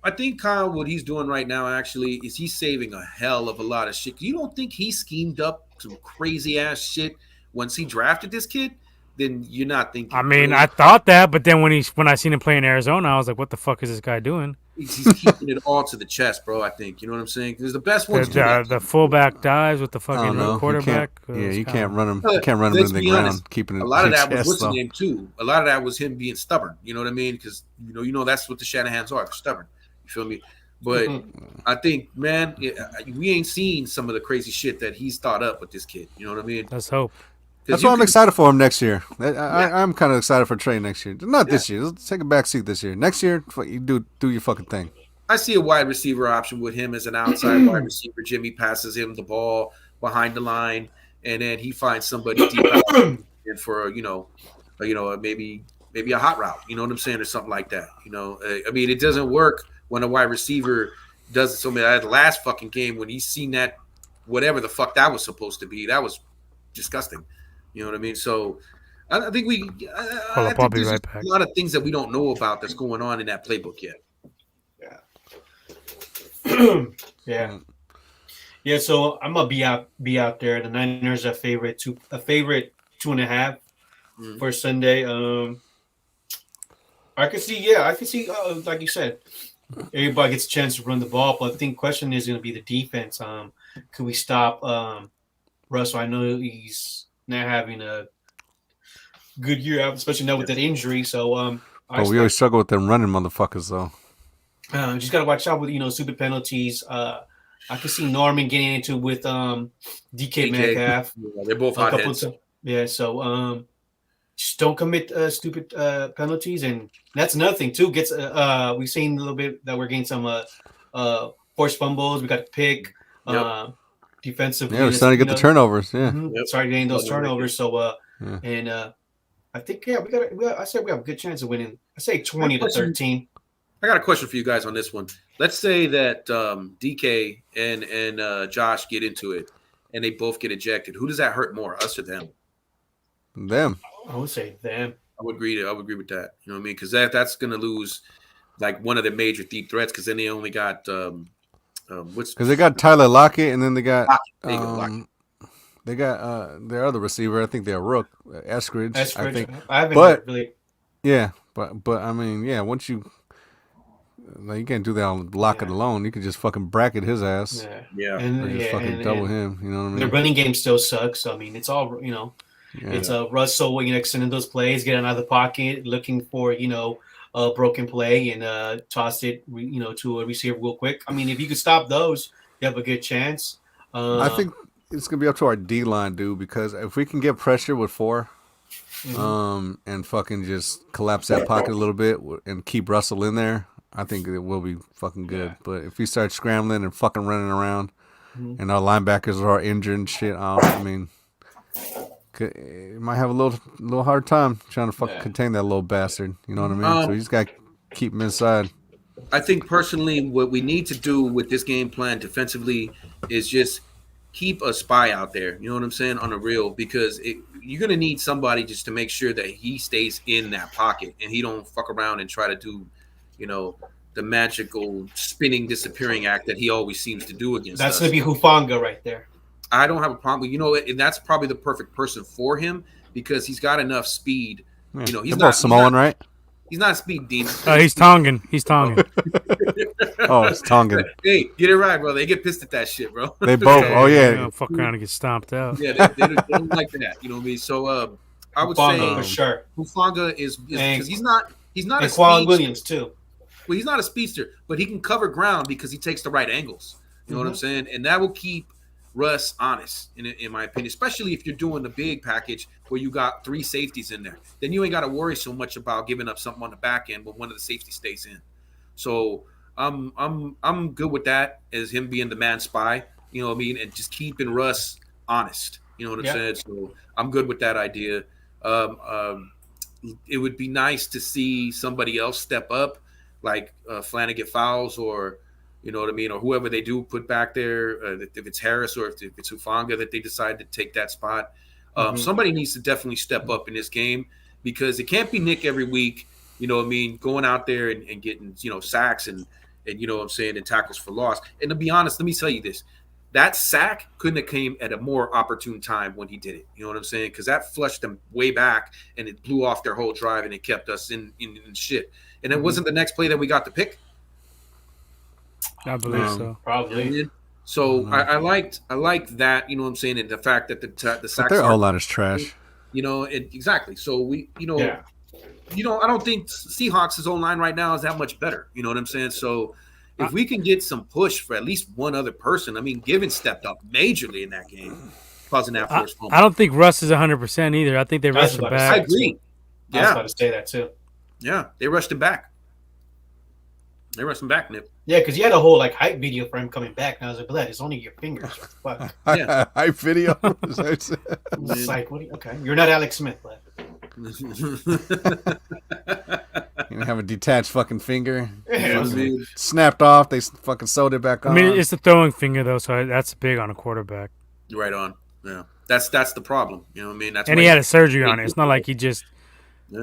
I think Kyle, what he's doing right now actually is he's saving a hell of a lot of shit. You don't think he schemed up some crazy ass shit once he drafted this kid? Then you're not thinking. I thought that, but then when I seen him play in Arizona, I was like, "What the fuck is this guy doing?" He's keeping it all to the chest, bro. I think you know what I'm saying. Because the best ones the fullback dives with the fucking quarterback. You can't run him. You can't run him in the ground. Keeping it. A lot of that was what's the name too. A lot of that was him being stubborn. You know what I mean? Because that's what the Shanahans are. They're stubborn. You feel me? But I think, man, we ain't seen some of the crazy shit that he's thought up with this kid. You know what I mean? Let's hope. That's why I'm excited for him next year. I'm kind of excited for Trey next year. Not this year. Let's take a back seat this year. Next year, you do your fucking thing. I see a wide receiver option with him as an outside wide receiver. Jimmy passes him the ball behind the line, and then he finds somebody deep out for maybe a hot route. You know what I'm saying, or something like that. It doesn't work when a wide receiver does it. So the last fucking game when he's seen that, whatever the fuck that was supposed to be, that was disgusting. You know what I mean? So I think there's a lot of things that we don't know about that's going on in that playbook yet. Yeah. So I'm gonna be out there. The Niners are a favorite 2.5 for Sunday. I can see. Like you said, everybody gets a chance to run the ball, but I think the question is going to be the defense. Can we stop Russell? I know he's not having a good year out, especially now with that injury. So, but we always struggle with them running motherfuckers, though. Just gotta watch out with stupid penalties. I can see Norman getting into with DK Metcalf. Yeah, they're both hot heads. Yeah, so just don't commit stupid penalties, and that's another thing too. We've seen a little bit that we're getting some forced fumbles. We got to pick defensive. Yeah, we're starting to get the turnovers. Yeah, starting getting those turnovers. So Yeah. And I think I said we have a good chance of winning. I say 20-13. I got a question for you guys on this one. Let's say that DK and Josh get into it, and they both get ejected. Who does that hurt more, us or them? Them. I would say them. I would agree with that. You know what I mean? Because that's going to lose like one of the major deep threats. Because then they only got because they got Tyler Lockett, and then they got Lockett. they got their other receiver. I think they're Rook Eskridge. I think. I haven't But really. yeah, but I mean, yeah. Once you you can't do that on Lockett alone. You can just fucking bracket his ass. Yeah. Or just fucking double him. You know what I mean? The running game still sucks. So, I mean, it's all It's Russell, extending those plays, getting out of the pocket, looking for a broken play, and toss it to a receiver real quick. I mean, if you could stop those, you have a good chance. I think it's gonna be up to our D line, dude, because if we can get pressure with 4, and fucking just collapse that pocket a little bit and keep Russell in there, I think it will be fucking good. Yeah. But if we start scrambling and fucking running around, and our linebackers are injured and shit, I mean, it might have a little hard time trying to fucking contain that little bastard. You know what I mean? So you just got to keep him inside. I think personally, what we need to do with this game plan defensively is just keep a spy out there. You know what I'm saying? On a real, because you're gonna need somebody just to make sure that he stays in that pocket and he don't fuck around and try to do, the magical spinning disappearing act that he always seems to do against That's us. gonna be Hufanga right there. I don't have a problem. And that's probably the perfect person for him because he's got enough speed. Yeah. He's not Samoan, right? He's not a speed demon. He's Tongan. He's Tongan. Oh, it's Tongan. Hey, get it right, bro. They get pissed at that shit, bro. They both. Oh yeah. Fuck around and get stomped out. Yeah, they don't like that. You know what I mean? So I would Hufanga, say for sure. Hufanga is because he's not and a Quan speedster. Williams too. Well, he's not a speedster, but he can cover ground because he takes the right angles. You know what I'm saying? And that will keep Russ honest, in my opinion, especially if you're doing the big package where you got 3 safeties in there. Then you ain't got to worry so much about giving up something on the back end, but one of the safeties stays in. So I'm good with that as him being the man spy. You know what I mean? And just keeping Russ honest. You know what I'm saying? So I'm good with that idea. It would be nice to see somebody else step up, like Flanagan Fowles or. You know what I mean? Or whoever they do put back there, if it's Harris or if it's Hufanga that they decide to take that spot. Somebody needs to definitely step up in this game because it can't be Nick every week, you know what I mean, going out there and getting, sacks and you know what I'm saying, and tackles for loss. And to be honest, let me tell you this. That sack couldn't have came at a more opportune time when he did it. You know what I'm saying? Because that flushed them way back and it blew off their whole drive and it kept us in shit. And it wasn't the next play that we got to pick. I believe so. Probably. So I liked that, you know what I'm saying, and the fact that the sacks their whole lot is trash. Exactly. So we, I don't think Seahawks' own line right now is that much better. You know what I'm saying? So if we can get some push for at least one other person, I mean, Givens stepped up majorly in that game, causing that forced fumble. I don't think Russ is 100% either. I think they rushed him back. I agree. I was about to say that too. Yeah, they rushed him back. Nip. Yeah, because you had a whole hype video for him coming back, and I was like, "But it's only your fingers." Fuck. Yeah. Hype video. It's like, okay, you're not Alex Smith, but you have a detached fucking finger. Yeah. Snapped off. They fucking sewed it back on. I mean, it's the throwing finger though, so that's big on a quarterback. Right on. Yeah, that's the problem. You know what I mean? That's and he had a surgery on it. It's not like he just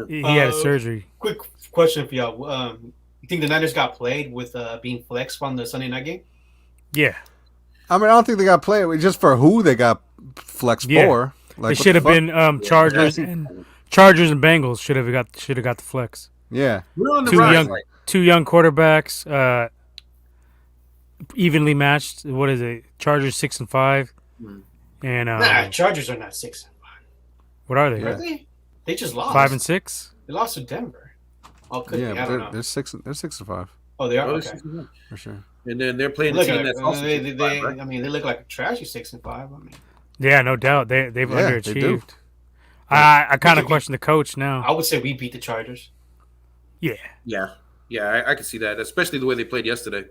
he had a surgery. Quick question for y'all. You think the Niners got played with being flexed on the Sunday night game? Yeah. I mean, I don't think they got played. Just for who they got flexed for. It should have been Chargers and Bengals should have got the flex. Yeah. We're on the two young quarterbacks, evenly matched. What is it? Chargers 6-5, and Chargers are not 6-5. What are they? Are they? They just lost 5-6. They lost to Denver. Oh, could be. I don't know. They're 6-5. Oh, they are. Okay. For sure. And then they're playing a team that's also right? I mean, they look like a trashy 6-5. I mean, yeah, no doubt they've underachieved. I kind of question the coach now. I would say we beat the Chargers. Yeah. I can see that, especially the way they played yesterday.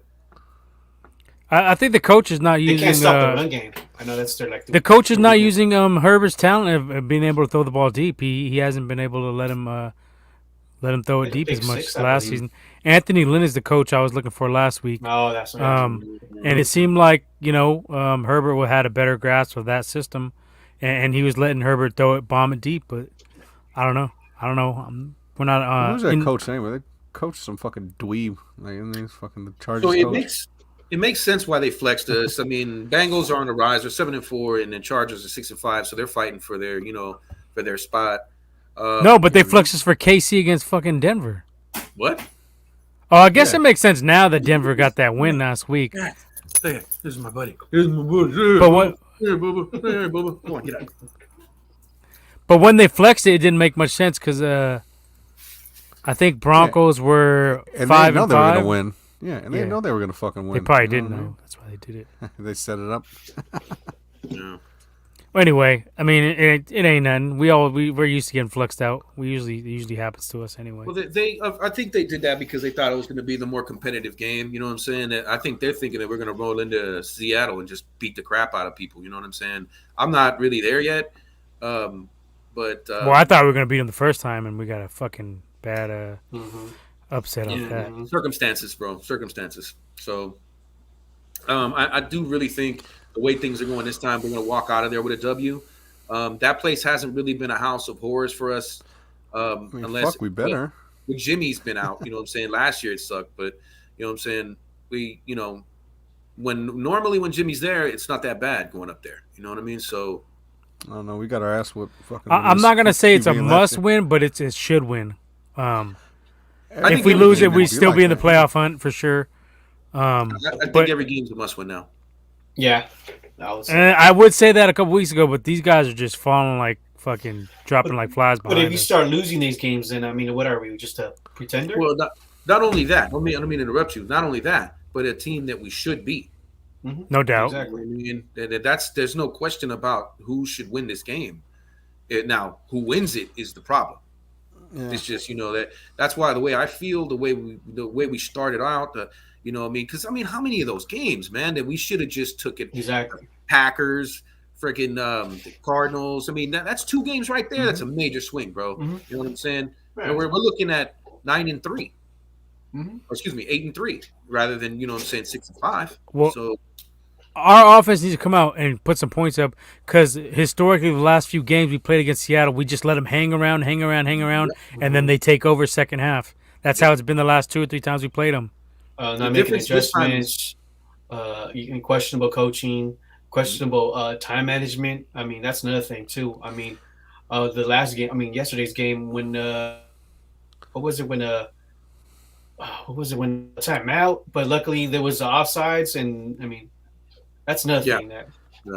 I think the coach is not using. They can't stop the run game. I know that's their like The coach is not using Herbert's talent of being able to throw the ball deep. He hasn't been able to let him throw it deep as much as last season. Anthony Lynn is the coach I was looking for last week. Oh, that's right. And it seemed like Herbert had a better grasp of that system, and he was letting Herbert throw it, bomb it deep. But I don't know. We're not. Who's that coach anyway? They coach some fucking dweeb. Like, and he's fucking the Chargers So coach. it makes sense why they flexed us. I mean, Bengals are on the rise. They're 7-4, and then Chargers are 6-5. So they're fighting for their spot. No, but they flexed us for KC against fucking Denver. What? Oh, I guess it makes sense now that Denver got that win last week. Hey, this is my buddy. Here's my buddy. But what? Here, Bubba. Here, Bubba. Come on, get out. But when they flexed it, it didn't make much sense because I think Broncos were And 5 they know and they were 5. gonna win. Yeah, and they Yeah. know they were gonna fucking win. They probably didn't know. That's why they did it. They set it up. Yeah. Well, anyway, I mean, it ain't nothing. We're used to getting flexed out. It usually happens to us anyway. Well, I think they did that because they thought it was going to be the more competitive game. You know what I'm saying? I think they're thinking that we're going to roll into Seattle and just beat the crap out of people. You know what I'm saying? I'm not really there yet. But I thought we were gonna beat them the first time, and we got a fucking bad upset off that. Circumstances, bro. Circumstances. So I do really think the way things are going this time, we're going to walk out of there with a W. That place hasn't really been a house of horrors for us. Unless we better. When Jimmy's been out, you know what I'm saying? Last year it sucked, but you know what I'm saying? When Jimmy's there, it's not that bad going up there. You know what I mean? So I don't know. We got our ass whooped. Fucking. I'm not gonna say it's a must win, but it should win. If we every lose it, game we will still be be in the like playoff hunt for sure. I think every game's a must win now. Yeah. And I would say that a couple weeks ago, but these guys are just falling like fucking dropping like flies behind But if you us. start losing these games, then I mean, what are we? Just a pretender? Well, not only that. I don't mean to interrupt you. Not only that, but a team that we should beat. No doubt. Exactly. I mean, there's no question about who should win this game. Now, who wins it is the problem. Yeah. It's just that's why the way I feel, the way we started out, because how many of those games, man, that we should have just took it. Exactly. Packers, freaking the Cardinals. I mean, that's 2 games right there. That's a major swing, bro. Mhm. You know what I'm saying? Right. And we're looking at 9-3. Mhm. Or excuse me, 8-3, rather than 6-5. Well, So our offense needs to come out and put some points up because historically, the last few games we played against Seattle, we just let them hang around, and then they take over second half. That's how it's been the last 2 or 3 times we played them. Not The making difference this time adjustments, questionable coaching, questionable time management. I mean, that's another thing too. I mean, the last game. I mean, yesterday's game when what was it when timeout? But luckily there was the offsides, and I mean, that's another thing that.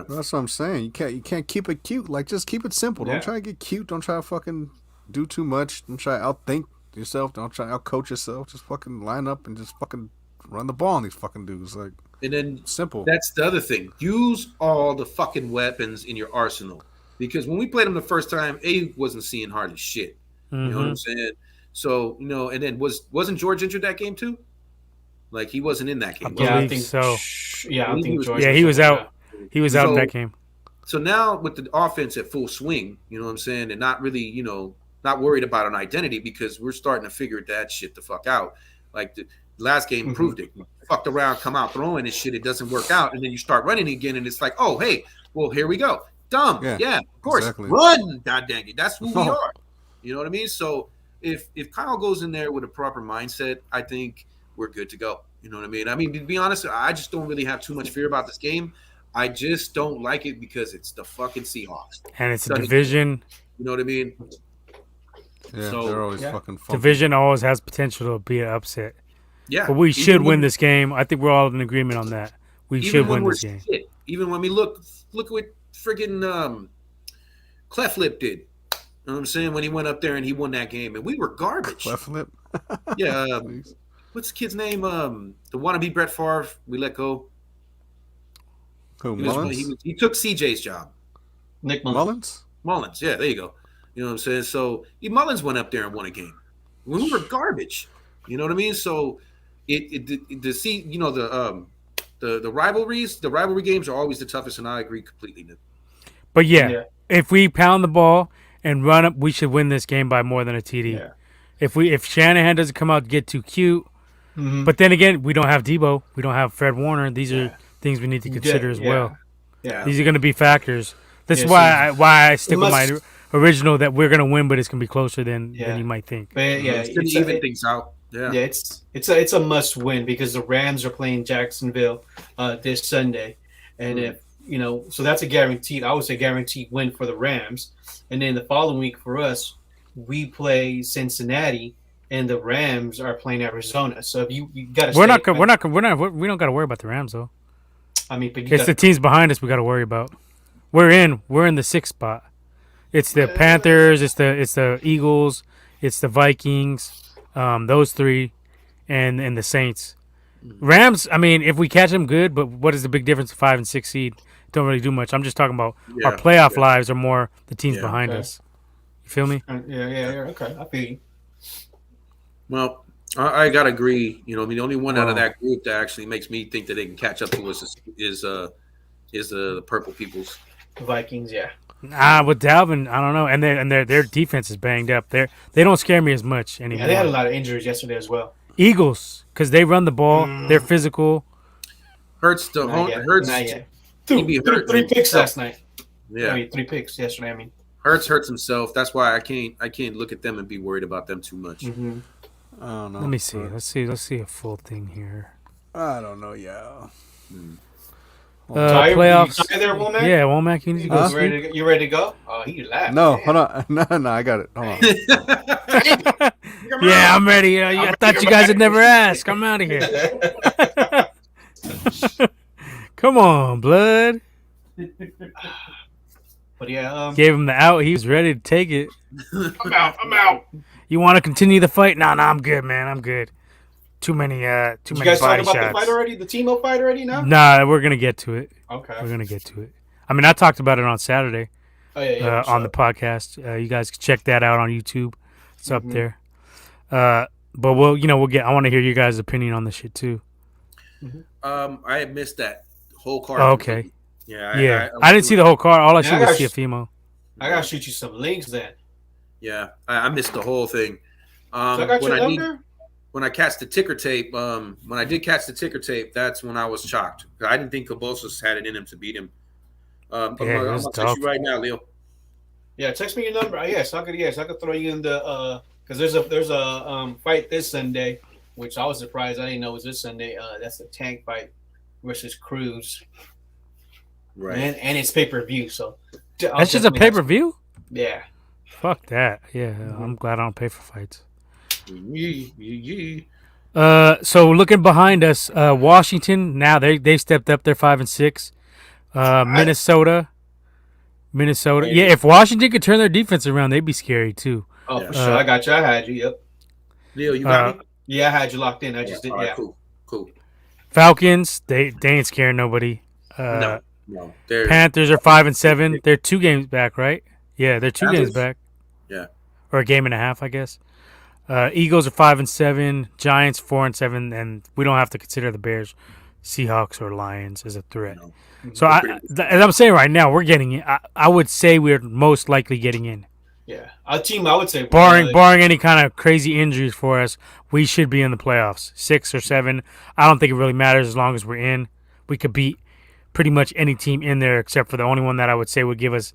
That's what I'm saying. You can't keep it cute. Like, just keep it simple. Yeah. Don't try to get cute. Don't try to fucking do too much. Don't try to outthink yourself. Don't try to outcoach yourself. Just fucking line up and just fucking run the ball on these fucking dudes. Like, and then simple. that's the other thing. Use all the fucking weapons in your arsenal. Because when we played them the first time, A wasn't seeing hardly shit. You know what I'm saying? So, and then wasn't George injured that game too? Like, he wasn't in that game. Yeah, I think so. Yeah, he was out. He was out in that game. So now with the offense at full swing, you know what I'm saying, and not really, not worried about an identity because we're starting to figure that shit the fuck out. Like the last game proved it. You fucked around, come out throwing and shit, it doesn't work out, and then you start running again, and it's like, oh, hey, well, here we go. Dumb. Yeah, of course. Exactly. Run, god dang it. That's who we are. You know what I mean? So if Kyle goes in there with a proper mindset, I think we're good to go. You know what I mean? I mean, to be honest, I just don't really have too much fear about this game. I just don't like it because it's the fucking Seahawks. And it's a division. You know what I mean? Yeah, so, they're always fucking fun. Division always has potential to be an upset. Yeah. But we should win this game. I think we're all in agreement on that. We should win this game. Even when we look at what friggin' Clef Lip did. You know what I'm saying? When he went up there and he won that game. And we were garbage. Clef Lip? Yeah. What's the kid's name? The wannabe Brett Favre we let go. Who, Mullins? He took CJ's job. Nick Mullins? Mullins, yeah, there you go. You know what I'm saying? So Mullins went up there and won a game. We were garbage. You know what I mean? So to see, The rivalry games are always the toughest, and I agree completely. Nick. But yeah, if we pound the ball and run up, we should win this game by more than a TD. Yeah. If Shanahan doesn't come out to get too cute, but then again, we don't have Debo, we don't have Fred Warner. These are things we need to consider as well. Yeah. These are going to be factors. This is why I stick with my original that we're going to win, but it's going to be closer than you might think. But It's going to even things out. Yeah, it's a must win because the Rams are playing Jacksonville this Sunday, and if so that's a guaranteed. I would say guaranteed win for the Rams, and then the following week for us, we play Cincinnati, and the Rams are playing Arizona. So if you got to, we don't got to worry about the Rams though. I mean, but it's the teams behind us we got to worry about. We're in the 6th spot. It's the Panthers. It's the Eagles. It's the Vikings. Those 3, and the Saints. Rams. I mean, if we catch them, good. But what is the big difference? 5 and 6 seed don't really do much. I'm just talking about our playoff lives are more the teams behind us. You feel me? Yeah. Okay, I feel you. Well, I gotta agree. The only one out of that group that actually makes me think that they can catch up to us is the Purple Peoples. The Vikings, yeah. With Dalvin, I don't know, and their defense is banged up. They don't scare me as much anymore. Yeah, they had a lot of injuries yesterday as well. Eagles, because they run the ball, they're physical. Hurts. Not yet. Three picks last night. Yeah, 3 picks yesterday. I mean, Hurts himself. That's why I can't look at them and be worried about them too much. Mm-hmm. I don't know. Let me see. Let's see a full thing here. I don't know. Yeah. Playoffs. You there, Womack? Yeah, Womack, you need to go. You ready to go? Oh, he laughed. No, man. hold on. No, I got it. Hold on. Yeah, I'm ready. I thought you guys would never ask. I'm out of here. Come on, blood. But yeah, gave him the out. He was ready to take it. I'm out. You want to continue the fight? No, I'm good, man. I'm good. Too many You guys body talk about shots. the fight already? The Teemo fight already now? Nah, we're gonna get to it. Okay. We're gonna get to it. I mean, I talked about it on Saturday. Oh yeah. On the podcast. You guys can check that out on YouTube. It's up there. But we'll get. I want to hear you guys' opinion on this shit too. I had missed that whole card. Oh, okay. Yeah. I didn't see the whole card. All I see was Teofimo. I gotta shoot you some links then. Yeah, I missed the whole thing. So I got your number. When I catch the ticker tape, when I did catch the ticker tape, that's when I was shocked. I didn't think Kambosos had it in him to beat him. I'm gonna text you right now, Leo. Yeah, text me your number. So I could throw you in the because there's a fight this Sunday, which I was surprised I didn't know was this Sunday. That's the Tank fight versus Cruz. Right. And it's pay-per-view, so that's just a pay-per-view? Yeah. Fuck that. Yeah, I'm glad I don't pay for fights. So looking behind us, Washington, now they stepped up. They're 5 and 6. Minnesota. Yeah, if Washington could turn their defense around, they'd be scary too. Oh, for sure. I got you. I had you. Yep. Leo, you got me? Yeah, I had you locked in. I just didn't. Right, yeah. Cool. Falcons, they ain't scaring nobody. No. Panthers are 5 and 7. They're 2 games back, right? Yeah, they're 2 games back. Yeah. Or a game and a half, I guess. Eagles are 5 and 7. Giants 4 and 7, and we don't have to consider the Bears, Seahawks, or Lions as a threat. No. So as I'm saying right now, we're getting in. I would say we're most likely getting in. Yeah, our team. I would say barring any kind of crazy injuries for us, we should be in the playoffs, 6 or 7. I don't think it really matters as long as we're in. We could beat pretty much any team in there, except for the only one that I would say would give us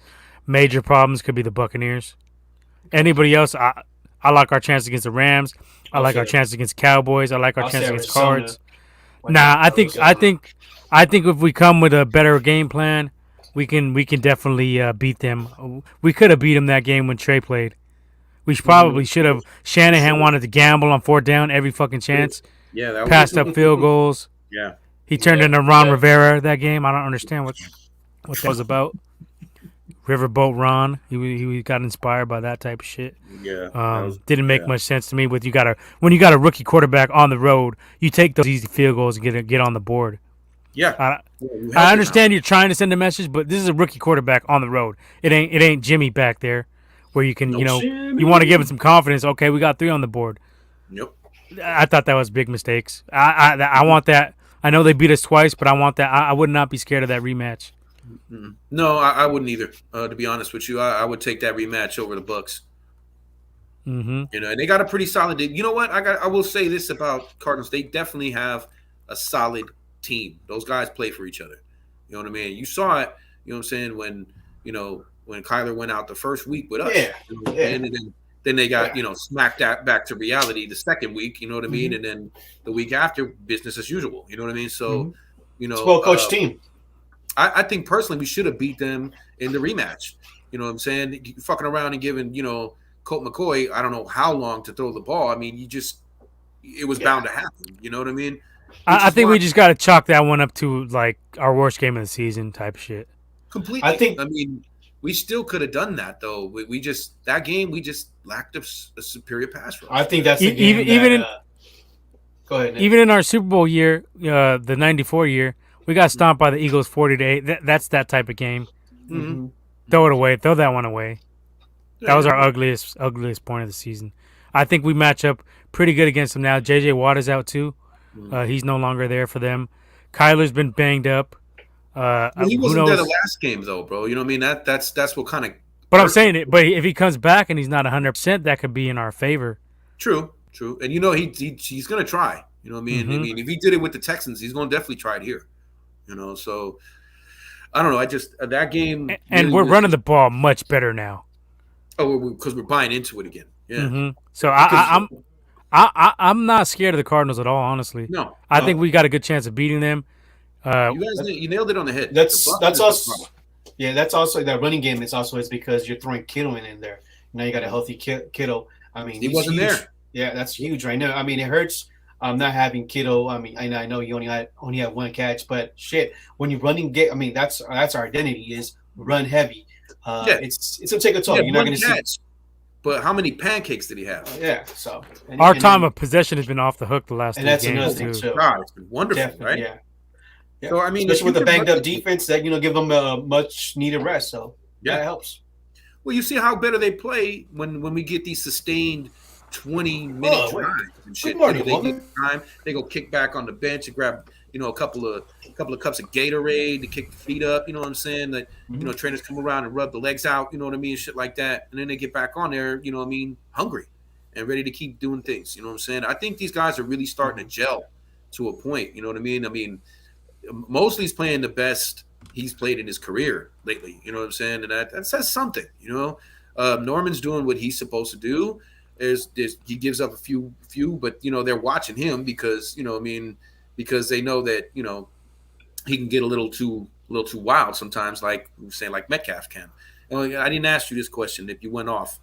major problems could be the Buccaneers. Anybody else, I like our chances against the Rams. I like our chances against Cowboys. I like our chances against Cards. Nah, I think if we come with a better game plan, we can definitely beat them. We could have beat them that game when Trey played. We probably should have. Shanahan wanted to gamble on 4th down every fucking chance. Yeah, that passed up field goals. Yeah, he turned into Ron Rivera that game. I don't understand what that was about. Riverboat Ron. He got inspired by that type of shit. Yeah. Didn't make much sense to me. When you got a rookie quarterback on the road, you take those easy field goals and get on the board. Yeah. I understand you're trying to send a message, but this is a rookie quarterback on the road. It ain't Jimmy back there, where you can you want to give him some confidence. Okay, we got 3 on the board. Yep. I thought that was big mistakes. I want that. I know they beat us twice, but I want that. I would not be scared of that rematch. No, I wouldn't either. To be honest with you, I would take that rematch over the Bucks. Mm-hmm. You know, and they got a pretty solid. You know what? I will say this about Cardinals: they definitely have a solid team. Those guys play for each other. You know what I mean? You saw it. You know what I'm saying when Kyler went out the first week with us. Yeah, You know, yeah. and then they got smacked that back to reality the second week. You know what I mean? And then the week after, business as usual. You know what I mean? So it's a well coached team. I think personally we should have beat them in the rematch. You know what I'm saying? Fucking around and giving Colt McCoy, I don't know how long to throw the ball. I mean, it was bound to happen. You know what I mean? I think we just got to chalk that one up to like our worst game of the season type shit. Completely. I mean, we still could have done that though. We just lacked a superior pass rush. I think that's the game. Go ahead, Nick. Even in our Super Bowl year, the '94 year, we got stomped by the Eagles 40-8. That's that type of game. Mm-hmm. Throw it away. Throw that one away. That was our ugliest point of the season. I think we match up pretty good against them now. J.J. Watt is out too. He's no longer there for them. Kyler's been banged up. He wasn't there the last game though, bro. You know what I mean? That's what kind of. But I'm saying it. But if he comes back and he's not 100%, that could be in our favor. True. And he's gonna try. You know what I mean? I mean, if he did it with the Texans, he's gonna definitely try it here. You know, so I don't know. I just that game, and we're running the ball much better now. Oh, because we're buying into it again. Yeah. So I'm not scared of the Cardinals at all. Honestly, no. I think we got a good chance of beating them. You nailed it on the head. That's also that's also that running game. Is because you're throwing Kittle in there. Now you got a healthy Kittle. I mean, he wasn't huge. there. Yeah, that's huge right now. I mean, it hurts. Not having Kittle. I mean, I know you only had one catch, but shit, when you're running, I mean, that's our identity is run heavy. It's gonna take a toll. You're not gonna see. But how many pancakes did he have? Yeah, so our time of possession has been off the hook the last 2 games. Another thing too. God, it's been wonderful, right? Yeah. So I mean, especially with the banged up defense, that give them a much needed rest. So that helps. Well, you see how better they play when we get these sustained 20-minute drives and shit. They get time. They go kick back on the bench and grab a couple of cups of Gatorade to kick the feet up. You know what I'm saying? That trainers come around and rub the legs out. You know what I mean? Shit like that, and then they get back on there. You know what I mean? Hungry and ready to keep doing things. You know what I'm saying? I think these guys are really starting to gel to a point. You know what I mean? I mean, Mosley's playing the best he's played in his career lately. You know what I'm saying? And that says something. Norman's doing what he's supposed to do. He gives up a few, but they're watching him because because they know that he can get a little too wild sometimes, like saying like Metcalf can. I didn't ask you this question if you went off.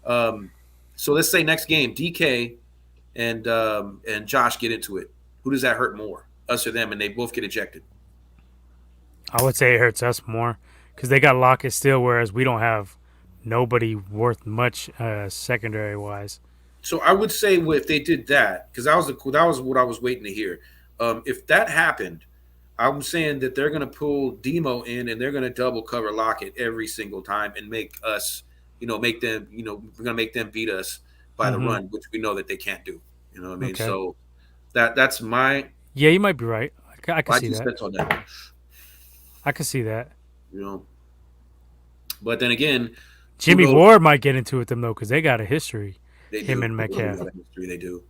So let's say next game, DK and Josh get into it. Who does that hurt more, us or them? And they both get ejected. I would say it hurts us more because they got Lockett still, whereas we don't have nobody worth much secondary wise. So I would say if they did that, because that was what I was waiting to hear. If that happened, I'm saying that they're going to pull Demo in and they're going to double cover Lockett every single time and make us, make them, we're going to make them beat us by the run, which we know that they can't do. You know what I mean? Okay. So that's my. Yeah, you might be right. I can see that. On that. I can see that. But then again, Jimmy Ward might get into it them though because they got a history. Him and Metcalf. They do.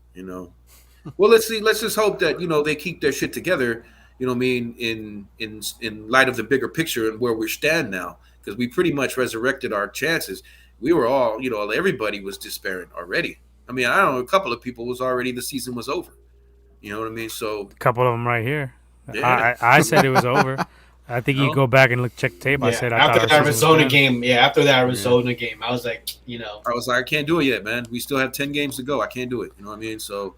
Well, let's see. Let's just hope that they keep their shit together. You know what I mean? In light of the bigger picture and where we stand now, because we pretty much resurrected our chances. We were all, everybody was despairing already. I mean, I don't know. A couple of people the season was over. You know what I mean? So a couple of them right here. Yeah. I said it was over. I think you go back and check the tape. I said after the Arizona game. Yeah, after the Arizona game, I was like, I can't do it yet, man. We still have 10 games to go. I can't do it. You know what I mean? So,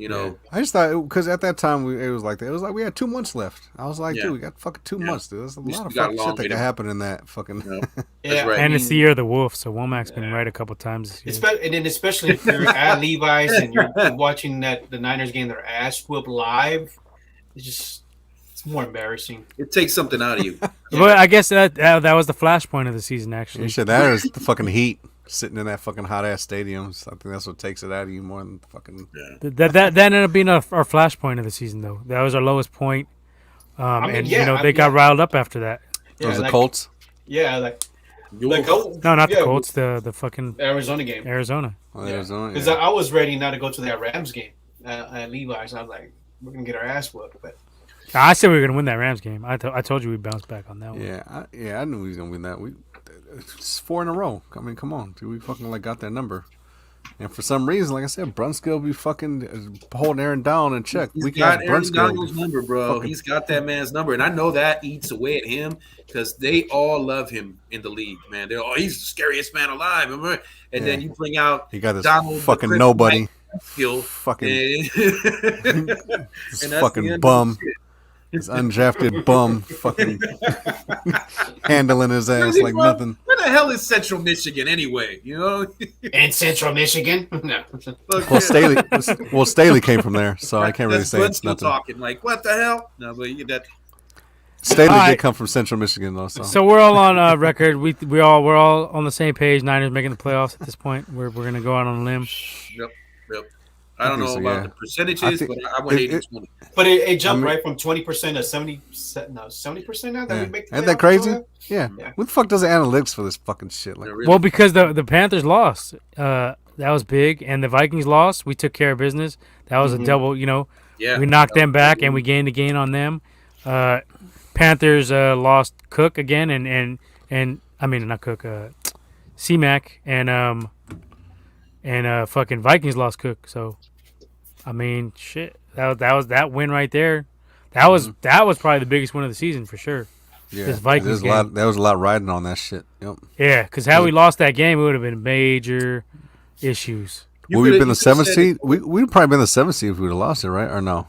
I just thought because at that time it was like that. It was like we had 2 months left. I was like, dude, we got fucking 2 months. Dude, there's a lot of fucking shit that could happen in that fucking. That's right. And it's the year of the wolf, so Womac's been right a couple times this year. And then especially if you're at Levi's and you're watching the Niners game, their ass whoop live. It's more embarrassing. It takes something out of you. Well, I guess that was the flashpoint of the season, actually. You said that is the fucking heat. sitting in that fucking hot ass stadium. So I think that's what takes it out of you more than fucking. That ended up being our flashpoint of the season, though. That was our lowest point. They got riled up after that. It was the Colts. Yeah, like No, not the Colts. The fucking Arizona game. Arizona. Oh, Arizona. Because I was ready not to go to that Rams game at Levi's. I was like, we're gonna get our ass whooped. But I said we were gonna win that Rams game. I told you we'd bounce back on that one. Yeah, I knew he was gonna win that. It's 4 in a row. I mean, come on, dude. We fucking got that number. And for some reason, like I said, Brunskill be fucking holding Aaron down in check. He's got Aaron Donald's number, bro. He's got that man's number, and I know that eats away at him because they all love him in the league, man. They're all, he's the scariest man alive, remember? And then you bring out he got this Donald, fucking nobody, skill, fucking this fucking bum. This undrafted bum fucking handling his ass like nothing. Where the hell is Central Michigan anyway? You know? In Central Michigan? No. Staley came from there, so I can't really say it's nothing. Talking like, what the hell? No, but that. Staley did come from Central Michigan, though. So we're all on record. We're all on the same page. Niners making the playoffs at this point. We're gonna go out on a limb. Yep. I don't know about the percentages, but I went 80-20. But it jumped right from 20% to 70% now that we make the playoffs. Ain't that crazy? Yeah. What the fuck does the analytics for this fucking shit? Like, really? Well, because the Panthers lost. That was big. And the Vikings lost. We took care of business. That was a double, we knocked them back and we gained a gain on them. Panthers lost Cook again and I mean not Cook, C-Mac and fucking Vikings lost Cook. So I mean, shit. That was that win right there. That was probably the biggest win of the season for sure. Yeah, this Vikings game. There was a lot riding on that shit. Yep. Yeah, because had we lost that game, it would have been major issues. Would we have been the 7th seed? We'd probably been the 7th seed if we would have lost it, right? Or no?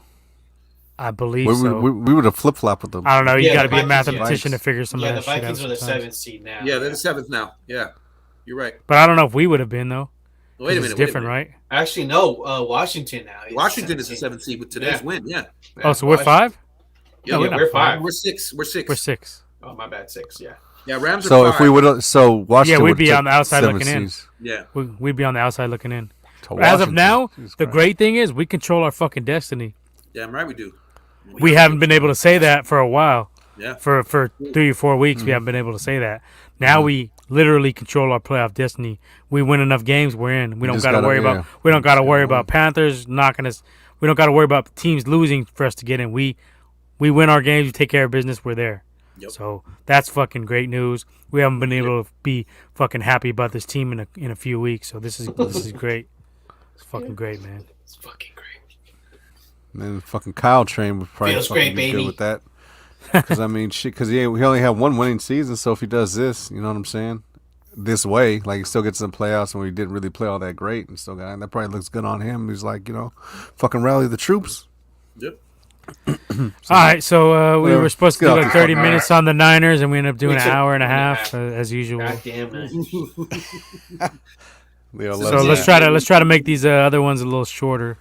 I believe so. We would have flip flopped with them. I don't know. You got to be a mathematician to figure some of that shit out. Yeah, the Vikings are the 7th seed now. Yeah, they're the 7th now. Yeah, you're right. But I don't know if we would have been though. Wait a minute. It's different, right? Actually, no. Washington now. Washington is the 7th seed with today's win. Yeah. Oh, so we're 5? Yeah, we're 5. We're 6. We're 6. Oh, my bad. 6. Yeah. Yeah, Rams are 5. So if we would, Washington. Yeah, we'd be on the outside looking in. Yeah, we'd be on the outside looking in. As of now, the great thing is we control our fucking destiny. Damn right we do. We haven't been able to say that for a while. Yeah. For 3 or 4 weeks, we haven't been able to say that. Now we literally control our playoff destiny. We win enough games, we're in. We don't got to worry about. We don't got to worry about Panthers knocking us. We don't got to worry about teams losing for us to get in. We win our games. We take care of business. We're there. Yep. So that's fucking great news. We haven't been able to be fucking happy about this team in a few weeks. So this is great. It's fucking great, man. It's fucking great. And then fucking Kyle Train would probably Feels fucking great, be baby. good with that. Because I mean, shit. Because he only had one winning season, so if he does this, you know what I'm saying? This way, like he still gets in the playoffs, and we didn't really play all that great, and still got. And that probably looks good on him. He's like, fucking rally the troops. Yep. All right, so we were supposed to do like 30 minutes on the Niners, and we ended up doing an hour and a half as usual. God damn it. So let's try to make these other ones a little shorter.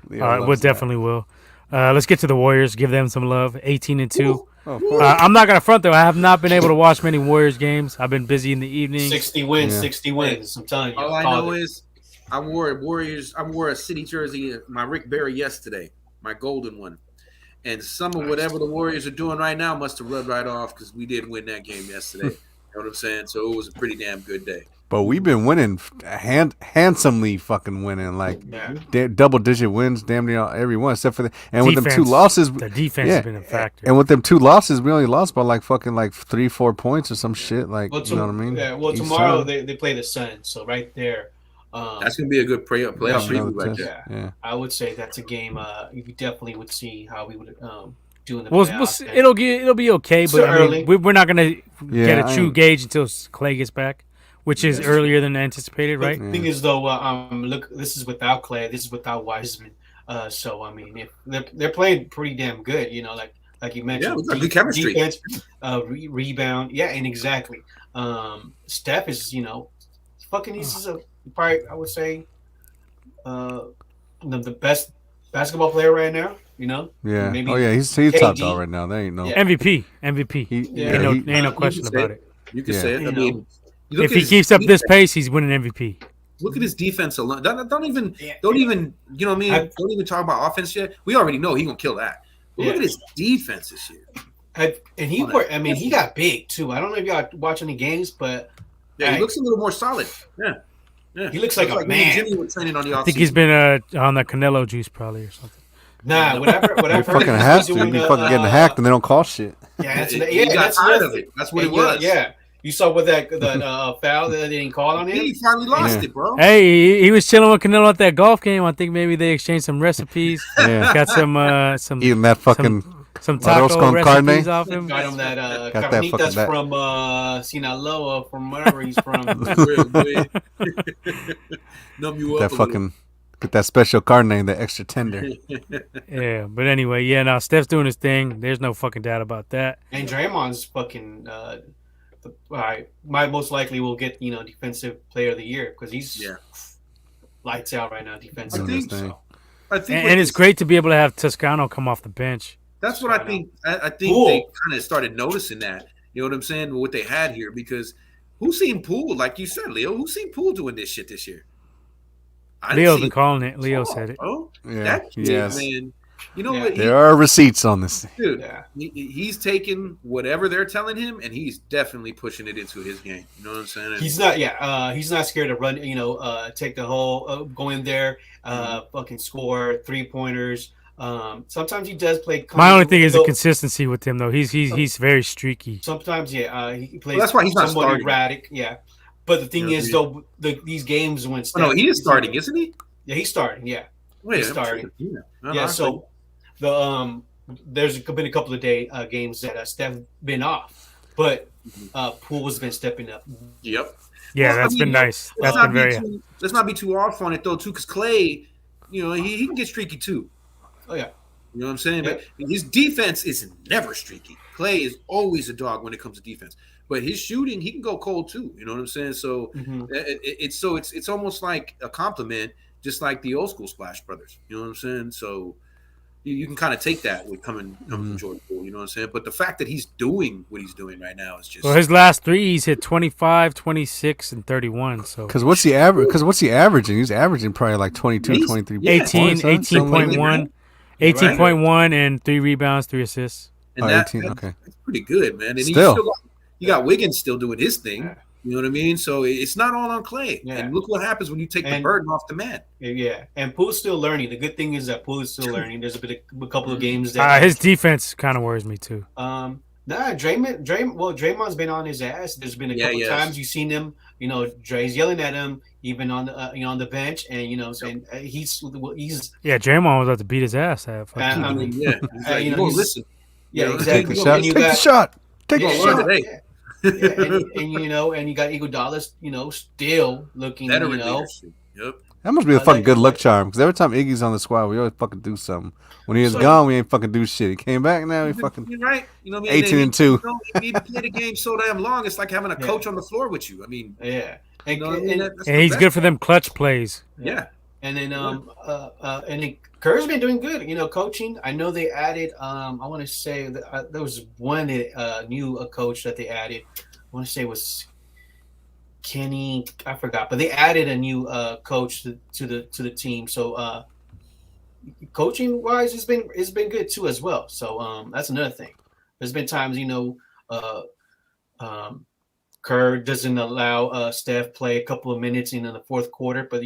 We'll definitely will. Let's get to the Warriors. Give them some love. 18-2. I'm not gonna front though. I have not been able to watch many Warriors games. I've been busy in the evening. 60 wins. 60 wins. I'm telling you. All I know is I wore a City jersey, my Rick Barry yesterday, my golden one. And some of whatever the Warriors are doing right now must have rubbed right off because we did win that game yesterday. You know what I'm saying? So it was a pretty damn good day. But we've been winning, handsomely fucking winning, like double-digit wins, damn near every one, except for and with them 2 losses, the defense has been a factor. And with them 2 losses, we only lost by like 3-4 points or some shit, like you know what I mean? Yeah. Well, tomorrow they play the Suns, so right there. That's gonna be a good playoff preview right there. Yeah. I would say that's a game. You definitely would see how we would do in the playoffs. It'll be okay, but I mean, we're not gonna get a true gauge until Clay gets back. Which is earlier than anticipated, right? The thing is, though, look, this is without Clay, this is without Wiseman. So I mean, if they're playing pretty damn good, like you mentioned, good chemistry, defense, rebound, and exactly. Steph is, fucking, he's probably, I would say, the best basketball player right now. Yeah. Maybe he's top dog right now. There ain't no MVP. Ain't no question about it. You can say it. I mean, If he keeps up this pace, he's winning MVP. Look at his defense alone. Don't even Yeah. you know what I mean? Don't even talk about offense yet. We already know he's gonna kill that. But look at his defense this year. And he got big too. I don't know if y'all watch any games, but he looks a little more solid. Yeah. He looks like a man. Jimmy was training on the I think he's been on the Canelo juice probably or something. Nah, whatever. He fucking has to. He fucking getting hacked and they don't call shit. Yeah, that's tired of it. That's what it was. Yeah. You saw what that foul that they didn't call on him? He finally lost it, bro. Hey, he was chilling with Canelo at that golf game. I think maybe they exchanged some recipes. Yeah. Got some eating that fucking some taco recipes carne. off him. Got him that Got that carnitas fucking from Sinaloa, from wherever he's from. Numb you up That fucking get that special carne, the extra tender. Yeah, but anyway, now Steph's doing his thing. There's no fucking doubt about that. And Draymond's fucking might most likely will get defensive player of the year because he's lights out right now defensively. I think so. And it's great to be able to have Toscano come off the bench. That's what I think. I think they kind of started noticing that. You know what I'm saying? What they had here, because who's seen Poole, like you said, Leo? Who's seen Poole doing this shit this year? Leo's been calling it. Leo said it. Bro. Yeah, that kid, man. You know what? There are receipts on this. Dude, he's taking whatever they're telling him, and he's definitely pushing it into his game. You know what I'm saying? He's not. He's not scared to run. Take the whole, go in there, fucking score 3-pointers. Sometimes he does play. My only thing is the consistency with him, though. He's very streaky. Sometimes, he plays. Well, that's why he's not somewhat starting. erratic. Yeah, but the thing is, though, these games when no, he is starting, isn't he? Yeah, he's starting. Yeah, Wait, he's starting. Yeah, so the there's been a couple of games that Steph been off, but Poole has been stepping up. Yep. Yeah, that's been nice. That's been very. Let's not be too off on it though, too, because Clay, he can get streaky too. Oh yeah. You know what I'm saying? Yeah. But his defense is never streaky. Clay is always a dog when it comes to defense. But his shooting, he can go cold too. You know what I'm saying? So it's almost like a compliment, just like the old school Splash Brothers. You know what I'm saying? So you can kind of take that with coming from Jordan Poole. You know what I'm saying? But the fact that he's doing what he's doing right now is just. Well, his last three, he's hit 25, 26, and 31. So because what's he averaging? He's averaging probably like 22, 23. 18.1. 18.1 and 3 rebounds, 3 assists. And 18, okay. That's pretty good, man. And you got Wiggins still doing his thing. Yeah. You know what I mean? So it's not all on Clay. Yeah. And look what happens when you take the burden off the man. Yeah, and Poole's still learning. The good thing is that Poole is still learning. There's a couple of games that his defense kind of worries me too. Draymond's been on his ass. There's been a couple times you've seen him. Dre's yelling at him, even on the on the bench, and he's Draymond was about to beat his ass. Listen. Yeah, exactly. Take the shot. Take the shot. And you got Iguodala, still looking, Yep. That must be a fucking good luck charm, because every time Iggy's on the squad, we always fucking do something. When he was gone, we ain't fucking do shit. He came back, now we fucking. You're right. 18-2. You play the game so damn long. It's like having a coach on the floor with you. I mean, and he's good for them clutch plays. Yeah. And then Kerr's been doing good, coaching. I know they added. I want to say that there was one new coach that they added. I want to say it was Kenny. I forgot, but they added a new coach to the team. So coaching wise, it's been good too as well. So that's another thing. There's been times Kerr doesn't allow Steph play a couple of minutes in the fourth quarter, but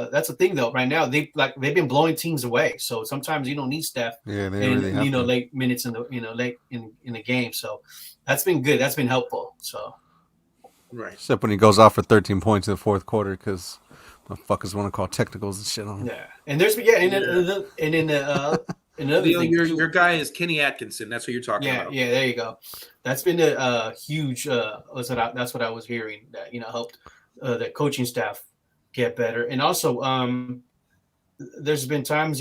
that's the thing though. Right now they've been blowing teams away, so sometimes you don't need Steph. Yeah, they really have to. Late minutes in the late in the game. So that's been good. That's been helpful. So right, except when he goes off for 13 points in the fourth quarter because motherfuckers want to call technicals and shit on him. Yeah, and there's another thing. Your guy is Kenny Atkinson. That's what you're talking about. Yeah, there you go. That's been a huge. That's what I was hearing. That helped the coaching staff get better, and also there's been times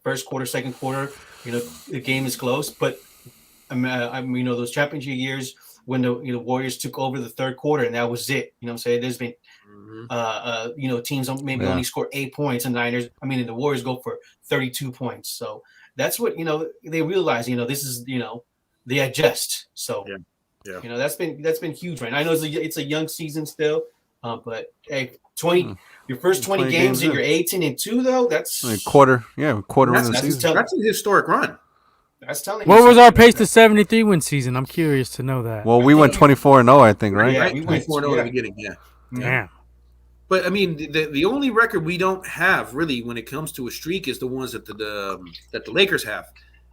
first quarter, second quarter, the game is close, but those championship years when the Warriors took over the third quarter and that was it. What I'm saying? There's been teams maybe only score 8 points, and the Warriors go for 32 points. So that's what they realize. This is they adjust. So Yeah. You know, that's been huge, right? I know it's a young season still, but hey, 20 your first 20 games and you're 18-2 though. That's quarter in the That's season. that's a historic run. That's telling you What was our something pace right to 73 win season? I'm curious to know that. Well, we went 24-0, I think, right? Yeah, Right, we went 24-0 at the beginning. Yeah. Damn. But I mean, the only record we don't have really when it comes to a streak is the ones that the Lakers have,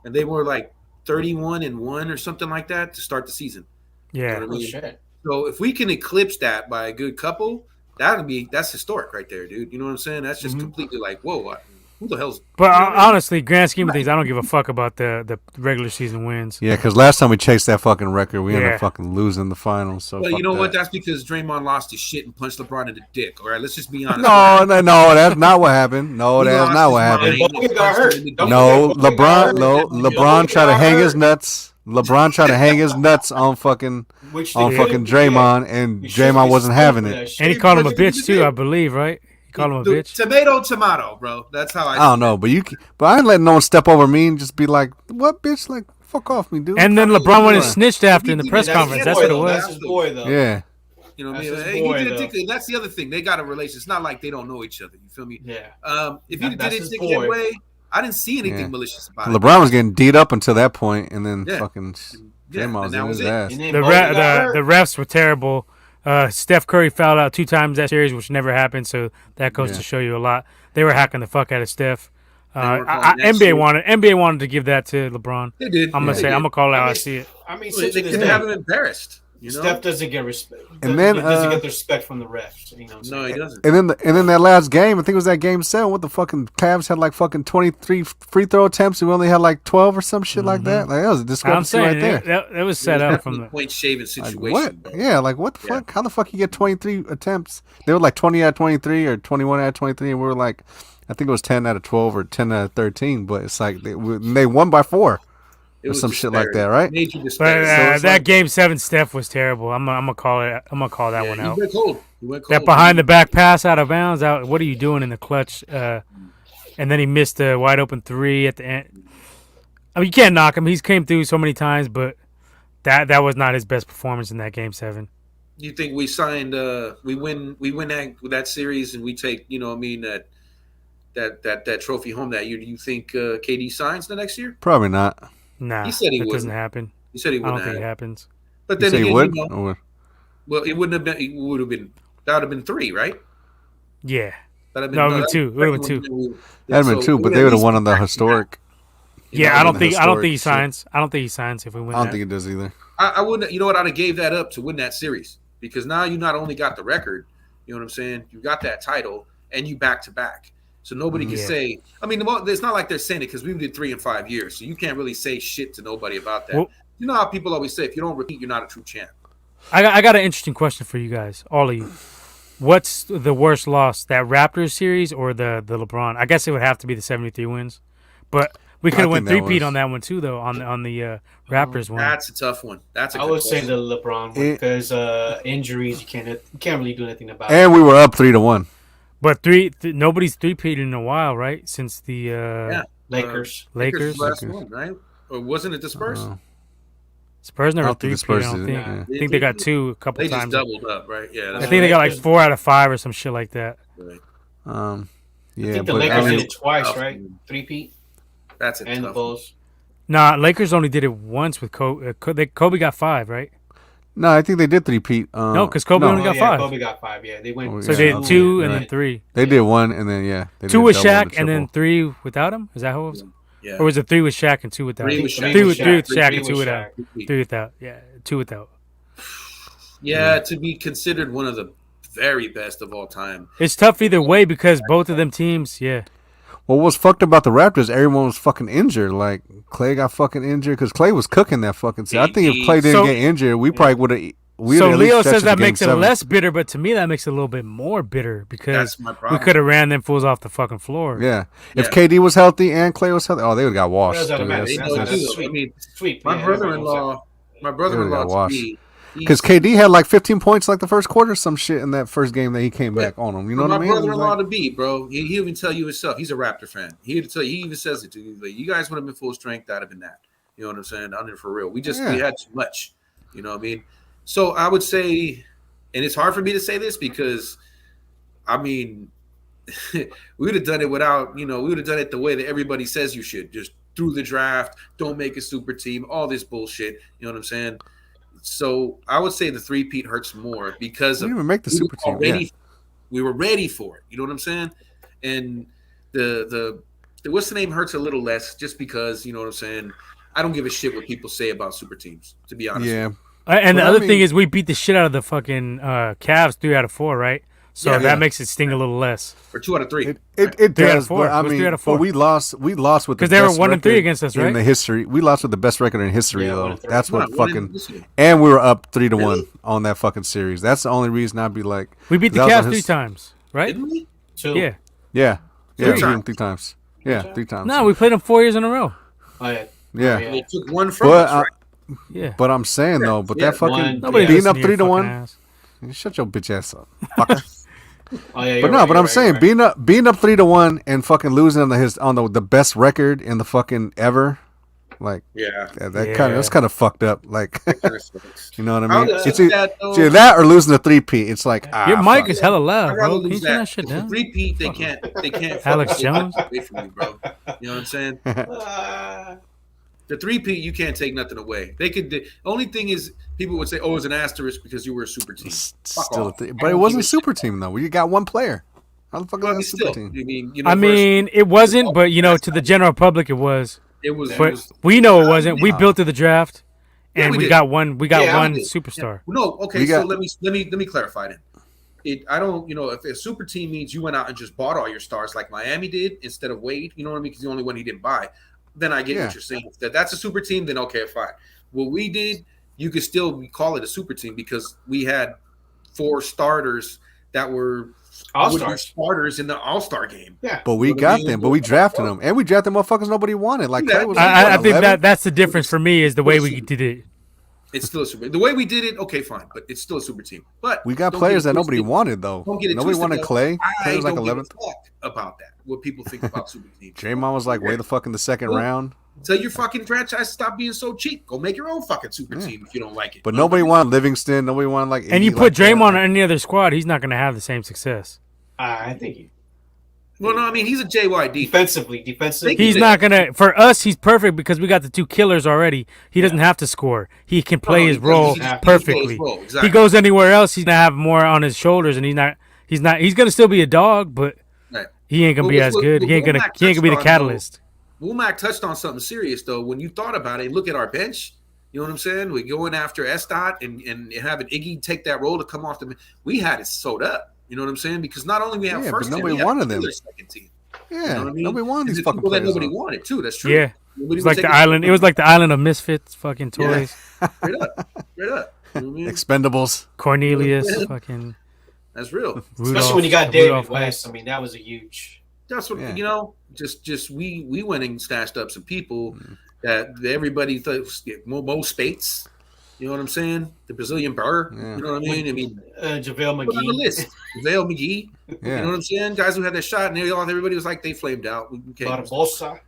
and they were like 31-1 or something like that to start the season. Yeah. You know what I mean? shit. So if we can eclipse that by a good couple, that's historic right there, dude. You know what I'm saying? That's just completely like, whoa, who the hell's? But honestly, grand scheme of things, I don't give a fuck about the regular season wins. Yeah, because last time we chased that fucking record, we ended up fucking losing the finals. So Well, fuck you know what? that. That's because Draymond lost his shit and punched LeBron in the dick. All right, let's just be honest. No, that's not what happened. No, He that's lost not his what happened. mind. Bogut got hurt. Don't No, forget, Bogut got hurt. LeBron tried to hang his nuts. LeBron tried to hang his nuts on fucking Draymond, and Draymond wasn't having it. And he called him a bitch too, I believe, right? He called him a bitch. Tomato, bro. That's how I don't know, but I ain't letting no one step over me and just be like, "What, bitch? Like, fuck off me, dude." And then LeBron went and Yeah. snitched after in the press conference. That's what it was. That's his boy, though. Yeah, You know what I That's mean? his He boy, did it though. dick- That's the other thing. They got a relation. It's not like they don't know each other. You feel me? Yeah. If he did That's it his dickhead boy. way, I didn't see anything Yeah. malicious about it. LeBron was getting beat up until that point, and then Yeah. fucking Yeah, Draymond was and that in was his it. ass. And then The Bogut got hurt. the refs were terrible. Steph Curry fouled out 2 times that series, which never happened. So that goes to show you a lot. They were hacking the fuck out of Steph. They weren't calling that NBA shit. wanted to give that to LeBron. They did. I'm gonna call it how I see it. I mean, They since couldn't have him embarrassed. You know? Steph doesn't get respect. And then, doesn't get the respect from the refs. You know what I'm No, saying? he doesn't. And then that last game, I think it was that game 7. What the fucking Cavs had like fucking 23 free throw attempts, and we only had like 12 or some shit like that. Like that was a I'm discrepancy saying right there. that was set up from the. point shaving Like, situation. what? bro. Yeah, like what the fuck? How the fuck you get 23 attempts? They were like 20 out of 23 or 21 out of 23, and we were like, I think it was 10 out of 12 or 10 out of 13. But it's like they won by 4 It or was some shit disparity. like that, right? Major But disparity. it's that like- game 7 Steph was terrible. I'm gonna call it. I'm gonna call that Yeah, one he out. went cold. He went cold. That behind the back pass out of bounds. Out. What are you doing in the clutch? And then he missed a wide open 3 at the end. I mean, you can't knock him. He's came through so many times, but that was not his best performance in that game 7. You think we signed? We win that series, and we take. You know, what I mean that trophy home that year. Do you think KD signs the next year? Probably not. Nah, He said he that doesn't wouldn't. happen. He said he I don't wouldn't. think it have. happens. But You then say again, he would? you know, Or- well, it wouldn't have been. It would have been. That would have been 3, right? Yeah. That'd have No, it would've that- been 2. It would've been 2. That'd have been 2, but they would have won on the historic. Yeah, I don't think he historic signs. I don't think he signs if we win. I don't that. think it does either. I wouldn't. You know what? I'd have gave that up to win that series because now you not only got the record. You know what I'm saying? You got that title and you back to back. So nobody can Yeah. say. I mean, it's not like they're saying it because we did 3 and 5 years, so you can't really say shit to nobody about that. Well- You know how people always say, if you don't repeat, you're not a true champ. I got an interesting question for you guys, all of you. What's the worst loss, that Raptors series or the LeBron? I guess it would have to be the 73 wins, but we could have went think that 3-peat was- on that one too, though. On the Raptors one. That's a tough one. That's a I good would say question. the LeBron one because injuries you can't really do anything about. And we were up 3-1. But nobody's 3-peated in a while, right? Since the Lakers. Lakers. Last one, right? Or wasn't it the Spurs? Spurs never I don't think the 3-peated. Spurs I don't did, think. yeah. I think they got 2 a couple They just times. doubled up, right? Yeah. I That's think they got like Lakers- 4 out of 5 or some shit like that. right. I Yeah, think the but Lakers I mean, did it twice, tough. right? 3-peat That's a and the tough one. Bulls. Nah, Lakers only did it once with Kobe. Kobe got 5, right? no, I think they did 3-peat. No, 'cause Kobe only Oh, got yeah, 5. Kobe got 5. Yeah, they went. Oh, So yeah, they okay, did 2 and right. then 3. They did 1 and then they 2 did with double and Shaq and then triple. 3 without him. Is that how it was? Yeah. Or was it 3 with Shaq and 2 without? 3 him? with Shaq. 3 with Shaq Three and 2 with without. Shaq. 3 without. Yeah, 2 without. Yeah, to be considered one of the very best of all time. It's tough either way because both of them teams. Yeah. What was fucked about the Raptors? Everyone was fucking injured. Like Clay got fucking injured because Clay was cooking that fucking. I think if Clay didn't So- get injured, we probably would have. So Leo says that makes it less bitter, but to me that makes it a little bit more bitter because That's my we problem. could have ran them fools off the fucking floor. Yeah. If Yeah. KD was healthy and Clay was healthy, they would have got washed. That doesn't dude. matter. That's- They That's know not- too, that's though. I mean, Sweet. my Yeah, brother-in-law got washed. to me. Because KD had like 15 points like the first quarter, some shit in that first game that he came back on him. You know what I mean? My It was brother-in-law like- to be, bro. He even tell you himself. He's a Raptor fan. He even says it to you. Like, you guys would have been full strength. That'd have been that. You know what I'm saying? Under for real. We Yeah. had too much. You know what I mean? So I would say, and it's hard for me to say this because, I mean, we would have done it without, we would have done it the way that everybody says you should, just through the draft, don't make a super team, all this bullshit. You know what I'm saying? So I would say the three-peat hurts more because we didn't even make the super team. We were ready for it. You know what I'm saying? And the what's the name hurts a little less just because, you know what I'm saying? I don't give a shit what people say about super teams, to be honest. Yeah. And the other thing is we beat the shit out of the fucking Cavs 3 out of 4, right? So that makes it sting a little less. Or 2 out of 3. It does, but I mean, 3 out of 4. But we lost with because they were 1 and 3 against us, right? In the history, we lost with the best record in history, though. That's what fucking. And we were up 3-1 on that fucking series. That's the only reason I'd be like. We beat the Cavs 3 times, right? Didn't we? 2. Yeah. Yeah. Yeah. 3 times. 3 times. Yeah, 3 times. No, we played them 4 years in a row. Oh, yeah. Yeah. They took 1 from us, right? Yeah. But I'm saying though, that fucking being up 3-1. Shut your bitch ass up, fucker. But I'm saying being up 3-1 and fucking losing on the best record in the fucking ever, like that's kind of fucked up. Like, you know what I mean? It's either that or losing the 3-peat. It's like your mic is hella loud, bro. Can you turn that shit down? 3-peat, they can't. Alex Jones away from me, bro. You know what I'm saying? The 3-peat, you can't take nothing away. They could. The only thing is, people would say, "Oh, it's an asterisk because you were a super team." But it wasn't a super team though. We got one player. How the fuck was it a super team? I mean, it wasn't, but to the general public, it was. It was. But we know it wasn't. We built to the draft, and we got one. We got one superstar. Yeah. No, okay. So let me clarify then. I don't. If a super team means you went out and just bought all your stars like Miami did instead of Wade, you know what I mean? Because the only one he didn't buy. Then I get what you're saying. If that's a super team, then okay, fine. What we did, you could still call it a super team because we had 4 starters that were starters in the All-Star game. Yeah, but we got them. But we drafted them, and we drafted motherfuckers nobody wanted. Like I think that's the difference for me is the way we did it. It's still a super. The way we did it, okay, fine, but it's still a super team. But we got players that nobody wanted though. Nobody wanted Clay. Clay was like 11th. About that, what people think about super teams. Draymond was like way the fuck in the second round. Tell your fucking franchise stop being so cheap. Go make your own fucking super team if you don't like it. But nobody wanted Livingston. Nobody wanted And you put Draymond on any other squad, he's not going to have the same success. I think he. Well, no, I mean he's a JYD. Defensively. He's not gonna. For us, he's perfect because we got the 2 killers already. He doesn't have to score. He can play his role perfectly. Exactly. He goes anywhere else, he's gonna have more on his shoulders, and he's not. He's gonna still be a dog, but he ain't gonna be as good. He ain't gonna be the catalyst. Womack touched on something serious though. When you thought about it, look at our bench. You know what I'm saying? We're going after Estot and having Iggy take that role to come off the. We had it sewed up. You know what I'm saying? Because not only we have first but team, nobody wanted them. Second team. Yeah, you know what I mean? Nobody wanted these fucking people players. That nobody wanted too. That's true. Yeah, it was like the island. It was like the island of misfits, fucking toys. Yeah. Straight up. You know what I mean? Expendables. Cornelius, fucking. That's real. Especially when you got David West. I mean, that was a huge. That's what Just we went and snatched up some people that everybody thought Mo Spates. You know what I'm saying? The Brazilian Burr. Yeah. You know what I mean? JaVale McGee. On the list. JaVale McGee. Yeah. You know what I'm saying? Guys who had that shot, and everybody was like, they flamed out. Barbosa.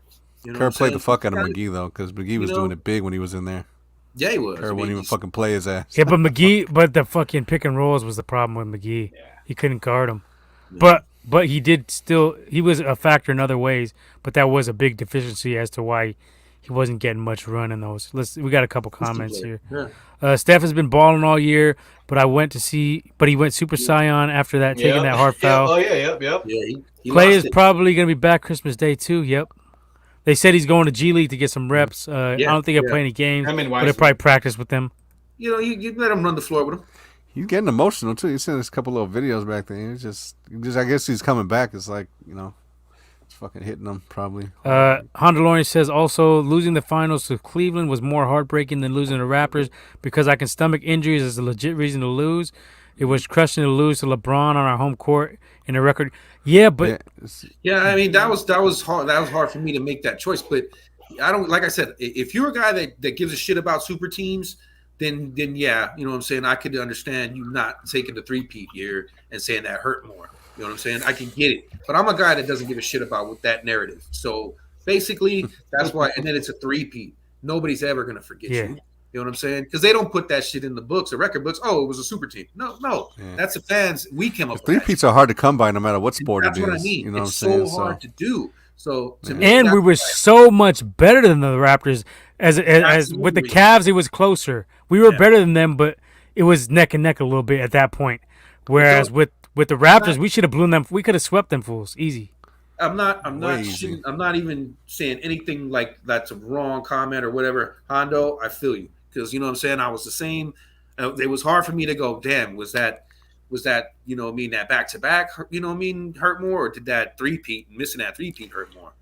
Kerr played the fuck out of McGee, though, because McGee was doing it big when he was in there. Yeah, he was. Kerr wouldn't even fucking play his ass. Yeah, but the fucking pick and rolls was the problem with McGee. Yeah. He couldn't guard him. Yeah. But he was a factor in other ways, but that was a big deficiency as to why he wasn't getting much run in those. We got a couple comments here. Yeah. Steph has been balling all year, but he went Super Saiyan after that, taking that hard foul. Oh yeah, yep. Yeah, he Clay is probably going to be back Christmas Day too. Yep. They said he's going to G League to get some reps. I don't think he'll play any games, but he'll probably practice with them. You let him run the floor with him. He's getting emotional too. He sent us a couple little videos back there. It's just I guess he's coming back. It's like it's fucking hitting him probably. Honda Lawrence says also losing the finals to Cleveland was more heartbreaking than losing to Raptors because I can stomach injuries as a legit reason to lose. It was crushing to lose to LeBron on our home court in a record. Yeah, but I mean that was hard. That was hard for me to make that choice. But I don't like I said, if you're a guy that gives a shit about super teams, then yeah, you know what I'm saying? I could understand you not taking the 3-peat year and saying that hurt more. You know what I'm saying? I can get it. But I'm a guy that doesn't give a shit about that narrative. So basically, that's why. And then it's a 3-peat. Nobody's ever going to forget you. You know what I'm saying? Because they don't put that shit in the books, the record books. Oh, it was a super team. No. Yeah. That's the fans. We came up with Three that. peats are hard to come by no matter what sport That's it what I is. mean. You know It's what I'm saying? so hard to do. So to me, And we were so much better than the Raptors. As with the Absolutely. Cavs, it was closer. We were Yeah. better than them, but it was neck and neck a little bit at that point. Whereas So- with the Raptors, we should have blown them. We could have swept them fools easy. I'm not Crazy. I'm not even saying anything like that's a wrong comment or whatever. Hondo, I feel you because you know what I'm saying. I was the same. It was hard for me to go. Damn, was that you know what I mean that back to back? You know what I mean hurt more, or did that missing that three-peat hurt more?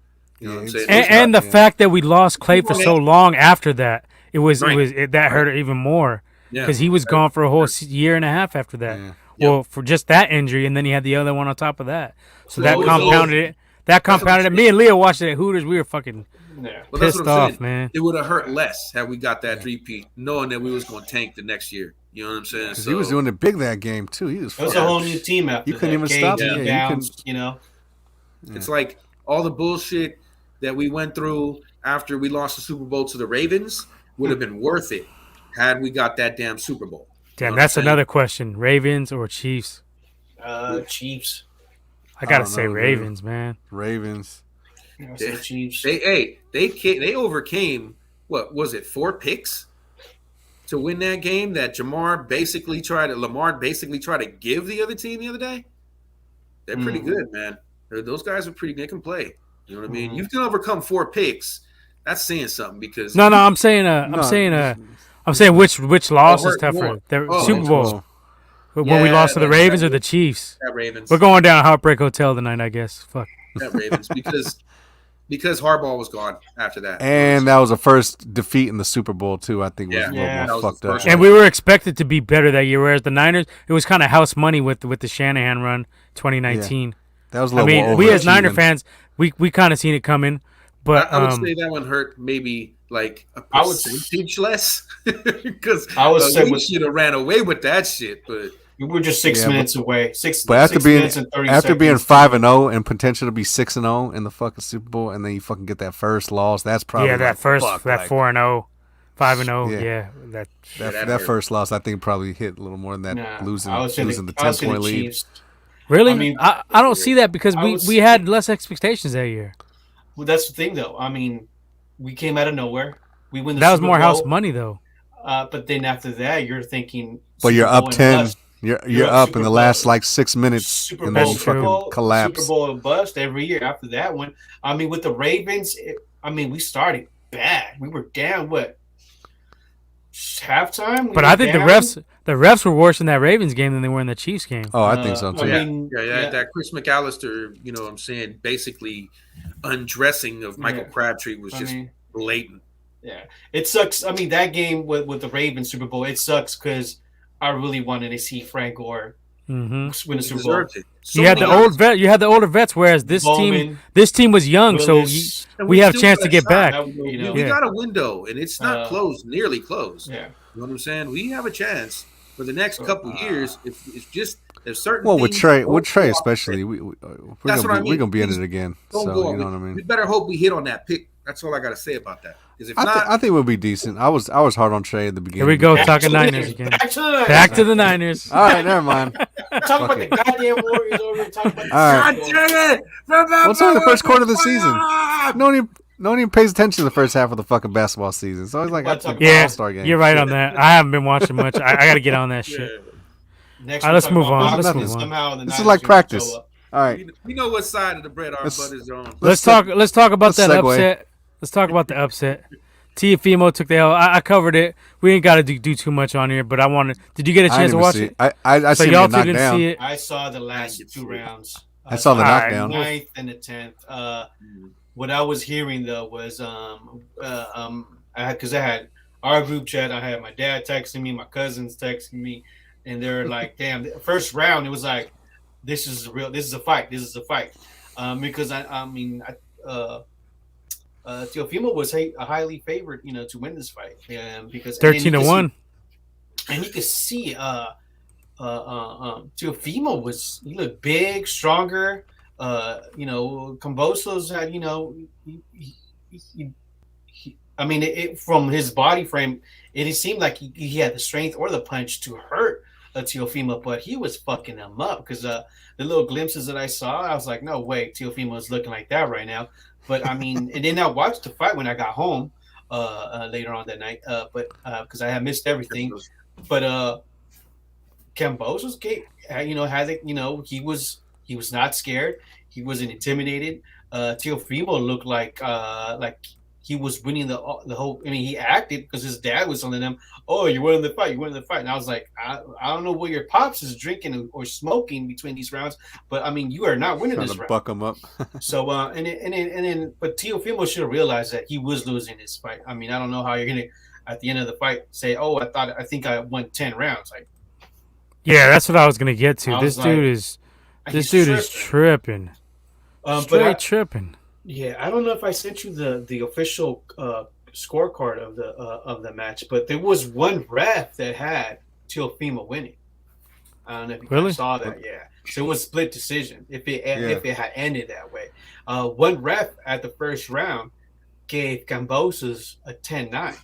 You know what I'm saying? And the fact that we lost Clay for so long after that, that hurt even more because he was gone for a whole year and a half after that. Yeah. Well, for just that injury, and then he had the other one on top of that. So that it was compounded it. That compounded it. Me and Leo watched it at Hooters. We were fucking Yeah. Well, that's pissed what I'm off, saying. man. It would have hurt less had we got that three-peat, knowing that we was going to tank the next year. You know what I'm saying? Because he was doing it big that game too. He was. It was a whole new team after You couldn't that. even stop Gage, it. Yeah, you Downs, couldn't- you know. It's like all the bullshit that we went through after we lost the Super Bowl to the Ravens would have been worth it had we got that damn Super Bowl. Damn, know what that's I'm saying? another question. Ravens or Chiefs? Chiefs. I gotta don't say know, dude. Ravens, man. Ravens. I say Chiefs. They overcame what was it 4 picks to win that game that Lamar basically tried to give the other team the other day. They're pretty good, man. Those guys are pretty. They can play. You know what I mean? You can overcome 4 picks. That's saying something because No, I'm saying which loss is hurt tougher, more. the Oh, Super Bowl Oh, when we Yeah, lost to the that- Ravens that- or the Chiefs. that Ravens. We're going down Heartbreak Hotel tonight, I guess. Fuck. That Ravens because Harbaugh was gone after that. and that was the first defeat in the Super Bowl too. I think was Yeah. a Yeah. little That more was his fucked up. first And we were expected to be better that year, whereas the Niners, it was kind of house money with the Shanahan run 2019. That was a I little more mean, we as Niner overachieving. fans, we kind of seen it coming, but I would say that one hurt maybe like a I would- percentage less because I would say we with- should have ran away with that shit. But We were just 6 Yeah, minutes away. Six. But after 6 being minutes and 30 after being seconds. 5-0 and potential to be 6-0 in the fucking Super Bowl, and then you fucking get that first loss, that's probably yeah, that like, first fuck, that like, 4-0, 5-0, Yeah. yeah, that that that hurt. first loss, I think probably hit a little more than that Nah, losing I would say the I would say 10-point lead. Chiefs. really. I mean- I don't see that because I we was- had less expectations that year. Well, that's the thing, though. I mean, we came out of nowhere. We win the That was Super more house Bowl, money though. But then after that, you're thinking. But you're Super up Bowl and 10. bust. You're up up Super in the Bowl. last like 6 minutes, Super and Bowl, then you Super fucking Bowl, collapse. Super Bowl bust every year after that one. I mean, with the Ravens, we started bad. We were down what halftime. But I think the refs were worse in that Ravens game than they were in the Chiefs game. Oh, I think so too. That Chris McAllister, you know what I'm saying, basically undressing of Michael Yeah. Crabtree was just blatant. Yeah, it sucks. I mean, that game with the Ravens Super Bowl, it sucks because I really wanted to see Frank Gore Mm-hmm. win the He Super Bowl. deserved it. So You had the many old vet. You had the older vets, whereas this Bowman, team was young, Willis, so And we have a still chance got to get shot. back. that, you know, We Yeah. got a window, and it's not closed, nearly closed. yeah. You know what I'm saying? We have a chance for the next couple years. If certain Well, with things Trey, don't go off, especially, we're That's what I mean. gonna be in Please it again. don't So go you know on. what I mean. We better hope we hit on that pick. That's all I got to say about that. Because if not, I think we'll be decent. I was hard on Trey at the beginning. Here we go, Back talking to the Niners again. Back to the Niners. Back to the Niners. All right, never mind. Talk about the goddamn Warriors over here. Talk about the All right. God dang it! Well, it's only the first quarter of the season. No one even pays attention to the first half of the fucking basketball season. So it's like Let's I talk think Yeah, All-Star game. you're right on that. I haven't been watching much. I got to get on that shit. Next, All right, let's we'll move talk on. about Let's nothing. move on. Somehow the This is Niners like are gonna practice. show up. All right. We know what side of the bread our Let's- butters are on. Let's talk about let's that segue. upset. Let's talk about the upset. Teofimo took the L. I covered it. We ain't got to do too much on here, but I wanted. Did you get a I chance didn't to watch see it? I So seen y'all him two get knocked didn't down. see it. I saw the last 2 rounds. I saw the All right. knockdown. The 9th and the 10th. What I was hearing though was because I had our group chat. I had my dad texting me, my cousins texting me, and they're like, "Damn!" The first round, it was like, "This is real. This is a fight. This is a fight." Because Teofimo was a highly favored, to win this fight. Because 13-1. and you could see Teofimo he looked big, stronger. Kambosos had, from his body frame, it didn't seem like he had the strength or the punch to hurt Teofimo, but he was fucking him up because the little glimpses that I saw, I was like, no way, Teofimo is looking like that right now. But I mean, and then I watched the fight when I got home later on that night, but because I had missed everything. But Kambosos, had it. He was not scared. He wasn't intimidated. Teofimo looked like he was winning the whole. I mean, he acted because his dad was telling him, "Oh, you're winning the fight. You're winning the fight." And I was like, I don't know what your pops is drinking or smoking between these rounds, but I mean, you are not winning Trying this to round. buck him up. So but Teofimo should have realized that he was losing this fight. I mean, I don't know how you're gonna at the end of the fight say, "Oh, I think I won 10 rounds." Like, Yeah, that's what I was gonna get to. I This was dude like, is tripping. Straight tripping. Yeah, I don't know if I sent you the official scorecard of the match, but there was one ref that had Teofimo winning. I don't know if you Really? guys saw that. Yeah, so it was split decision. If it had ended that way, one ref at the first round gave Kambosos a 10-9.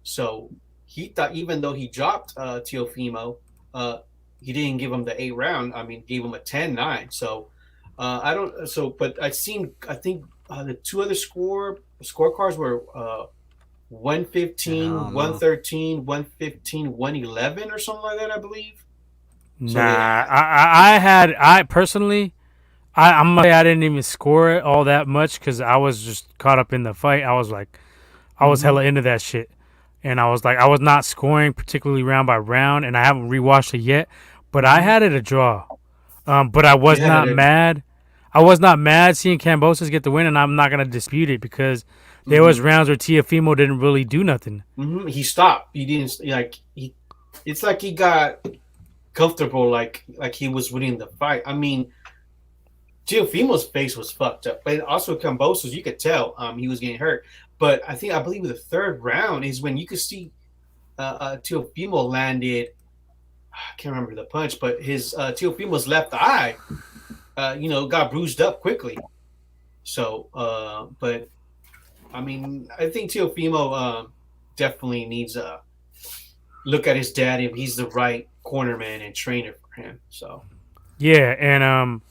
So he thought think he dropped Teofimo, he didn't give him the 8 round. I mean, gave him a 10-9. So I don't. So, but I think the two other scorecards were 115, 113, 115, 111 or something like that, I believe. So Nah, I personally, I'm gonna say I didn't even score it all that much because I was just caught up in the fight. I was like, I was hella into that shit, and I was like, I was not scoring particularly round by round, and I haven't rewatched it yet, but I had it a draw. But I was not mad. I was not mad seeing Kambosos get the win, and I'm not gonna dispute it because there was rounds where Teofimo didn't really do nothing. He stopped. He didn't It's like he got comfortable, like he was winning the fight. I mean, Teofimo's face was fucked up, but also Kambosos, you could tell he was getting hurt. But I believe the third round is when you could see Teofimo landed. I can't remember the punch, but his Teofimo's left eye, got bruised up quickly. So, but I mean, I think Teofimo definitely needs a look at his dad if he's the right cornerman and trainer for him. So, yeah, and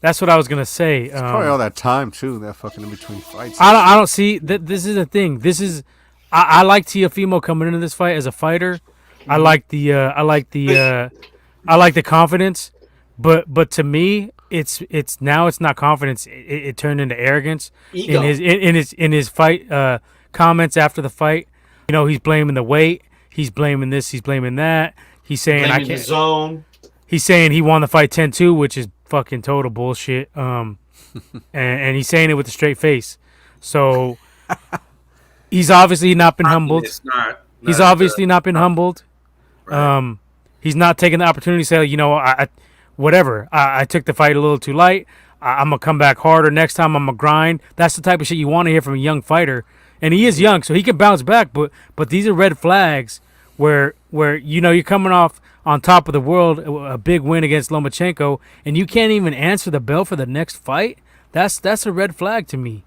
that's what I was gonna say. It's probably all that time too, that fucking in between fights. I don't see that. This is the thing. I like Teofimo coming into this fight as a fighter. I like the confidence, but to me, it's not confidence. It turned into arrogance. Ego. in his fight comments after the fight. He's blaming the weight. He's blaming this. He's blaming that. He's saying blaming I can't. The zone. He's saying he won the fight 10-2, which is fucking total bullshit. And he's saying it with a straight face. So he's obviously not been humbled. He's obviously not been humbled. Right. He's not taking the opportunity to say, whatever. I took the fight a little too light. I'm gonna come back harder next time. I'm gonna grind. That's the type of shit you want to hear from a young fighter. And he is young, so he can bounce back. But these are red flags where you're coming off on top of the world, a big win against Lomachenko, and you can't even answer the bell for the next fight. That's a red flag to me.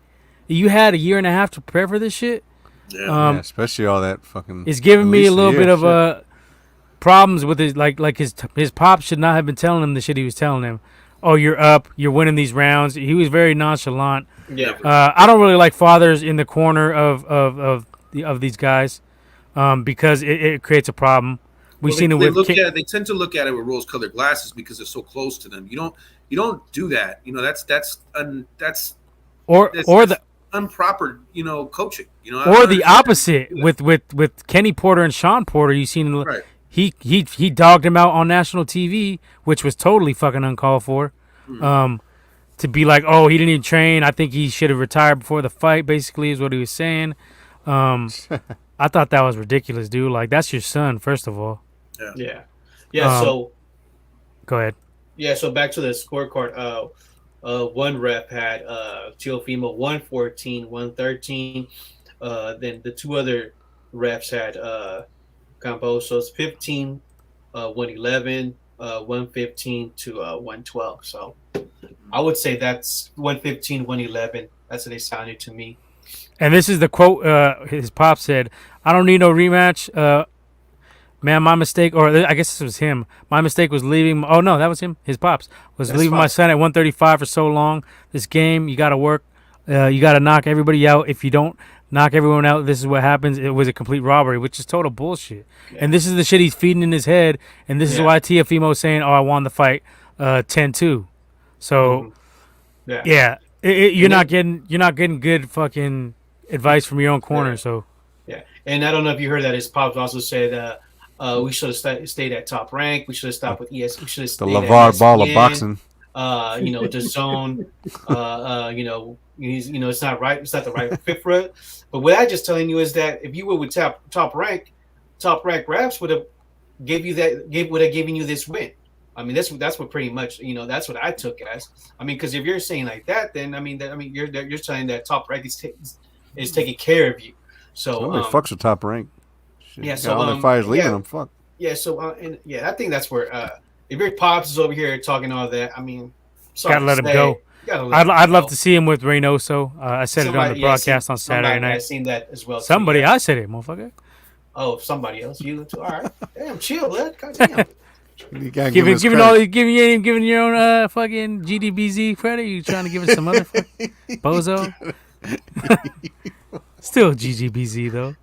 You had a year and a half to prepare for this shit. Yeah, especially all that fucking. It's giving me a little bit of problems with his his pop should not have been telling him the shit he was telling him. Oh, you're up. You're winning these rounds. He was very nonchalant. Yeah. I don't really like fathers in the corner of these guys because it creates a problem. We've seen it with. They tend to look at it with rose-colored glasses because they're so close to them. You don't do that. That's improper. Coaching. Or the opposite with Kenny Porter and Sean Porter. You've seen right. He dogged him out on national TV, which was totally fucking uncalled for. Mm-hmm. To be like, oh, he didn't even train. I think he should have retired before the fight. Basically, is what he was saying. I thought that was ridiculous, dude. Like, that's your son, first of all. Yeah. So, go ahead. Yeah. So back to the scorecard. One rep had Teofimo 114, 113. Then the two other reps had Kambosos 15, 111, 115 to 112. So I would say that's 115, 111. That's what they sounded to me. And this is the quote his pop said, "I don't need no rematch. Man, my mistake, or I guess this was him. My mistake was leaving. Oh no, that was him. His pops was That's leaving my fine. son at 135 for so long. This game, you got to work. You got to knock everybody out. If you don't knock everyone out, this is what happens. It was a complete robbery, which is total bullshit. Yeah. And this is the shit he's feeding in his head. And this is Yeah. why Teofimo is saying, "Oh, I won the fight, 10-2." So Yeah. yeah, you're not getting good fucking advice from your own corner. Yeah. So Yeah, and I don't know if you heard that his pops also said we should have stayed at Top Rank. We should have stopped with ES. We should have The stayed at LeVar Ball of ESPN. boxing. The zone. It's not right. It's not the right fit for it. But what I'm just telling you is that if you were with Top Rank refs would have would have given you this win. I mean, that's what pretty much that's what I took as. I mean, because if you're saying like that, then you're saying that Top Rank is taking care of you. So Nobody fucks with Top Rank. Shit, yeah, got so, all their fires leaving them. Fuck. yeah, so I think that's where if your pops is over here talking all that, I mean, sorry gotta let to him say, go. you gotta let I'd him love go. to see him with Reynoso. I said it on the broadcast on Saturday I night. seen that as well. too, Somebody, yeah. I said it, motherfucker. Oh, somebody else. You too. All right. Damn, chill, bud. God damn. You gotta give us Giving credit. you ain't giving your own fucking GDBZ credit. You trying to give us some other fucking bozo? Still GGBZ though.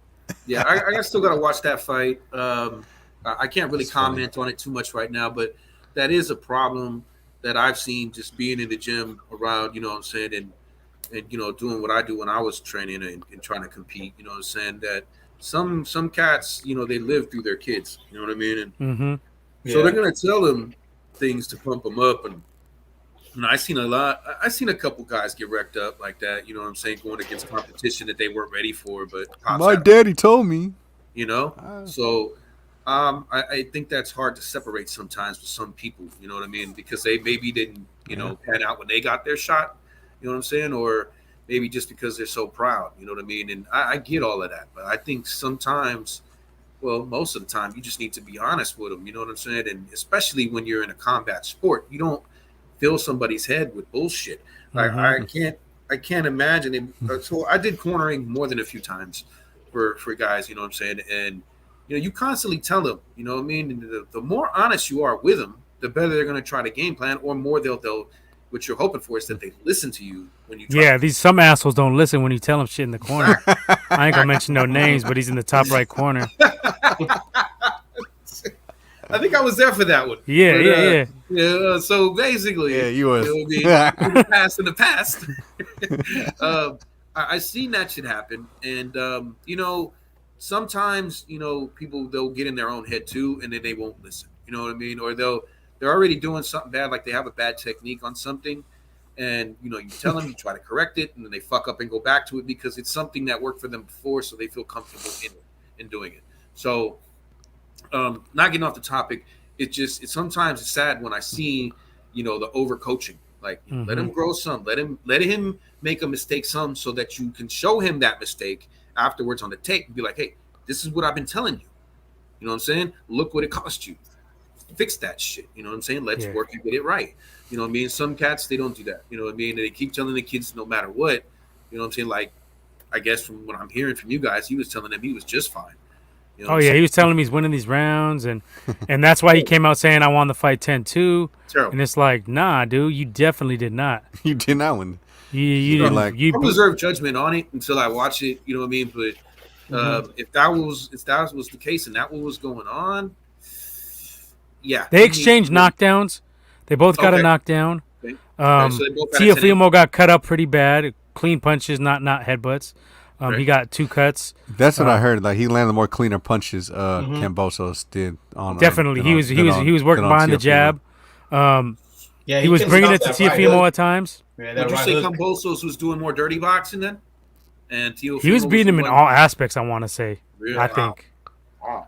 Yeah, I still got to watch that fight. I can't really That's funny. comment on it too much right now, but that is a problem that I've seen just being in the gym around, you know what I'm saying, and doing what I do when I was training and trying to compete, you know what I'm saying, that some cats, they live through their kids, you know what I mean? And Mm-hmm. so they're going to tell them things to pump them up. And I seen a couple guys get wrecked up like that, you know what I'm saying, going against competition that they weren't ready for, but pops My had daddy told me. So I think that's hard to separate sometimes with some people, you know what I mean? Because they maybe didn't, pan out when they got their shot, you know what I'm saying? Or maybe just because they're so proud, you know what I mean? And I get all of that. But I think sometimes, well, most of the time, you just need to be honest with them, you know what I'm saying? And especially when you're in a combat sport, you don't fill somebody's head with bullshit. Mhm. I can't imagine it. So I did cornering more than a few times for guys, you know what I'm saying? And you constantly tell them, you know what I mean? And the more honest you are with them, the better they're going to try to game plan, or more they'll. What you're hoping for is that they listen to you when you try. Yeah, some assholes don't listen when you tell them shit in the corner. I ain't gonna mention no names, but he's in the top right corner. I think I was there for that one. Yeah, But, yeah. Yeah. So basically, Yeah, you was. in the past. I seen that shit happen, and sometimes people they'll get in their own head too, and then they won't listen. You know what I mean? Or they're already doing something bad, like they have a bad technique on something, and you tell them, you try to correct it, and then they fuck up and go back to it because it's something that worked for them before, so they feel comfortable in doing it. So, not getting off the topic, it's sometimes it's sad when I see the overcoaching. Like, let him grow some, let him make a mistake some, so that you can show him that mistake afterwards on the tape and be like, hey, this is what I've been telling you. You know what I'm saying? Look what it cost you. Fix that shit. You know what I'm saying? Let's work and get it right. You know what I mean? Some cats, they don't do that. You know what I mean? They keep telling the kids no matter what. You know what I'm saying? Like, I guess from what I'm hearing from you guys, he was telling them he was just fine. You know He was telling me he's winning these rounds, and that's why he came out saying I won the fight 10-2. Terrible. And it's like, nah, dude, you definitely did not. You did not win. You didn't. like- I don't reserve judgment on it until I watch it. You know what I mean? But if that was the case and that what was going on, yeah, They exchanged knockdowns. They both got a knockdown. Okay. So they both had a 10-8. Teofimo got cut up pretty bad. Clean punches, not headbutts. He got 2 cuts. That's what I heard. Like, he landed more cleaner punches. Kambosos did on. Definitely, he was working behind the jab. Yeah, He was can bringing it stop to that right Teofimo hook. at times. Yeah, that Would you right say hook. Kambosos was doing more dirty boxing then? And Teofimo He was beating him in the all one- aspects. I want to say. Really? I Wow. think Wow.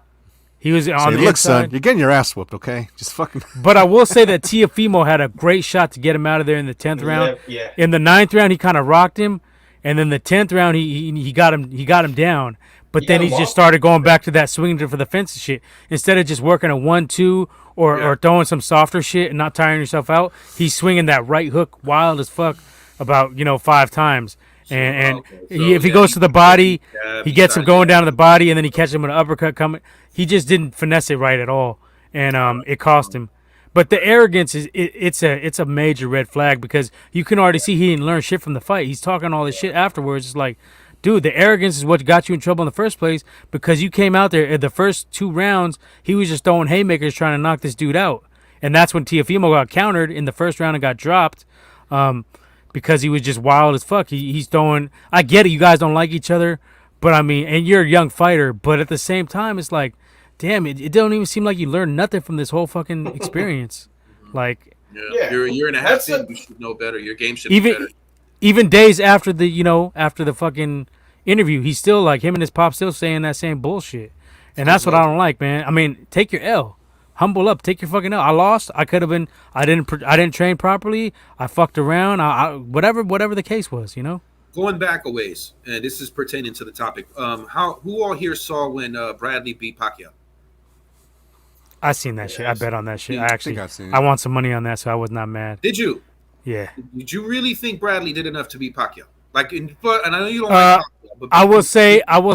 he was Say, on the look, inside. son, you're getting your ass whooped. Okay, just fucking. But I will say that Teofimo had a great shot to get him out of there in the 10th round. Yeah. In the 9th round, he kind of rocked him, and then the 10th round, he got him down. But He then got he him just walked. started going back to that swinging for the fences shit. Instead of just working a 1-2 or throwing some softer shit and not tiring yourself out, he's swinging that right hook wild as fuck about 5 times. And okay. So, if he yeah, goes to the body, jab, he gets him tried going to- down to the body, and then he catches him with an uppercut coming. He just didn't finesse it right at all, and it cost him. But the arrogance it's a major red flag because you can already see he didn't learn shit from the fight. He's talking all this shit afterwards. It's like, dude, the arrogance is what got you in trouble in the first place because you came out there in the first 2 rounds. He was just throwing haymakers trying to knock this dude out, and that's when Teofimo got countered in the first round and got dropped. Because he was just wild as fuck. He's throwing. I get it. You guys don't like each other, but I mean, and you're a young fighter. But at the same time, it's like, damn, it don't even seem like you learned nothing from this whole fucking experience. Like, Yeah. You're a year and a half in. You should know better. Your game should be better. Even days after the fucking interview, he's still like him and his pop still saying that same bullshit, and that's what I don't like, man. I mean, take your L. Humble up, take your fucking L. I lost. I could have been. I didn't train properly. I fucked around. Whatever the case was, Going back a ways, and this is pertaining to the topic. Who all here saw when Bradley beat Pacquiao? I seen that shit. I bet on that shit. I I want some money on that, so I was not mad. Did you? Yeah. Did you really think Bradley did enough to beat Pacquiao? And I know you don't like Pacquiao, but I will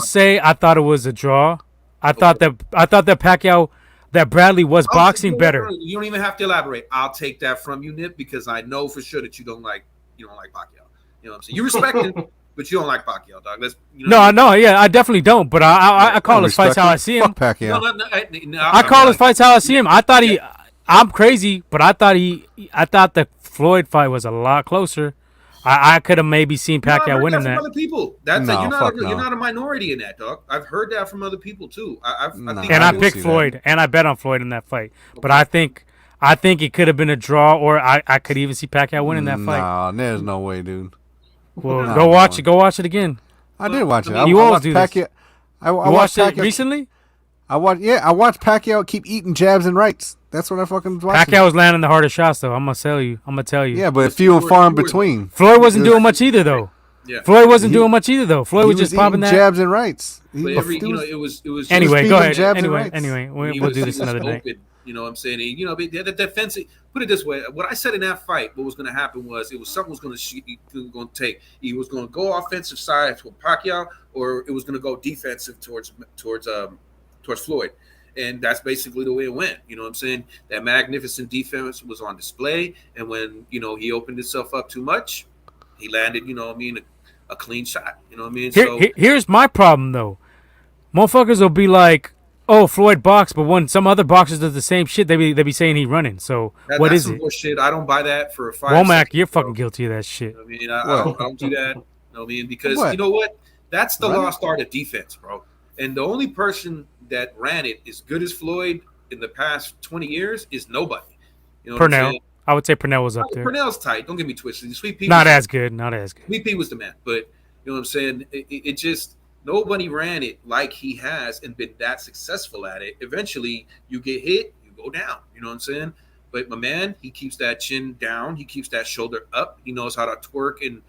say I thought it was a draw. I thought that Pacquiao, that Bradley was boxing better. You don't even have to elaborate. I'll take that from you, Nip, because I know for sure that you don't like Pacquiao. You know what I'm saying? You respect him, but you don't like Pacquiao, dog. I definitely don't. But I call his fights how I see him. Fuck Pacquiao. I call his fights how I see him. I thought I'm crazy, but I thought the Floyd fight was a lot closer. I could have maybe seen Pacquiao winning that. Other people, you're not a minority in that, dog. I've heard that from other people too. I picked Floyd, and I bet on Floyd in that fight. Okay. But I think it could have been a draw, or I could even see Pacquiao winning that fight. Nah, there's no way, dude. Well, go watch it. Go watch it again. I did watch it. You always do Pacquiao. this. I watched it Pacquiao recently. I watched Pacquiao keep eating jabs and rights. That's what I fucking was watching. Pacquiao was landing the hardest shots, though. I'm gonna tell you. Yeah, but few and far in between. Floyd wasn't doing much either, though. Yeah. Floyd wasn't doing much either, though. Floyd was just popping that jabs and rights. It was. Anyway, go ahead. Anyway, we'll do this another night. You know what I'm saying? The defensive. Put it this way: what I said in that fight, what was going to happen was something was going to take. He was going to go offensive side to Pacquiao, or it was going to go defensive towards Floyd. And that's basically the way it went. You know what I'm saying? That magnificent defense was on display. And when, he opened himself up too much, he landed, a clean shot. You know what I mean? Here's my problem, though. Motherfuckers will be like, oh, Floyd boxed, but when some other boxers does the same shit, they be saying he running. So what is it? Bullshit. I don't buy that for a fight. Womack, you're fucking guilty of that shit. I mean, I don't do that. You know what I mean? Because you know what? That's the lost art of defense, bro. And the only person that ran it as good as Floyd in the past 20 years is nobody. You know Purnell. I would say Purnell was up there. Purnell's tight. Don't get me twisted. Sweet Pea not as good. Sweet Pea was the man. But you know what I'm saying? It just nobody ran it like he has and been that successful at it. Eventually, you get hit, you go down. You know what I'm saying? But my man, he keeps that chin down. He keeps that shoulder up. He knows how to twerk and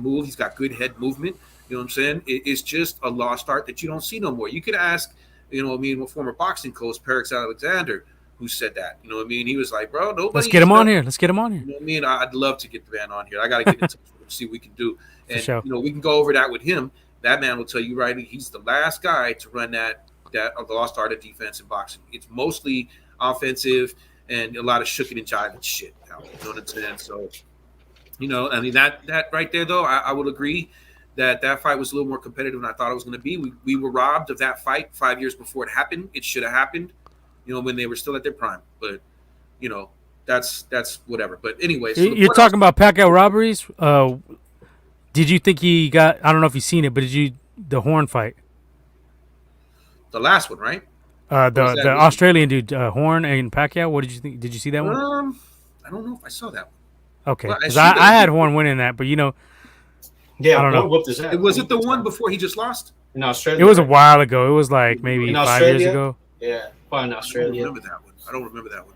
move. He's got good head movement. You know what I'm saying? It's just a lost art that you don't see no more. You could ask, former boxing coach, Perix Alexander, who said that. You know what I mean? He was like, bro, nobody. Let's get him on here. You know what I mean? I'd love to get the man on here. I got to get in touch with him, see what we can do. And, sure. We can go over that with him. That man will tell you, right, he's the last guy to run that lost art of defense in boxing. It's mostly offensive and a lot of shooking and jiving shit. You know what I'm saying? So, that right there, though, I would agree that fight was a little more competitive than I thought it was going to be. We were robbed of that fight 5 years before it happened. It should have happened, when they were still at their prime. But, that's whatever. But anyway. So you're talking about Pacquiao robberies? Did you think he got, I don't know if you've seen it, but the Horn fight? The last one, right? The Australian dude, Horn and Pacquiao. What did you think? Did you see that one? I don't know if I saw that one. Okay. Because I had Horn winning that, but yeah, I don't know. Whooped his ass. Was it the one before he just lost? In Australia. It was a while ago. It was like maybe 5 years ago. Yeah, probably in Australia. I don't remember that one.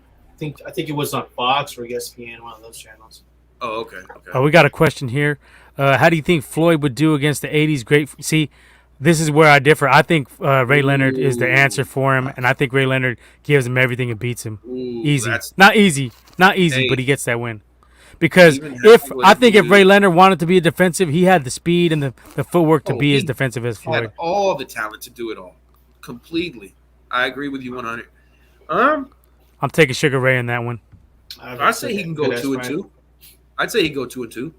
I think it was on Fox or ESPN, one of those channels. Oh, okay. We got a question here. How do you think Floyd would do against the 80s great? See, this is where I differ. I think Ray Leonard is the answer for him, and I think Ray Leonard gives him everything and beats him. Easy. Not easy, but he gets that win. Because Even if Hagler I think if was- Ray Leonard wanted to be a defensive, he had the speed and the footwork to be he as defensive as had Floyd. all the talent to do it all, completely. I agree with you 100. I'm taking Sugar Ray in that one. I say he can go Good, 2-2. I'd say he can go 2-2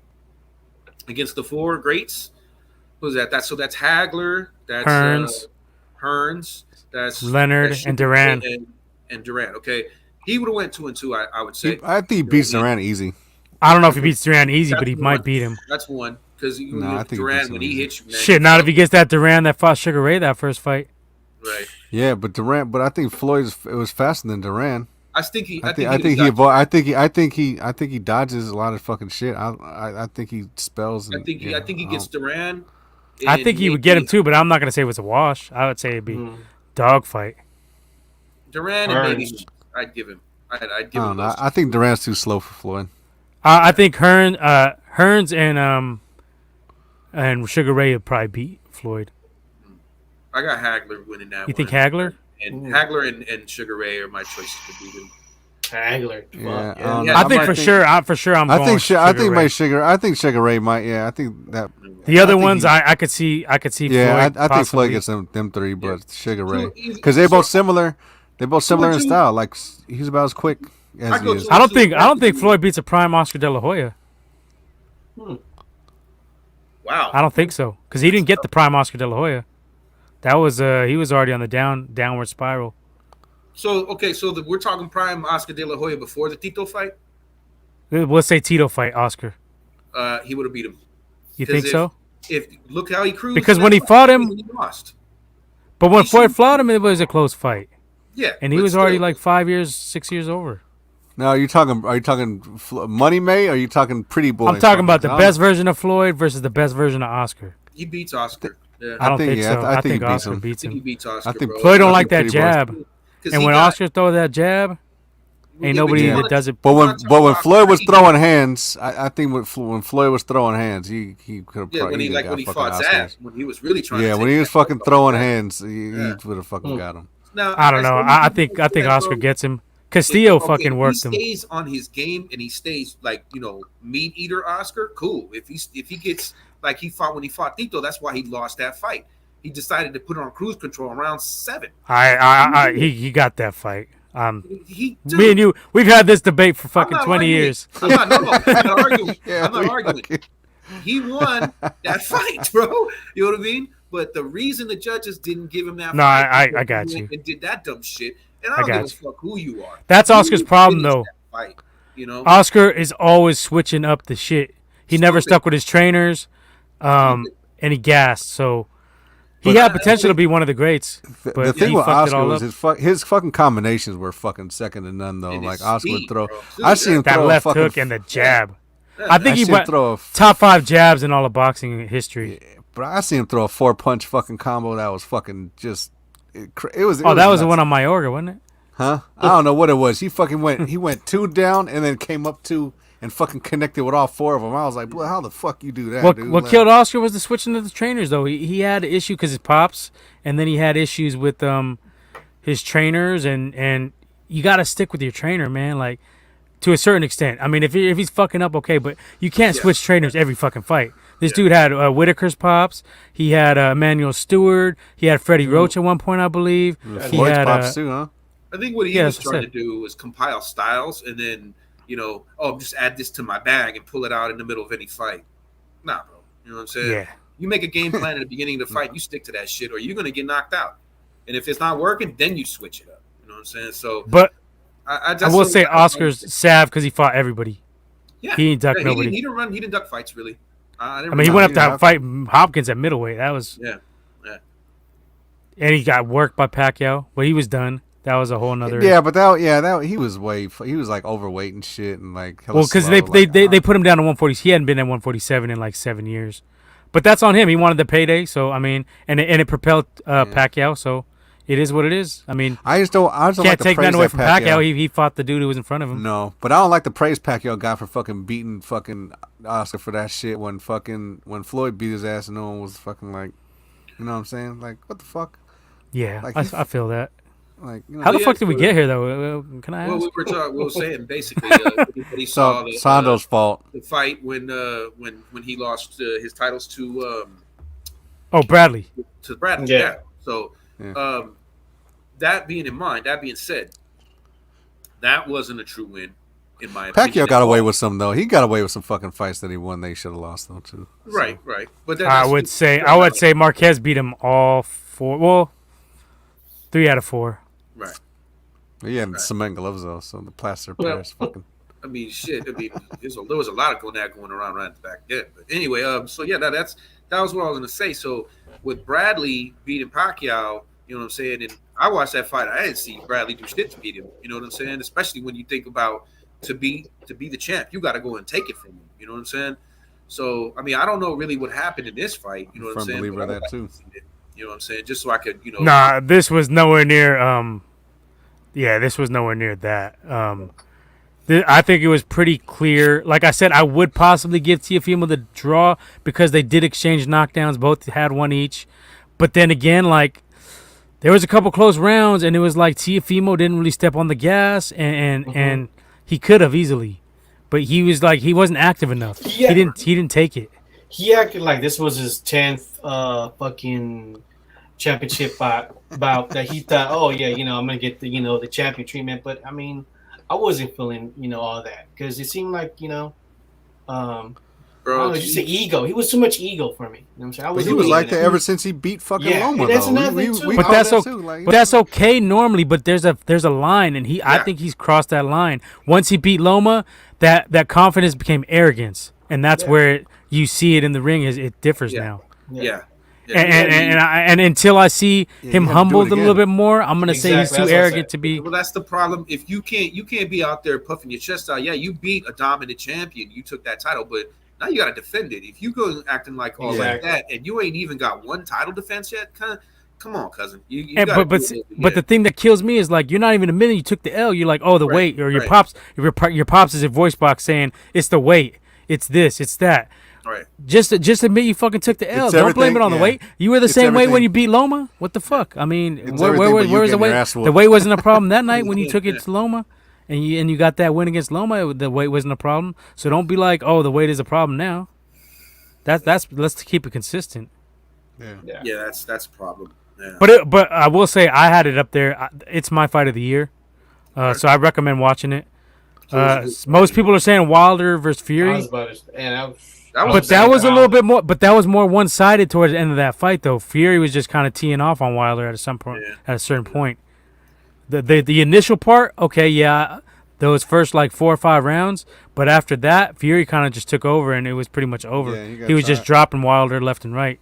against the four greats. Who's that? That's Hagler. That's Hearns. Hearns. That's Leonard that's and Duran. and Durant. Okay, he would have went 2-2. I would say. I think he beats Durant easy. I don't know if he beats Duran easy, That's but he one. might beat him. That's one because I think he Durant beats when him he easy. hits you, man, Shit, not if he gets that Duran that fought Sugar Ray that first fight. right. Yeah, but Durant. But I think it was faster than Durant. I think he. I think he dodges a lot of fucking shit. I think he spells. I think he gets Duran. I think he would get him too, but I'm not gonna say it was a wash. I would say it'd be dog fight. Duran and maybe I'd give him. I'd give him. I think Durant's too slow for Floyd. I think Hearns and Sugar Ray would probably beat Floyd. I got Hagler winning that. You think one. Hagler? And Hagler and Sugar Ray are my choices to beat him. Hagler. Yeah, Yeah. I think for sure. I'm I going think Sugar I think Ray. my Sugar. I think Sugar Ray might. Yeah, I think that. The other I think ones, he- I could see. Yeah, Floyd I think possibly. Floyd gets them three, but Sugar Ray So easy- because they're both so- similar. They're both similar in 2-2. style. Like he's about as quick as I he go is. 2-2. I don't think Floyd beats a prime Oscar De La Hoya. Wow. I don't think so because he didn't get the prime Oscar De La Hoya. That was he was already on the downward spiral. So we're talking prime Oscar De La Hoya before the Tito fight. We'll say Tito fight Oscar. He would have beat him. You 'Cause think so? If look how he cruised. Because in when that he fight, fought him- he lost. But when He Floyd should- fought him, it was a close fight, Yeah, and he but was already still. like 6 years over. Now, are you talking Money May? Or are you talking Pretty Boy? I'm talking about the I best version of Floyd versus the best version of Oscar. He beats Oscar. Yeah, I don't think- think yeah, so. I I think he think beats Oscar him. beats I think he him. beats Oscar. I think bro. Floyd don't I like think that Pretty Boy's- jab, 'Cause and he when got- Oscar throws that jab, ain't Yeah, nobody but that does it. But when Oscar- Floyd was throwing hands, I think when Floyd was throwing hands, he could have Yeah, when he got when he fucking fought Oscars. Zab, when he was really trying. Yeah, to when take he was that fucking fuck throwing off. hands, he Yeah. would have fucking got him. Now, I don't know. I think Oscar gets him. Castillo fucking worked He him. stays on his game and he stays like meat eater Oscar. Cool. If he gets like when he fought Tito, that's why he lost that fight. He decided to put it on cruise control around 7. He got that fight. He Me and you, we've had this debate for I'm fucking not 20 arguing. years. I'm not arguing. Yeah, I'm not arguing. He won that fight, bro. You know what I mean? But the reason the judges didn't give him that No, fight I because got he you. went and did that dumb shit. And I I don't got give a fuck who you are. That's You Oscar's problem, finished though. that fight, Oscar is always switching up the shit. He never Stupid. stuck with his trainers, and he gassed. So he But- had potential to be one of the greats, The but thing he with fucked it Oscar all was up. his fucking combinations were fucking second to none though. And Like his Oscar would speed, throw. bro. I seen him That throw a left fucking. hook and the jab. Yeah. I think I he seen him went throw a. top 5 jabs in all of boxing history. Bro, I seen him throw a 4-punch fucking combo that was fucking just. It was. Oh, that was the nuts. one on Mayorga, wasn't it? Huh? I don't know what it was. He fucking went. He went 2 down and then came up 2 and fucking connected with all 4 of them. I was like, well, how the fuck you do that, What dude? what Like, killed Oscar was the switching of the trainers, though. He had an issue because his pops, and then he had issues with his trainers, and you got to stick with your trainer, man. Like to a certain extent. I mean, if he's fucking up, okay, but you can't switch trainers every fucking fight. This dude had Whitaker's pops. He had Emmanuel Stewart. He had Freddie Roach at one point, I believe. He Floyd's had pops too, huh? I think what he Yeah, was that's trying it. to do was compile styles and then, just add this to my bag and pull it out in the middle of any fight. Nah, bro. You know what I'm saying? Yeah. You make a game plan at the beginning of the fight, you stick to that shit, or you're gonna get knocked out. And if it's not working, then you switch it up. You know what I'm saying? So But I I will say Oscar's salve because he fought everybody. Yeah, he ain't duck yeah, nobody. He didn't duck fights really. I mean, he went up to fight Hopkins at middleweight. That was Yeah. and he got worked by Pacquiao, but he was done. That was a whole nother. Yeah, but he was he was like overweight and shit and like. hella Well, because slow, they put him down to 140. He hadn't been at 147 in like 7 years, but that's on him. He wanted the payday, so I mean, and it propelled Pacquiao. So it is what it is. I mean, I just don't can't like take the nothing praise away that from Pacquiao. He fought the dude who was in front of him. No, but I don't like the praise Pacquiao got for fucking beating fucking Oscar for that shit when Floyd beat his ass and no one was fucking like, you know what I'm saying? Like, what the fuck? Yeah, Like, I feel that. Like, How the fuck did we get here, though? Can I ask? We were saying basically everybody saw Sando's fault. the fight when he lost his titles Oh, Bradley. to Bradley. Yeah. Yeah. So that being said, that wasn't a true win. In my opinion, Pacquiao got away with some though. He got away with some fucking fights that he won. They should have lost though too. Right. But I would say Marquez beat him all 4. Well, 3 out of 4. Right. He had cement gloves though, so the plaster players fucking. I mean, shit. I mean, there was a lot of going around right back then. But anyway, so yeah, that was what I was gonna say. So with Bradley beating Pacquiao, you know what I'm saying? And I watched that fight. I didn't see Bradley do shit to beat him. You know what I'm saying? Especially when you think about to be the champ, you got to go and take it from him. You know what I'm saying? So I mean, I don't know really what happened in this fight. You know what I'm saying? Believer that too. You know what I'm saying? Just so I could, Nah, this was nowhere near. This was nowhere near that. I think it was pretty clear. Like I said, I would possibly give Teofimo the draw because they did exchange knockdowns. Both had one each. But then again, like, there was a couple close rounds, and it was like Teofimo didn't really step on the gas, and he could have easily. But he was like, he wasn't active enough. Yeah. He didn't take it. He acted like this was his 10th fucking championship bout that he thought, oh yeah, I'm gonna get the the champion treatment. But I mean, I wasn't feeling all that because it seemed like bro, just the ego. He was too much ego for me. You know what I'm saying? He was like that ever since he beat fucking Loma. That's another thing too. But that's okay. But that's okay normally. But there's a line, and I think he's crossed that line. Once he beat Loma, that confidence became arrogance, and that's where you see it in the ring. It differs now. Yeah. And until I see him humbled a little bit more, I'm gonna say he's too arrogant to be. Well, that's the problem. If you can't be out there puffing your chest out. Yeah, you beat a dominant champion. You took that title, but now you got to defend it. If you go acting like like that, and you ain't even got one title defense yet, come on, cousin. But the thing that kills me is like you're not even admitting you took the L. You're like, oh, the weight, or your pops. Your pops is a voice box saying it's the weight, it's this, it's that. Right. Just admit you fucking took the L. Don't blame it on the weight. You were the same weight when you beat Loma. What the fuck? I mean, where was the weight? The weight wasn't a problem that night when you took it to Loma. And you got that win against Loma. The weight wasn't a problem. So don't be like, oh, the weight is a problem now. Let's keep it consistent. Yeah, that's a problem. Yeah. But I will say I had it up there. It's my fight of the year, so I recommend watching it. Most people are saying Wilder versus Fury. That was a little bit more. But that was more one sided towards the end of that fight, though. Fury was just kind of teeing off on Wilder at some point. At a certain point. The initial part, okay, yeah, those first like 4 or 5 rounds, but after that, Fury kind of just took over, and it was pretty much over. He was just dropping Wilder left and right.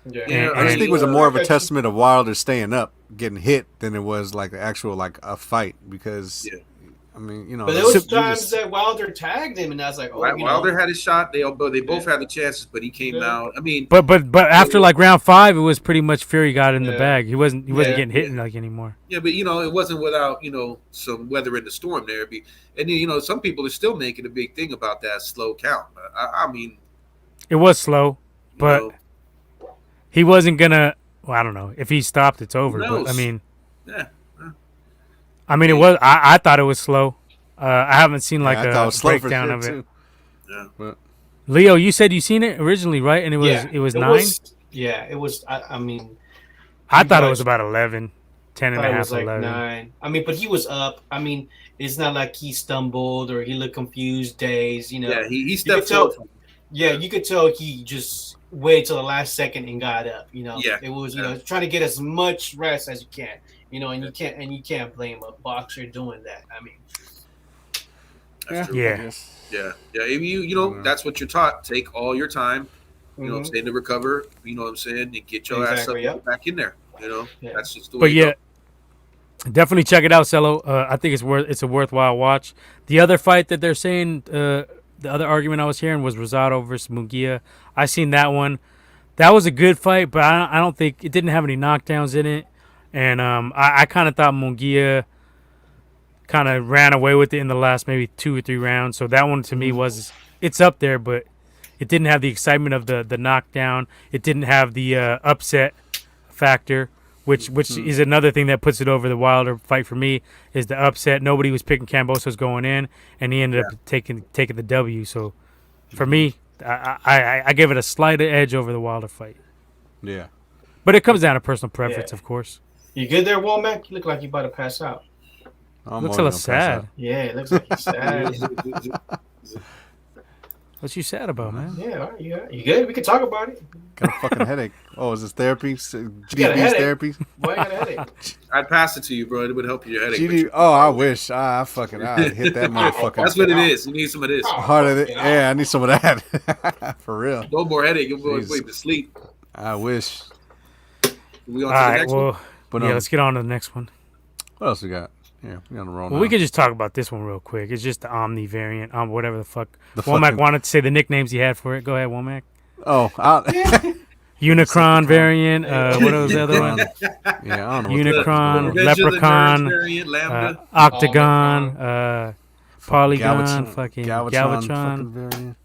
Yeah, I just think it was more of a testament of Wilder staying up, getting hit, than it was like the actual like a fight because. I mean, But there was times that Wilder tagged him, and I was like, "Oh, Wilder had his shot. They both had the chances, but he came out. I mean, but after like round 5, it was pretty much Fury got in the bag. He wasn't getting hit like anymore. Yeah, but it wasn't without some weather in the storm there. And then some people are still making a big thing about that slow count. I mean, it was slow, but he wasn't gonna. Well, I don't know if he stopped, it's over. But I mean, it was. I thought it was slow. I haven't seen like a breakdown of it. Too. Yeah. But. Leo, you said you seen it originally, right? And it was 9. It was. I mean, I thought it was about 11, 10 and a half, it was like 11. 9. I mean, but he was up. I mean, it's not like he stumbled or he looked confused, dazed. Yeah, he stepped up. Yeah, you could tell he just waited till the last second and got up. It was trying to get as much rest as you can. And you can't blame a boxer doing that. I mean, yeah. That's what you're taught. Take all your time. You know what I'm saying, to recover. You know what I'm saying, and get your ass up back in there. That's just the way. But yeah, definitely check it out, Cello. I think it's a worthwhile watch. The other fight that they're saying, the other argument I was hearing was Rosado versus Munguia. I seen that one. That was a good fight, but I don't think it didn't have any knockdowns in it. And I kind of thought Munguia kind of ran away with it in the last maybe 2 or 3 rounds. So that one to me it's up there, but it didn't have the excitement of the knockdown. It didn't have the upset factor. which is another thing that puts it over the Wilder fight for me. Is the upset? Nobody was picking Kambosos going in, and he ended up taking the W. So for me, I give it a slight edge over the Wilder fight. Yeah. But it comes down to personal preference, of course. You good there, Womack? You look like you about to pass out. Looks a little sad. Yeah, it looks like you're sad. What you sad about, man? Yeah, all right, you good? We can talk about it. Got a fucking headache. Oh, is this therapy? GDB's therapy? Boy, I got a headache. I'd pass it to you, bro. It would help your headache. GD. Oh, I wish. I hit that motherfucker. That's what it is. You need some of this. Harder. Yeah, I need some of that. For real. No more headache. You'll go to sleep. I wish. We on All to the right, next one? well, let's get on to the next one. What else we got? Yeah, we on the roll. Well, we could just talk about this one real quick. It's just the Omni variant, whatever the fuck. The Womack fucking- wanted to say the nicknames he had for it. Go ahead, Womack. Oh, Unicron variant. What was the other one? Yeah, I don't know. Unicron, Revenge of the Leprechaun, Nerds variant, Lambda. Octagon, Polygon, fucking Galvatron. Galvatron. Fucking variant.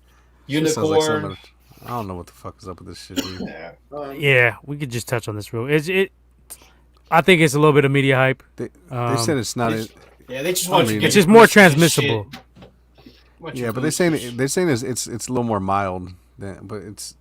Shit sounds like Unicorn. something- I don't know what the fuck is up with this shit, dude. Yeah, we could just touch on this real. I think it's a little bit of media hype. They said it's not. Yeah, they just want you to get It's just more this shit. transmissible. Yeah, but they're saying it's a little more mild, but it's.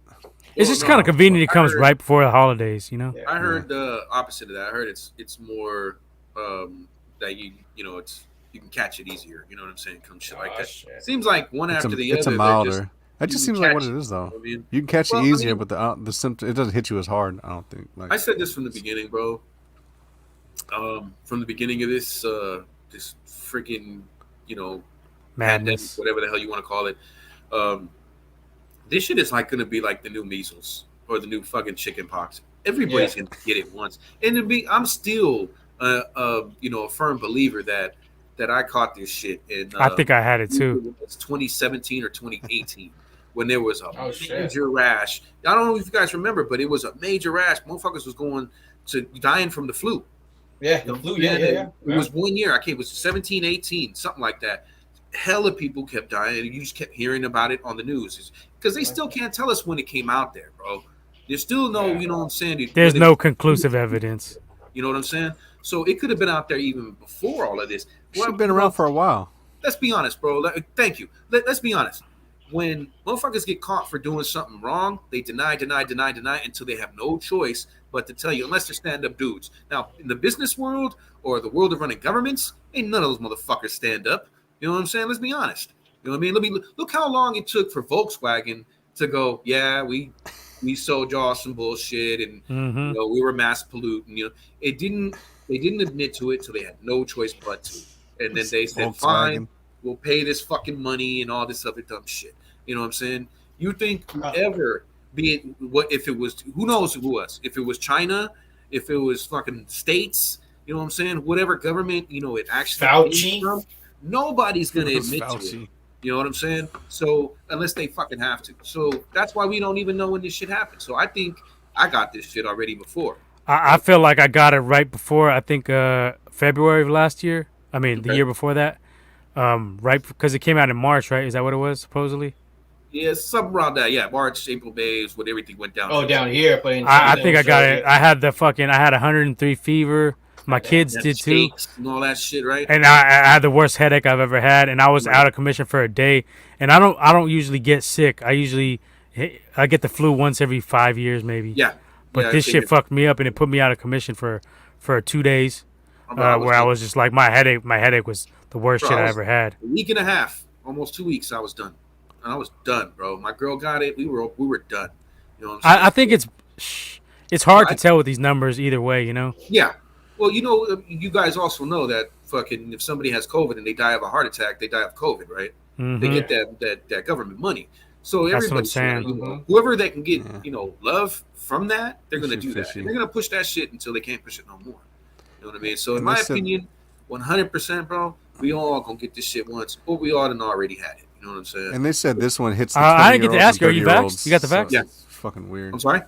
It's just kind of convenient. It comes right before the holidays, you know. I heard the opposite of that. I heard it's more that you can catch it easier. You know what I'm saying? Come shit like that. Shit. Seems like one after the It's other. a milder. That just seems like what it is, though. I mean, You can catch Well, it I easier, mean- but the symptom it doesn't hit you as hard. I don't think. Like, I said this from the beginning, bro. From the beginning of this freaking pandemic, Madness. whatever the hell you want to call it. This shit is like going to be like the new measles or the new fucking chicken pox. Everybody's going to get it once, and I'm still a firm believer that I caught this shit in. I think I had it too. It's 2017 or 2018 when there was a shit. major rash. I don't know if you guys remember, but it was a major rash. Motherfuckers was going to dying from the flu. Yeah, the flu. Yeah. It was 1 year. It was 17, 18, something like that. Hella people kept dying, and you just kept hearing about it on the news because they still can't tell us when it came out there, bro. There's still no, you know what I'm saying? There's no conclusive evidence. You know what I'm saying? So it could have been out there even before all of this. Should have been around for a while. Let's be honest, bro. Thank you. Let's be honest. When motherfuckers get caught for doing something wrong, they deny until they have no choice but to tell you, unless they're stand-up dudes. Now, in the business world or the world of running governments, ain't none of those motherfuckers stand up. You know what I'm saying? Let's be honest. You know what I mean? Look how long it took for Volkswagen to go, yeah, we sold y'all some bullshit and we were mass polluting. They didn't admit to it, so they had no choice but to. And then they said, fine, we'll pay this fucking money and all this other dumb shit. You know what I'm saying? You think whoever, be it what if it was, who knows who was? If it was China, if it was fucking states, you know what I'm saying? Whatever government, it actually Fauci. from, nobody's gonna admit to Fauci. it. You know what I'm saying? So unless they fucking have to. So that's why we don't even know when this shit happened. So I think I got this shit already before. I feel like I got it right before. I think February of last year. I mean, the year before that. Right, because it came out in March, right? Is that what it was, supposedly? Yeah, something around that. Yeah, March, April, May is when everything went down. Oh, down here, but in I China, think I got it. yeah. I had I had 103 fever. My kids did too. Shakes and all that shit, right? And I had the worst headache I've ever had, and I was out of commission for a day. And I don't usually get sick. I get the flu once every 5 years, maybe. Yeah. But this shit fucked me up, and it put me out of commission for 2 days, where I was just like my headache was the worst shit I ever had. A week and a half, almost 2 weeks, I was done. And I was done, bro. My girl got it. We were done. You know what I'm saying? I think it's hard to tell with these numbers either way, you know. Yeah. Well, you guys also know that fucking if somebody has COVID and they die of a heart attack, they die of COVID, right? Mm-hmm. They get that government money. So That's what I'm everybody's saying. whoever that can get, love from that, they're gonna do that. Fishy. And they're gonna push that shit until they can't push it no more. You know what I mean? So in my opinion, 100%, bro, we all gonna get this shit once, or we all done already had it. You know what I'm saying? And they said this one hits the I didn't get to 20-year-olds ask you, are and you 30-year-olds, vaxxed? You got the vax? so Yeah. it's fucking weird. I'm sorry.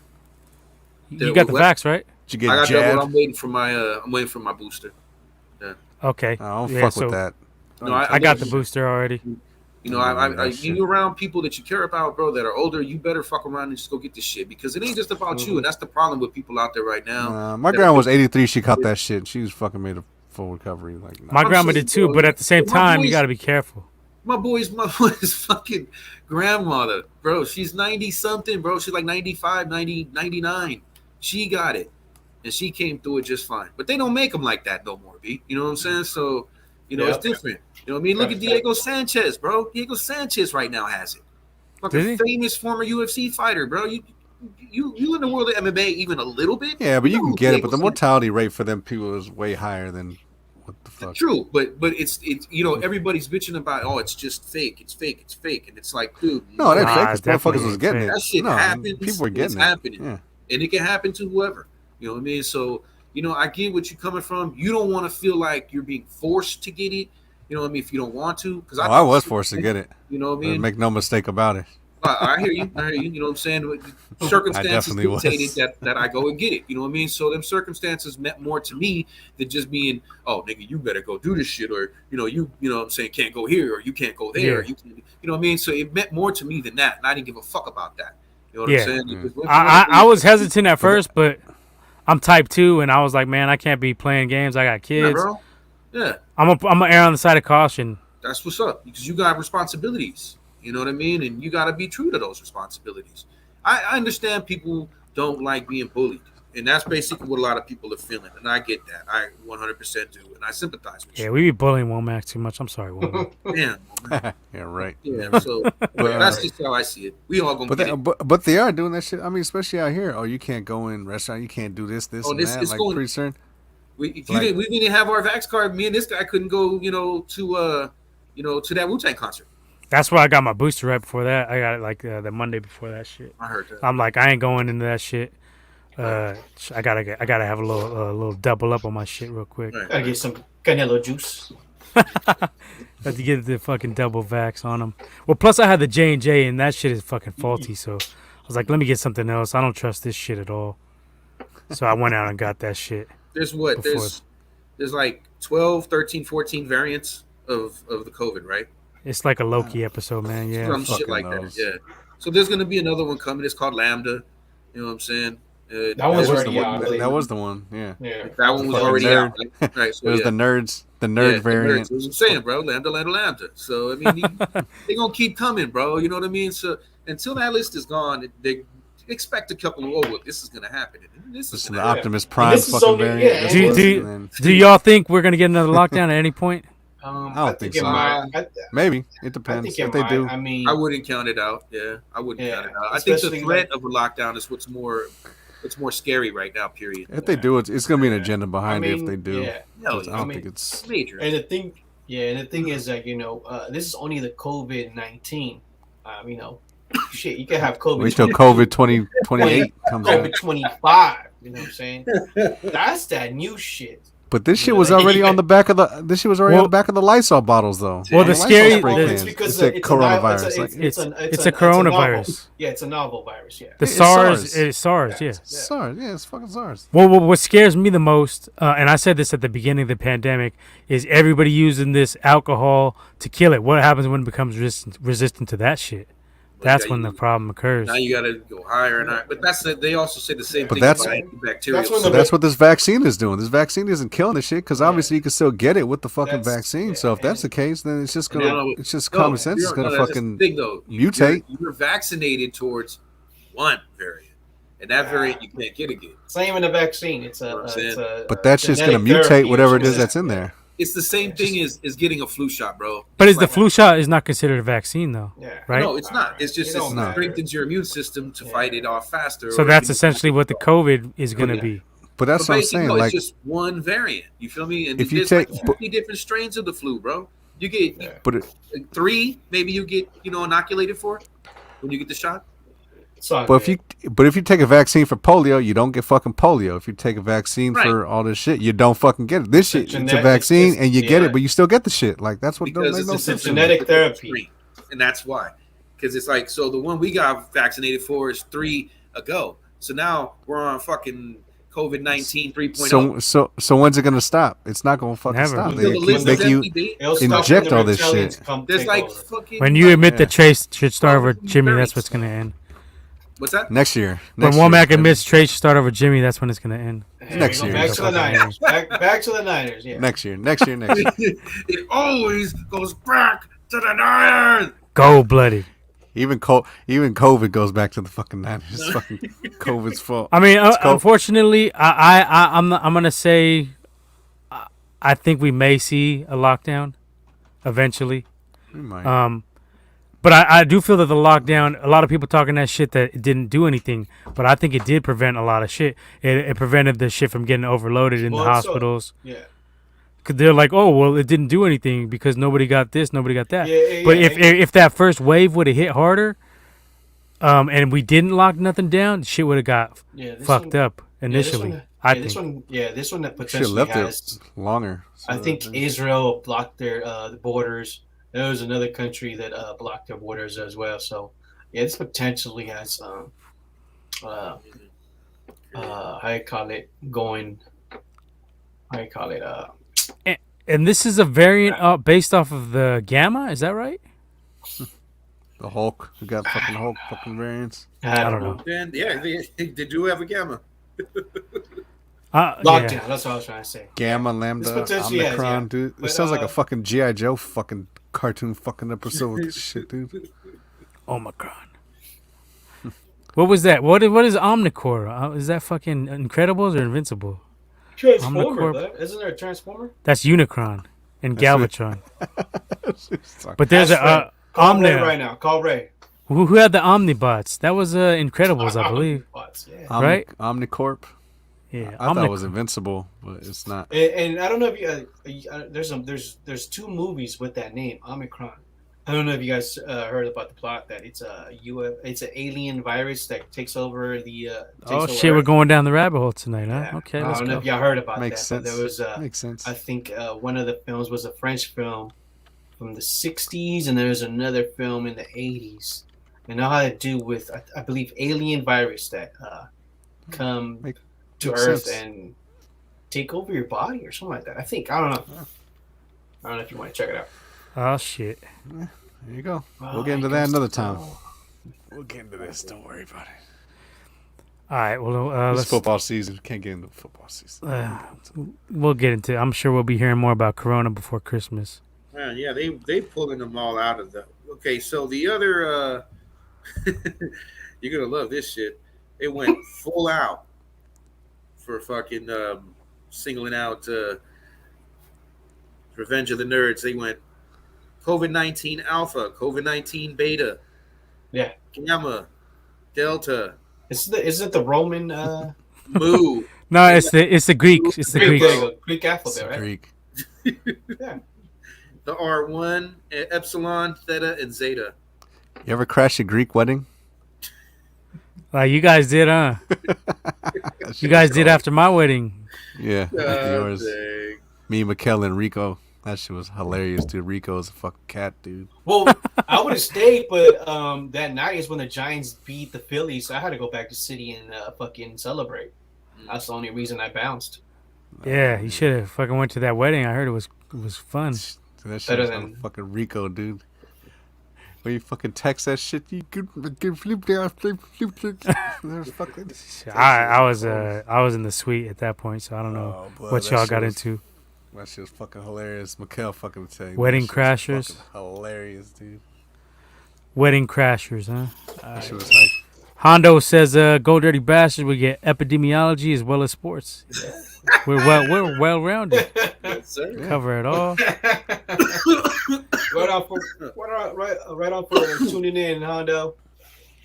You got the what? vax, right? Did you I get got jabbed? double. I'm waiting for my booster. Okay. I don't Yeah, fuck so with that. No, I got the booster already. You know, you around people that you care about, bro, that are older. You better fuck around and just go get this shit because it ain't just about you, and that's the problem with people out there right now. My grandma was 83. She caught that shit. She was fucking made a full recovery. Like my grandma did too, but at the same time, you got to be careful. My boy's fucking grandmother, bro. She's 90 something, bro. She's like 95, 90, 99. She got it, and she came through it just fine. But they don't make them like that no more, B. You know what I'm saying? So, you know, it's different. You know what I mean? Look at Diego Sanchez, bro. Diego Sanchez right now has it. Fucking famous former UFC fighter, bro. You in the world of MMA even a little bit? Yeah, but you can get it. But the mortality rate for them people is way higher than what the fuck. True, but it's you know, everybody's bitching about it's just fake, it's fake, and it's like, dude, no, that's fake. Because motherfuckers was getting it. That shit happens. People were getting it. Yeah. And it can happen to whoever. You know what I mean? So, you know, I get what you're coming from. You don't want to feel like you're being forced to get it. You know what I mean? If you don't want to, because I was forced to get it. You know what I mean? Make no mistake about it. I hear you. You know what I'm saying? Circumstances dictated that I go and get it. You know what I mean? So them circumstances meant more to me than just being, oh, nigga, you better go do this shit, or you know what I'm saying, can't go here, or you can't go there, or you know what I mean? So it meant more to me than that, and I didn't give a fuck about that. You know what I'm saying? I was hesitant at first, but I'm type 2, and I was like, man, I can't be playing games. I got kids. Yeah, bro. Yeah. I'm gonna err on the side of caution. That's what's up, because you got responsibilities. You know what I mean? And you got to be true to those responsibilities. I understand people don't like being bullied. And that's basically what a lot of people are feeling. And I get that. I 100% do. And I sympathize with you. Yeah, we be bullying Womack too much. I'm sorry, Womack. Damn, Womack. Yeah, right. Yeah, so that's just how I see it. We all going to get it. But they are doing that shit. I mean, especially out here. Oh, you can't go in restaurant. You can't do this, and that. Like, pretty soon. We didn't have our Vax card. Me and this guy couldn't go, to that Wu-Tang concert. That's why I got my booster right before that. I got it like the Monday before that shit. I heard that. I'm like, I ain't going into that shit. I gotta have a little double up on my shit real quick. Gotta get some Canelo juice. Have to get the fucking double vax on them. Well, plus I had the J&J, and that shit is fucking faulty. So I was like, let me get something else. I don't trust this shit at all. So I went out and got that shit. There's like 12, 13, 14 variants of the COVID, right? It's like a Loki episode, man. Yeah, some shit like that. Yeah. So there's gonna be another one coming. It's called Lambda. You know what I'm saying? That was already out. That was the one. Yeah. That one was already out. Right. So it was the nerds. The nerd variant. That's what I'm saying, bro. Lambda. So I mean, they gonna keep coming, bro. You know what I mean? So until that list is gone, they expect a couple of this is gonna happen. This is the Optimus Prime fucking variant. Do y'all think we're gonna get another lockdown at any point? I don't think so. Maybe it depends if they do. I mean, I wouldn't count it out. Yeah, I wouldn't count it out. I think the threat of a lockdown is what's more scary right now. Period. If they do, it's going to be an agenda behind it. If they do, I don't think it's major. And the thing is that this is only the COVID-19. Shit, you can have COVID. Wait till COVID 2028 comes out. COVID 25. You know what I'm saying? That's that new shit. But this shit was already on the back of the. This shit was already on the back of the Lysol bottles, though. Well, the scary it's because it's coronavirus. It's a coronavirus. It's a novel virus. Yeah. The SARS. It's SARS. Yeah. SARS. Yeah, it's fucking SARS. Well, what scares me the most, and I said this at the beginning of the pandemic, is everybody using this alcohol to kill it. What happens when it becomes resistant to that shit? That's when the problem occurs. Now you got to go higher and higher. But they also say the same thing about antibacterial. That's what this vaccine is doing. This vaccine isn't killing the shit because obviously you can still get it with the fucking vaccine. Yeah, so if that's the case, then it's just common sense. It's gonna fucking mutate. You're vaccinated towards one variant, and that variant you can't get again. It's not even a vaccine. But that shit's gonna mutate whatever it is that's in there. It's the same thing as getting a flu shot, bro. But the flu shot is not considered a vaccine, though, right? No, it's not. It's just it strengthens your immune system to fight it off faster. So that's essentially what the COVID is going to be. But that's what I'm saying. It's just one variant. You feel me? And if you take 50 different strains of the flu, bro, you get 3. Maybe you get inoculated for when you get the shot. But if you take a vaccine for polio, you don't get fucking polio. If you take a vaccine for all this shit, you don't fucking get it. This shit, it's a vaccine, and you get it, but you still get the shit. Like that's what don't make no sense. It's genetic therapy, and that's why. Because it's like, so the one we got vaccinated for is 3 ago. So now we're on fucking COVID-19 So when's it gonna stop? It's not gonna fucking Never. stop. Until They the keep list is making you. empty, B. It'll stop Inject when all the this reptilians shit. come There's take like over. fucking. When you admit Yeah. the trace should start over Fucking Jimmy, that's variants. what's gonna end. What's that? Next year. When Next Womack year, admits trace should start over Jimmy, that's when it's gonna end. Here Next we go. year. Back to the Niners. Back to the Niners. Yeah. Next year. Next year. Next year. It always goes back to the Niners. Gold blooded. Even COVID goes back to the fucking Niners. It's fucking COVID's fault. I mean, It's cold. unfortunately, I'm gonna say, I think we may see a lockdown eventually. We might. But I do feel that the lockdown, a lot of people talking that shit that it didn't do anything, but I think it did prevent a lot of shit. It prevented the shit from getting overloaded in the Well, so- hospitals. Yeah. Cause they're like, oh well, it didn't do anything because nobody got this, nobody got that. Yeah, But yeah, if that first wave would have hit harder, and we didn't lock nothing down, shit would have got Yeah, this fucked one- up initially. Yeah, I this think. one. Yeah, this one that Should have potentially left has. it longer. I think Israel blocked their the borders. There was another country that blocked their borders as well. So yeah, this potentially has how you call it going. How you call it And this is a variant based off of the Gamma. Is that right? the Hulk. We got fucking Hulk fucking variants. I don't know. And yeah, they do have a gamma. Lockdown. Yeah. That's what I was trying to say. Gamma, Lambda, This potentially has, Omicron, yeah. dude. It But, sounds like a fucking G.I. Joe fucking cartoon fucking episode with this shit, dude. Omicron. What was that? What is Omnicore? Is that fucking Incredibles or Invincible? Transformer, Omnicorp. bud. Isn't there a Transformer? That's Unicron and That's what- Galvatron. But there's Ask Ray. a Call Ray Omni. right now. Call Ray. Who had the Omnibots? That was Incredibles, I believe. Yeah. Right? Omnicorp. Yeah, I thought it was Invincible, but it's not. And I don't know if you there's two movies with that name, Omicron. I don't know if you guys heard about the plot that it's an alien virus that takes over the. Oh over shit, we're Earth. going down the rabbit hole tonight, huh? Yeah. Okay, I let's don't know go. if y'all heard about Makes that. sense. But there was Makes sense. I think one of the films was a French film from the '60s, and there's another film in the '80s, and all had to do with I believe alien virus that come to makes Earth sense. and take over your body or something like that. I don't know. I don't know if you want to check it out. Oh shit. There you go. Oh, We'll get into I that guess another so. time. We'll get into this. Don't worry about it. All right, well, It's let's football season. Can't get into football season. we'll get into. I'm sure we'll be hearing more about Corona before Christmas. Man, yeah, they pulling them all out of the. Okay, so the other, you're gonna love this shit. It went full out for fucking singling out Revenge of the Nerds. They went COVID-19 Alpha, COVID-19 Beta, Yeah. Gamma, Delta, Is it the Roman Mu. No, it's the Greeks. It's the Greek, Greeks. Greek It's alphabet, right? Greek. Yeah. The R1, Epsilon, Theta, and Zeta. You ever crash a Greek wedding? Like you guys did, huh? You guys did after my wedding. Yeah, after yours. Dang. Me, Mikkel, and Rico. That shit was hilarious, dude. Rico is a fucking cat, dude. Well, I would have stayed, but that night is when the Giants beat the Phillies. So I had to go back to city and fucking celebrate. That's the only reason I bounced. Yeah, you should have fucking went to that wedding. I heard it was fun. Dude, that shit Better was than- fucking Rico, dude. When you fucking text that shit, you good flip down, flip. There's fucking. I was in the suite at that point, so I don't know Oh, boy, what that y'all shit got was- into. That shit was fucking hilarious. Mikkel fucking tell you. Wedding that shit was crashers. fucking hilarious, dude. Wedding crashers, huh? That shit was hype. Hondo says, "Go Dirty Bastards." We get epidemiology as well as sports. We're well rounded. Yes, sir. Yeah. Cover it all. right on for tuning in, Hondo.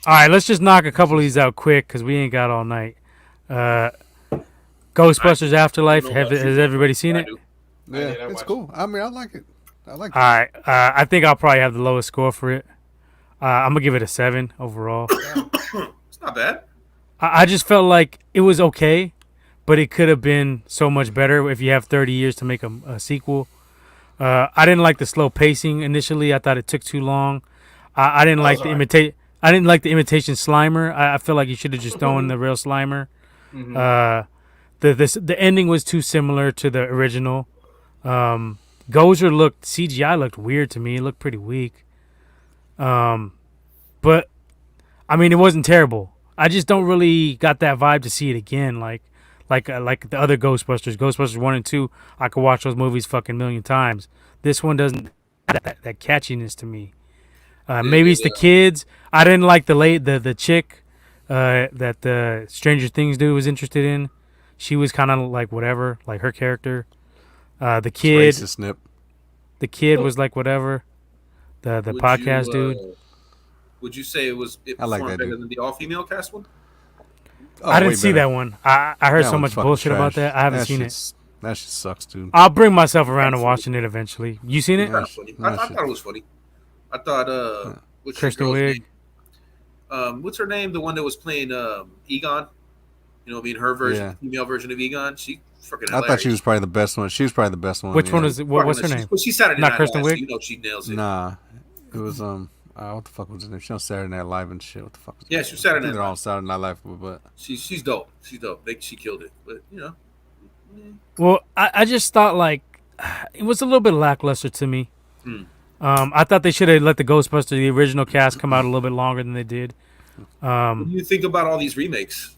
All right, let's just knock a couple of these out quick because we ain't got all night. Ghostbusters Afterlife. Has everybody seen it? Yeah, I it's watched cool. I mean, I like it. I like All right. I think I'll probably have the lowest score for it. I'm gonna give it a 7 overall. It's not bad. I just felt like it was okay, but it could have been so much better if you have 30 years to make a sequel. I didn't like the slow pacing initially. I thought it took too long. I didn't like the imitate. I didn't like the imitation Slimer. I feel like you should have just thrown the real Slimer. the ending was too similar to the original. Gozer looked CGI looked weird to me. It looked pretty weak. But I mean, it wasn't terrible. I just don't really got that vibe to see it again. Like the other Ghostbusters 1 and 2. I could watch those movies fucking million times. This one doesn't have that catchiness to me. Maybe it's the kids. I didn't like the chick that the Stranger Things dude was interested in. She was kind of like whatever, like her character. The kid, Racist Nip. the kid was like whatever. The Would podcast you, dude. Would you say it I like performed that better dude. than the all-female cast one? Oh, I didn't way see better. that one. I heard That so one's much fucking bullshit about trash. that. I haven't seen it. That shit sucks, dude. I'll bring myself around to watching it eventually. You seen it? Yeah. Funny. that I shit- thought it was funny. I thought what's your Kristen girl's Wiig. name? What's her name? The one that was playing Egon. You know, her version, Yeah. female version of Egon. She freaking. I thought she was probably the best one. She was probably the best one. Which yeah. one is it? What's her name? Well, she's Saturday Not Night Kristen Live, so Wiig? you know she nails it. Nah, it was what the fuck was his name? She on Saturday Night Live and shit. What the fuck was? Yeah, her she was name? Saturday I think Night they're all Live. Saturday Night Live, but She's dope. She's dope. She killed it. But Well, I just thought like it was a little bit lackluster to me. Hmm. I thought they should have let the Ghostbusters, the original cast, come out a little bit longer than they did. what do you think about all these remakes?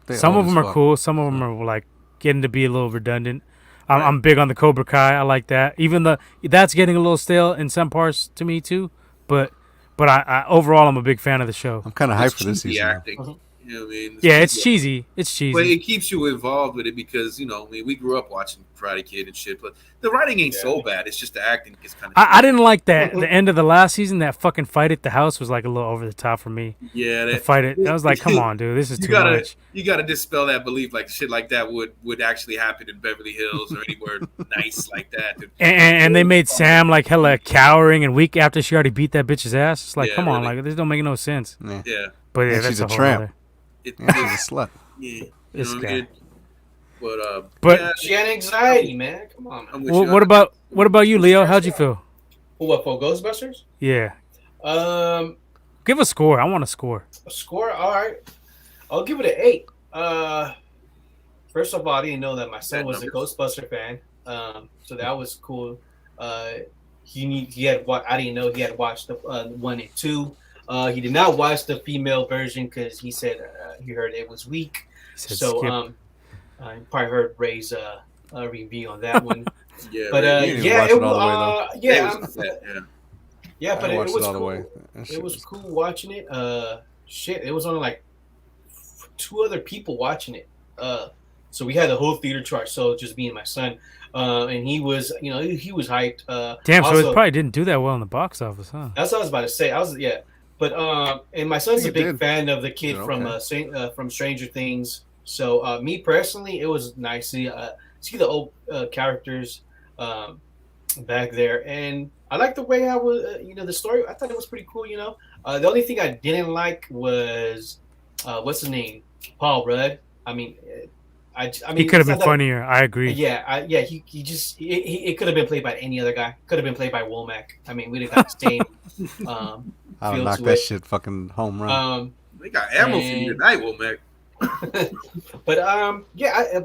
they Some old of as them are fuck. cool. Some of them are like getting to be a little redundant. I'm big on the Cobra Kai. I like that. Even that's getting a little stale in some parts to me too. But I overall I'm a big fan of the show. I'm kind of hyped It's for this cheesy season. though. acting. You know what I mean? Yeah, it's cheesy. cheesy. It's But cheesy. it keeps you involved with it because I mean, we grew up watching Karate Kid and shit. But the writing ain't so bad. It's just the acting is kind of. I didn't like that. The end of the last season, that fucking fight at the house was like a little over the top for me. Yeah, The fight it. I was like, come on, dude, this is you too gotta much. you gotta dispel that belief like shit like that would actually happen in Beverly Hills or anywhere nice like that. And they made Sam like hella cowering and weak after she already beat that bitch's ass. It's like, Yeah, come on, really. like this don't make no sense. Yeah. Yeah, But yeah, And that's she's a whole tramp. other- it, Yeah, she's a slut. yeah. You This know what I guy. mean? But- yeah, She had anxiety, man. Come on. I'm with Well, you. what about you, Leo? How'd you feel? What for Ghostbusters? Yeah, Um, give a score. I want a score. a score. All right, I'll give it an 8. First of all, I didn't know that my son Bad was a numbers. Ghostbuster fan. So that was cool. He had what I didn't know he had watched the 1 and 2. He did not watch the female version because he said he heard it was weak. He said So skip. I probably heard Ray's review on that one. Yeah, But right. You didn't yeah, watch it it all the way, though. was yeah, It was upset, yeah, but I it watched was it all the cool. way. That shit It was cool watching it. Shit, it was only like 2 other people watching it. So we had the whole theater charge. So just me and my son, and he was, he was hyped. Damn, so also- it probably didn't do that well in the box office, huh? That's what I was about to say. But and my son's I a think it big did. fan of the kid Yeah, from Stranger Things. So me personally, it was nice to see the old characters back there, and I like the way I was, the story. I thought it was pretty cool. The only thing I didn't like was what's his name, Paul Rudd. I mean, I mean, He could have it's been not that- funnier. I agree. Yeah, he just it could have been played by any other guy. Could have been played by Womack. I mean, we'd have got the same. I'll feel knock to that it. shit fucking home run. They got ammo for you And- tonight, Womack. But but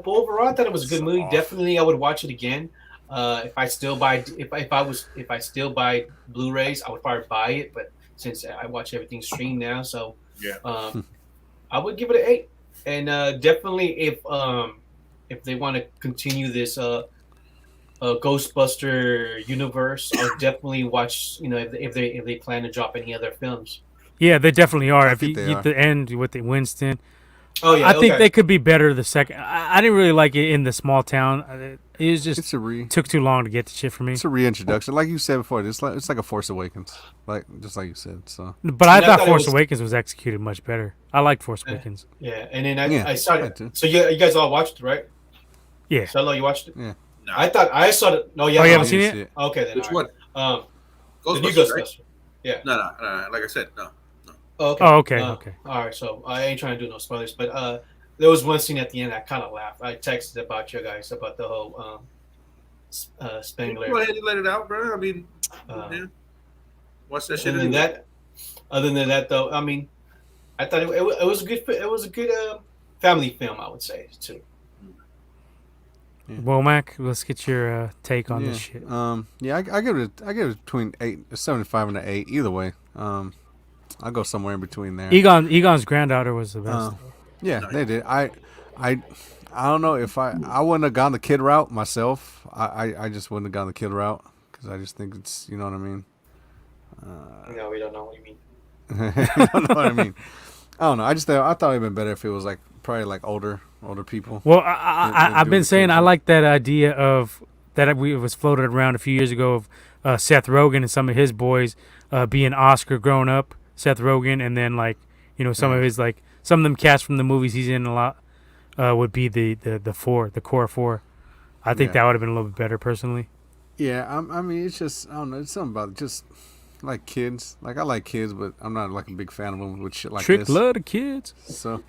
overall, I thought it was a good movie. Soft. Definitely, I would watch it again. If I still buy Blu-rays, I would probably buy it. But since I watch everything streamed now, so Yeah. I would give it an 8. And definitely, if they want to continue this Ghostbuster universe, I'll definitely watch. If they plan to drop any other films. Yeah, they definitely are. I If you think they get are. the end with the Winston, Oh yeah, I think okay. they could be better the second. I didn't really like it in the small town. It was just It's took too long to get the shit for me. a reintroduction, like you said before. It's like a Force Awakens, just like you said. So But I And I thought thought it Force was- Awakens was executed much better. I liked Force Yeah. Awakens. Yeah, and then I Yeah, started. I do. So you guys all watched it, right? Yeah. Solo, you watched it? Nah. I saw it. No, yeah. Oh, you no, haven't seen didn't it? see Okay, then. Which all right. one? The new Ghostbusters, right? Ghostbuster. No. Like I said, no. Oh, okay. Oh, okay, okay. All right, so I ain't trying to do no spoilers, but there was one scene at the end I kind of laughed. I texted about you guys about the whole Spengler. Go ahead and let it out, bro. I mean, Uh, yeah. Watch that shit. Other than that, though, I mean, I thought it was a good family film. I would say too. Womack, let's get your take on this shit. I give it between 7.5 and an 8. Either way, I'll go somewhere in between there. Egon's granddaughter was the best. Yeah, they did. I don't know if I wouldn't have gone the kid route myself. I just wouldn't have gone the kid route because I just think it's, you know what I mean. No, we don't know what you mean. You don't know what I mean. I don't know. I thought it'd been better if it was like probably like older people. Well, I've been saying I like that idea of that it was floated around a few years ago of Seth Rogen and some of his boys being Oscar grown up. Seth Rogen, and then like some of his like some of them cast from the movies he's in a lot would be the core four. I think that would have been a little bit better personally. Yeah, I mean it's just I don't know. It's something about just like kids. Like I like kids, but I'm not like a big fan of them with shit like Trick this. love the kids. So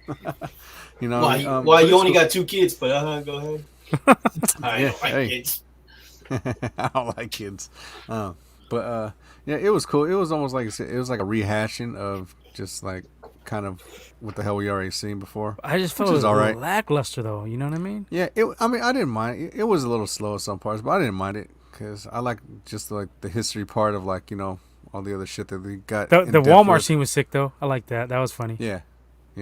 Why you only got 2 kids? But go ahead. I don't like kids. I don't like kids. But it was cool. It was almost like it was like a rehashing of just like kind of what the hell we already seen before. I just felt it was all right. Lackluster though. You know what I mean? Yeah. I mean, I didn't mind it. It was a little slow at some parts, but I didn't mind it because I like just like the history part of like all the other shit that they got. The Walmart scene was sick though. I like that. That was funny. Yeah,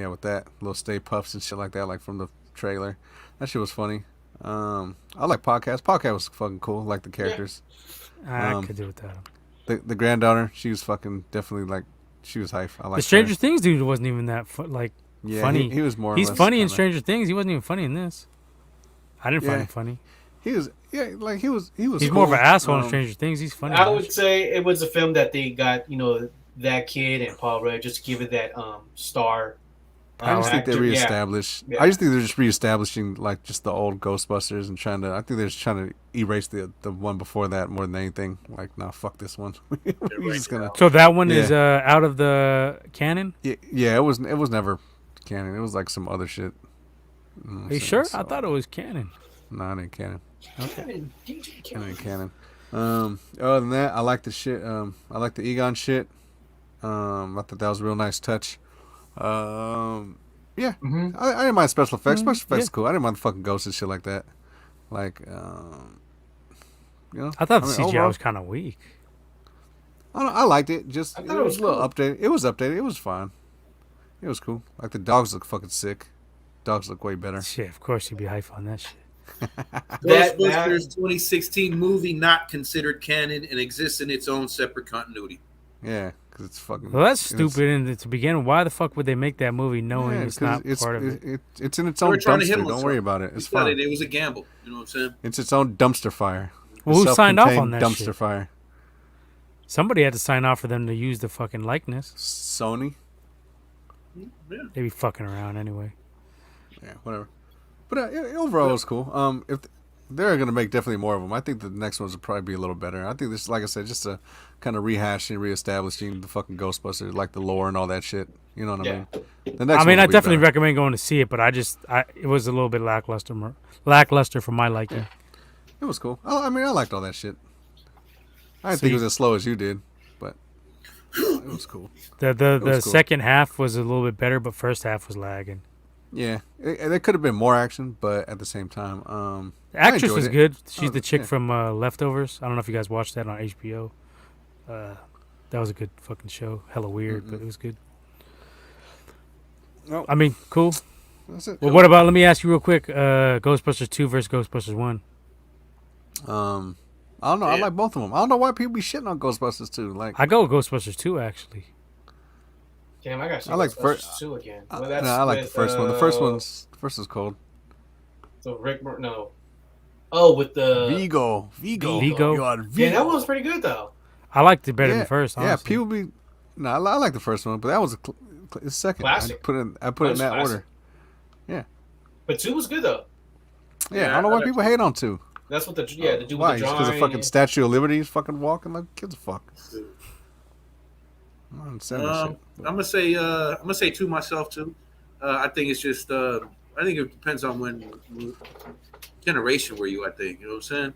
with that little Stay Puffs and shit like that, like from the trailer. That shit was funny. I like podcast. Podcast was fucking cool. Like the characters. I could do with that. The granddaughter, she was fucking definitely like she was hype. I like the Stranger Things dude wasn't even that funny. He was more. He's funny in Stranger Things. He wasn't even funny in this. I didn't find him funny. He was he was. He's cool. more of an asshole in Stranger Things. He's funny. I would say it was a film that they got that kid and Paul Rudd just to give it that star. I just think they reestablished. I just think they're just reestablishing like just the old Ghostbusters and trying to. I think they're just trying to erase the one before that more than anything. Like, nah, fuck this one. We're just gonna. So that one is out of the canon. Yeah, it was never canon. It was like some other shit. Are you sure? I thought it was canon. Nah, it ain't canon. Okay. It ain't canon. Other than that, I like the shit. I like the Egon shit. I thought that was a real nice touch. I didn't mind special effects. Special effects is cool. I didn't mind the fucking ghosts and shit like that. Like, I thought the CGI overall, was kind of weak. I liked it. Just it was a little updated. It was updated. It was fine. It was cool. Like the dogs look fucking sick. Dogs look way better. Shit, of course you'd be hype on that shit. Ghostbusters 2016 movie not considered canon and exists in its own separate continuity. Yeah. It's fucking. Well, that's stupid. And to begin with, why the fuck would they make that movie knowing it's not part of it? It's in its own dumpster. Don't worry about it. It's fine. It was a gamble. You know what I'm saying? It's its own dumpster fire. Well, who signed off on that dumpster shit? Fire? Somebody had to sign off for them to use the fucking likeness. Sony. Yeah. They be fucking around anyway. Yeah, whatever. But overall, it was cool. If they're gonna make definitely more of them, I think the next ones will probably be a little better. I think this, like I said, just a kind of rehashing, reestablishing the fucking Ghostbusters, like the lore and all that shit. You know what I mean? The next I definitely recommend going to see it, but it was a little bit lackluster for my liking. It was cool. I liked all that shit. I didn't think it was as slow as you did, but it was cool. The second half was a little bit better, but first half was lagging. Yeah, there could have been more action, but at the same time, the actress was good. She's the chick from Leftovers. I don't know if you guys watched that on HBO. That was a good fucking show. Hella weird, but it was good. Oh. I mean, cool. That's it. Well, what about? Let me ask you real quick. Ghostbusters 2 versus Ghostbusters 1. I don't know. I like both of them. I don't know why people be shitting on Ghostbusters 2. Like, I go with Ghostbusters 2 actually. Damn, I got. I like the first 2 again. I like the first one. The first is cold. So Rick, no. Oh, with the Vigo. Yeah, that one was pretty good though. I liked it better than the first. Honestly. Yeah, people be. No, I like the first one, but that was a second. Classic. I put it in that order. Yeah. But 2 was good though. Yeah, I don't know why people hate on 2. That's what the dude with the drawing. Why? Because the fucking Statue of Liberty is fucking walking like kids a fuck. I'm gonna say 2 myself too. I think it's just I think it depends on when generation were you. I think you know what I'm saying.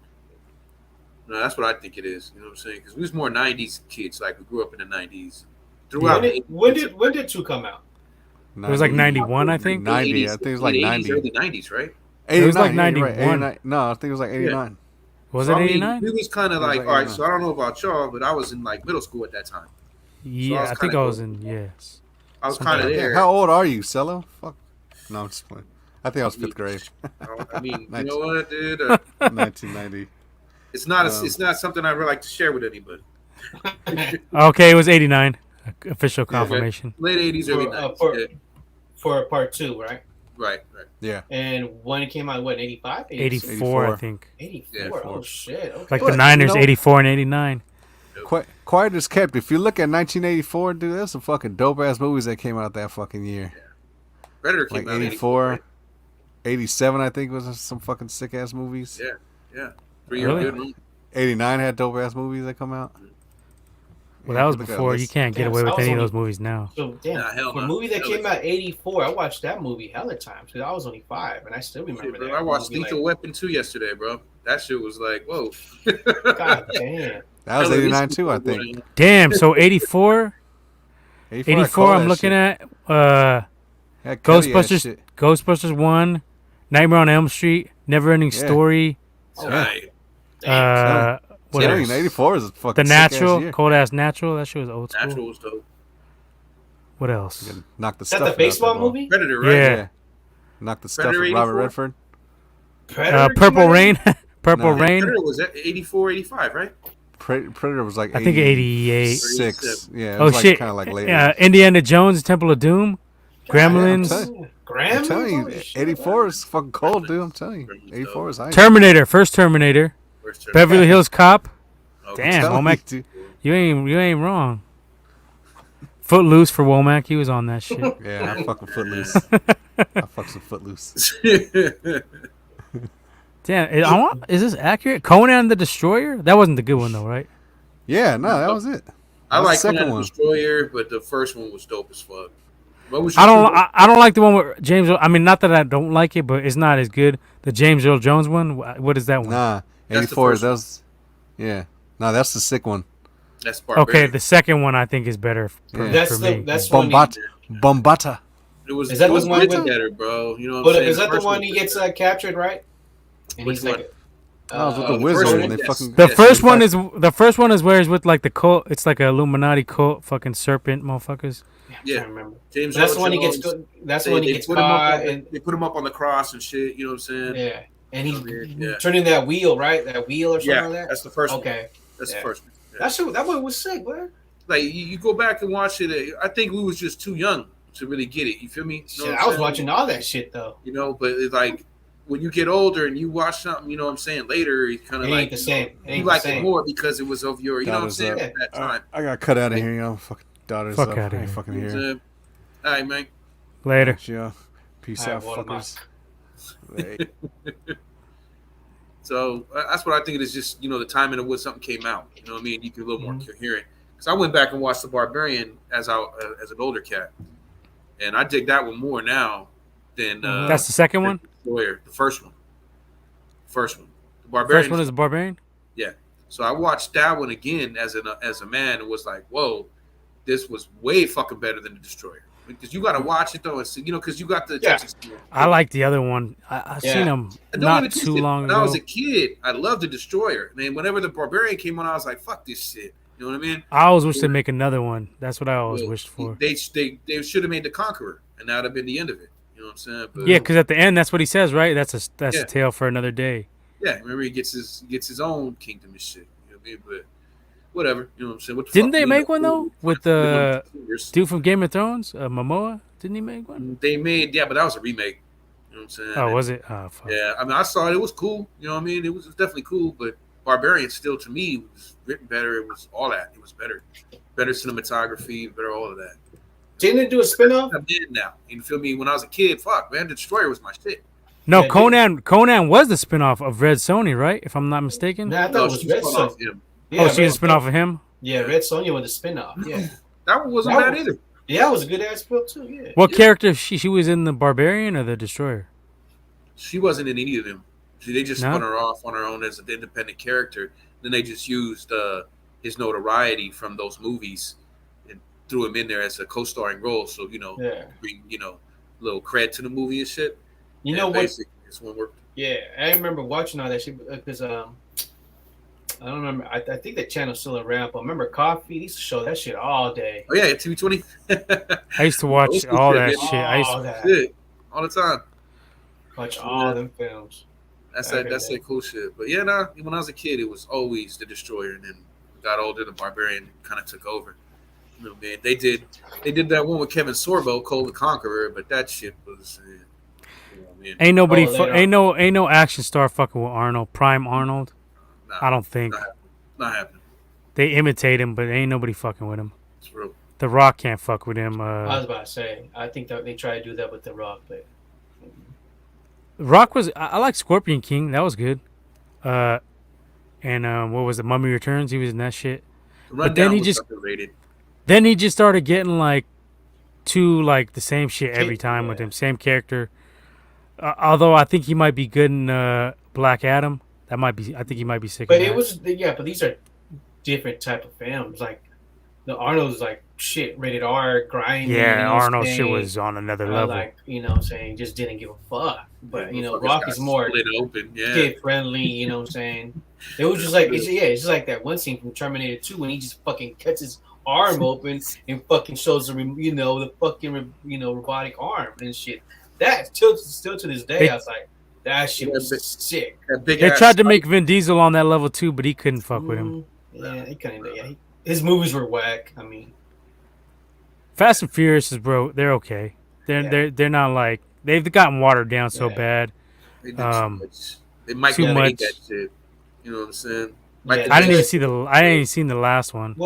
No, that's what I think it is. You know what I'm saying? Because we was more '90s kids. Like we grew up in the '90s. Throughout. When did 2 come out? It was like 91, I think. 90. I think it was like 90. Early '90s, right? It was like 89. Yeah, you're right. 91. 89. No, I think it was like 89. Was So, it I mean, 89? we was kind of It was like, like all right. 89. So I don't know about y'all, but I was in like middle school at that time. Yeah, I think I was in. Yes. I was Something kind of like Yeah, there. how old are you, Cello? Fuck. No, I'm just playing. I think I was fifth grade. I mean, you 19 know what, dude? 1990. It's not. It's not something I really like to share with anybody. Okay, it was 89. Official confirmation. Late '80s, early '90s. For part 2, right? Right. Yeah. And when it came out, what, 85? 84, I think. 84. Yeah, Oh shit. Okay. Like But, the Niners, you know- 84 and 89. Quiet as kept. If you look at 1984, dude, there's some fucking dope ass movies that came out that fucking year. Predator came Like out 84, right? 87, I think was some fucking sick ass movies. Yeah. 3 year Really? good movie. 89 had dope ass movies that come out. Well, Yeah, that was if you look at before. that You list. can't get Damn, away so with I was any of only- those movies now. So damn, Nah, hell for a no. movie that Hell came no. out 84, I watched that movie hella times because I was only 5 and I still remember Shit, that. bro, I watched movie, Lethal Weapon 2 yesterday, bro. That shit was like, whoa. God damn. That was Hell, 89 these too, I people think. were- Damn, so 84? 84, I I'm looking at Ghostbusters. Ghostbusters 1, Nightmare on Elm Street, Never Ending Yeah. Story, Right. what Yeah, else? 84 is a fucking The sick ass Natural, year. Cold Ass Natural. That shit was old school. Natural was dope. What else? You can knock the Is that stuff the baseball out that ball. movie? Predator, right? Yeah. Knock the stuff Predator with Robert 84? Redford. Predator came Purple out? Rain. Purple No. Rain. Predator was at 84, 85, right? Predator was like I think 88. 86. Yeah, it Oh was like shit! kind of like later. Indiana Jones, Temple of Doom, Gremlins, telling Gremlins? I'm telling you, Holy shit. 84 is fucking cold, dude. I'm telling you, 84 is high. Terminator, first Terminator, First turn. Beverly Hills Cop. Okay. Damn, Telling Womack, you, dude. you ain't wrong. Footloose for Womack, he was on that shit. Yeah, I fucking Footloose. I fuck some Footloose. Damn, is this accurate? Conan the Destroyer? That wasn't the good one though, right? Yeah, no, that was it. I That was like the second Conan the one. Destroyer, but the first one was dope as fuck. What was I your don't. I don't like the one with James. I mean, not that I don't like it, but it's not as good. The James Earl Jones one. What is that one? Nah, That's the 84. first That was, yeah. No, that's the sick one. That's Okay, barbarian. the second one I think is better Yeah. That's for the me. that's when he, Bombata. It was, Is that it was the one written with- better, bro. You know what but I'm saying? is that the first one he was gets better. captured, right? And Which he's one? like That was with the the first wizard, one, and they yes. fucking. The Yes, first they one fuck- is the first one is where he's with like the cult. It's like a Illuminati cult, fucking serpent, motherfuckers. I Yeah. can't remember. James That's Earl the one he gets. Jones, That's the they- one he they gets put him up caught, on the- and they put him up on the cross and shit. You know what I'm saying? yeah, and he's Yeah. turning that wheel, right? That wheel or something Yeah, like that. that's the first one. Okay, That's Yeah. the first one. Yeah. that shit, that one was sick, bro. Like you go back and watch it. I think we was just too young to really get it. You feel me? You know Shit, what I'm I was saying? watching all that shit though. You know, but it's like when you get older and you watch something, you know what I'm saying, later, it's kind It of ain't like the same. It you ain't like the it same. more because it was of your, you know what I'm Daughters saying, up. at that time. I got cut out of here, y'all. Fucking daughters Fuck up. outta I ain't here. fucking You know what I'm here. saying? All right, man. Later. Yeah. Peace All out, right, fuckers. Watermark. Hey. So that's what I think it is. Just the timing of when something came out. You know what I mean? You can a little more Mhm. coherent. Because I went back and watched The Barbarian as an older cat, and I dig that one more now than That's the second one. Destroyer, the first one. First one. The First Barbarian. one is the Barbarian. So I watched that one again as a man and was like, whoa, this was way fucking better than the Destroyer. Because you got to watch it though, and see, because you got the Yeah. Texas. I like the other one. I've Yeah. seen them And don't get not it too twisted, long when I was ago. a kid, I loved the Destroyer. And then whenever the Barbarian came on, I was like, fuck this shit. You know what I mean? I always wish they'd make another one. That's what I always Well, wished for. They should have made the Conqueror, and that would have been the end of it. You know what I'm saying? But, Yeah, because at the end, that's what he says, right? That's Yeah. a tale for another day. yeah, remember he gets his own kingdom and shit. You know what I mean? But whatever. You know what I'm saying? What the Didn't fuck they we make know? one though with They the won 2 years. dude from Game of Thrones, Momoa? Didn't he make one? They made, yeah, but that was a remake. You know what I'm saying? Oh, was it? Oh, fuck. Yeah, I mean, I saw it. It was cool. You know what I mean? It was definitely cool. But Barbarian still, to me, was written better. It was all that. It was better. Better cinematography, better all of that. Didn't it do a spinoff? I'm dead now. You feel me? When I was a kid, fuck, man, the Destroyer was my shit. No, Yeah, Conan was the spinoff of Red Sonja, right? If I'm not mistaken. Nah, I thought No, it was she Red spun off Sonja. him. Yeah, Oh, she Red was a spinoff of him. Yeah, Red Sonja was the spinoff. Yeah, That one wasn't That bad was- either. yeah, it was a good ass film too. Yeah. What character she was in, the Barbarian or the Destroyer? She wasn't in any of them. They just No? spun her off on her own as an independent character. Then they just used his notoriety from those movies and threw him in there as a co-starring role. So Yeah. bring little cred to the movie and shit. You know And what? basically, This one worked. Yeah, I remember watching all that shit because I don't remember. I think the channel's still around, but I remember Coffee used to show that shit all day. Oh yeah, TV 20. I used to watch all that shit. I used All to, that. Shit, all the time. Watch all them films. That's Back that. in That's the that cool shit. But yeah, nah. When I was a kid, it was always the Destroyer, and then got older, the Barbarian kind of took over. You know, man, they did that one with Kevin Sorbo, Cole the Conqueror, but that shit was. Man, ain't nobody, Oh, later ain't no action star fucking with Arnold, Prime Arnold. nah, I don't think not happening. they imitate him, but ain't nobody fucking with him. It's real. The Rock can't fuck with him. I was about to say, I think that they try to do that with The Rock, but Rock was. I like Scorpion King. That was good. And what was it? Mummy Returns. He was in that shit. But then he was just- underrated. Then he just started getting like the same shit every time with Yeah. him, same character. Although I think he might be good in Black Adam. That might be. I think he might be sick. but of it that. was but these are different type of films. Like the Arnold's like shit, rated R, grimy. Yeah, you know what I'm Arnold shit saying? was on another level. Like you know, what I'm saying just didn't give a fuck. But you know, Motherfuckers Rock got is more split open. Yeah, kid friendly. You know what I'm saying? It was just like it's just like that one scene from Terminator 2 when he just fucking cuts his arm open and fucking shows the fucking robotic arm and shit. That still to this day, I was like, that shit was sick. that big They ass tried to make Vin Diesel on that level too, but he couldn't fuck with him. Yeah, he kind of. Yeah, his movies were whack. I mean, Fast and Furious is they're okay. They're not like they've gotten watered down so Yeah. bad. They did too Um, much. They might too be much. hate that shit. You know what I'm saying? Yeah, I didn't even see I didn't even seen the last one. he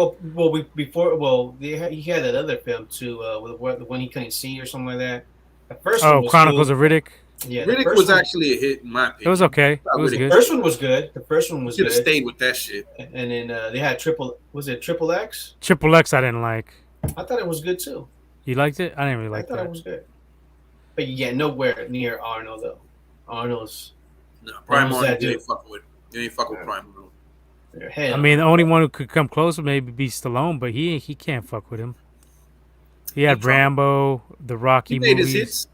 had that other film too, with the one he couldn't see or something like that. The first one Oh, was Chronicles cool. of Riddick. Yeah, the Riddick first was one- actually a hit in my opinion. It was okay. It was Riddick. The good. first one was good. The first one was Should have good. stayed with that shit. And then they had Triple X? Triple X I didn't like. I thought it was good too. You liked it? I didn't really like I thought it that. was good. But yeah, nowhere near Arnold though. Arnold's No, Prime was that Arnold, you dude? ain't fucking with. You ain't fucking with Prime Arnold. hell. I mean, the only one who could come close would maybe be Stallone, but he can't fuck with him. He had He tried. Rambo, the Rocky He made movies. his hits.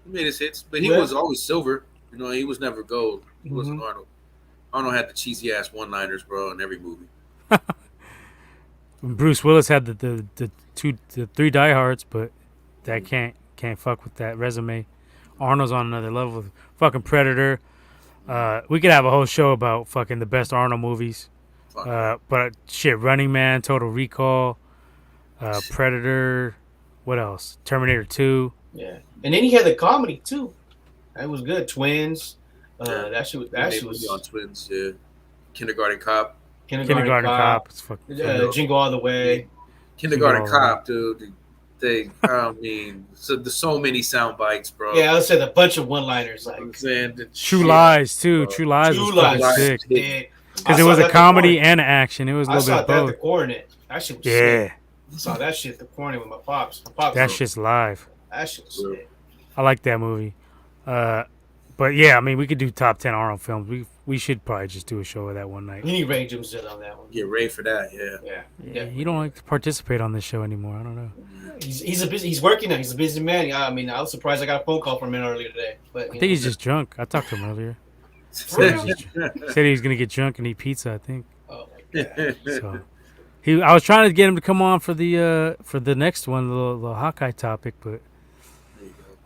He made his hits, but he Yeah. was always silver. You know, he was never gold. He wasn't Mm-hmm. Arnold. Arnold had the cheesy ass one-liners, bro, in every movie. Bruce Willis had the three diehards, but that can't fuck with that resume. Arnold's on another level. Fucking Predator. We could have a whole show about fucking the best Arnold movies. Fuck. But shit, Running Man, Total Recall, Predator. What else? Terminator 2. Yeah. And then he had the comedy too. That was good. Twins. Yeah. That shit He made was movie on Twins. Yeah. Kindergarten Cop. Kindergarten Cop. It's fucking Jingle All the Way. Kindergarten Kindergarten Cop, dude. I mean, there's so many sound bites, bro. Yeah, I would say a bunch of one-liners like I'm saying True Lies too. True Lies True was fucking Lies. sick Yeah. because I it was saw a that comedy at the and action. It was a I little saw bit that of at the both. Coronet. That shit was Yeah, sick. I saw that shit at the Coronet with my pops. that shit's live. That shit was sick. I like that movie. But yeah, I mean, we could do top 10 Arnold films. We should probably just do a show of that one night. You need Ray Jim's on that one. Get ready for that, yeah. Yeah. You don't like to participate on this show anymore. I don't know. He's working now. He's a busy man. I mean, I was surprised I got a phone call from him earlier today. But I think he's just drunk. I talked to him earlier. For real? Said he was gonna get drunk and eat pizza. I think Oh my god. so. I was trying to get him to come on for the next one, the little Hawkeye topic, but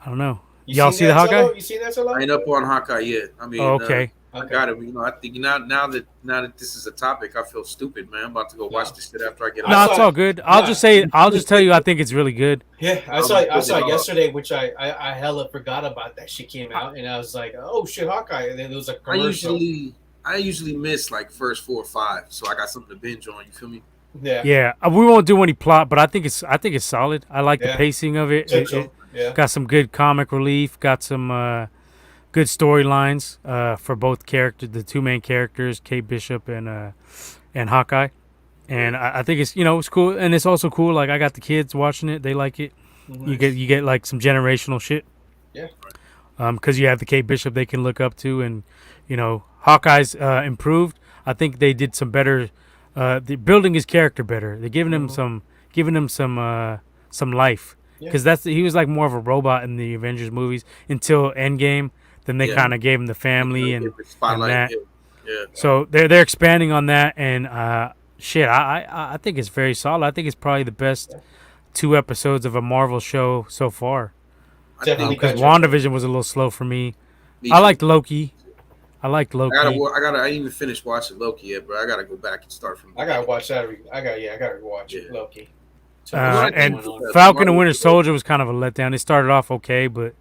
I don't know. Y'all see the Hawkeye? You seen that so long? I ain't up on Hawkeye yet. I mean, Oh, okay. I got it. You know, I think now that this is a topic, I feel stupid, man. I'm about to go watch this shit after I get No, out. it's all good. I'll just tell you I think it's really good. Yeah, I saw it yesterday, which I hella forgot about that shit came out, and I was like, oh shit, Hawkeye, and then there was a commercial. I usually miss like first 4 or 5, so I got something to binge on. You feel me? Yeah, we won't do any plot, but I think it's solid. I like the Yeah. pacing of it. Yeah. Got some good comic relief. Got some good storylines for both characters, the two main characters, Kate Bishop and Hawkeye. And I think it's cool, and it's also cool. Like I got the kids watching it; they like it. Mhm. You get like some generational shit. Yeah. Because you have the Kate Bishop they can look up to, and Hawkeye's improved. I think they did some better. They're building his character better. They're giving him some life. Yeah. Because he was like more of a robot in the Avengers movies until Endgame. Then they kind of gave him the family and spotlight. that. Yeah. So they're expanding on that, and shit, I think it's very solid. I think it's probably the best 2 episodes of a Marvel show so far. Definitely Because catch up. WandaVision was a little slow for me. Me I too. liked Loki. I I didn't even finish watching Loki yet, bro. I gotta go back and start from. I gotta watch that. I gotta watch it. Loki. And Falcon and Winter Soldier was kind of a letdown. It started off okay, but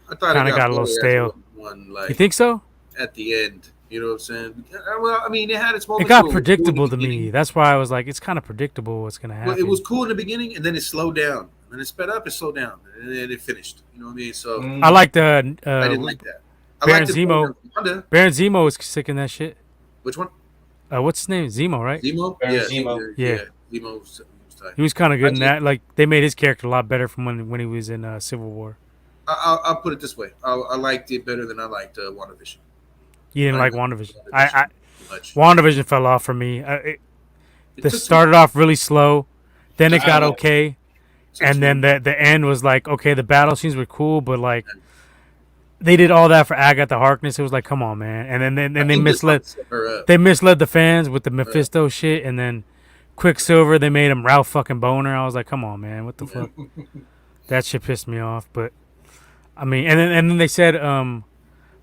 I thought kind it of got a little better as stale. One, like, You think so? at the end, you know what I'm saying? Well, I mean, it had its moments. It got where was predictable cool in to the me. beginning. That's why I was like, it's kind of predictable what's gonna happen. Well, it was cool in the beginning, and then it slowed down. And then it sped up, it slowed down, and then it finished. You know what I mean? So I liked I didn't like that. I Baron liked it Zemo. more than Wanda. Baron Zemo was sick in that shit. Which one? What's his name? Zemo, right? Zemo? Baron Yeah, Zemo. Yeah. Zemo was tight. He was kind of good I in did- that. Like they made his character a lot better from when he was in Civil War. I'll put it this way. I liked it better than I liked WandaVision. You didn't I like liked WandaVision. WandaVision too much. WandaVision fell off for me. It They took started off really slow, then it I got know. okay, and then the end was like, okay, the battle scenes were cool, but like they did all that for Agatha Harkness. It was like, come on, man. And then they misled the fans with the Mephisto shit, and then Quicksilver they made him Ralph fucking Boner. I was like, come on, man, what the fuck? That shit pissed me off. But I mean, and then they said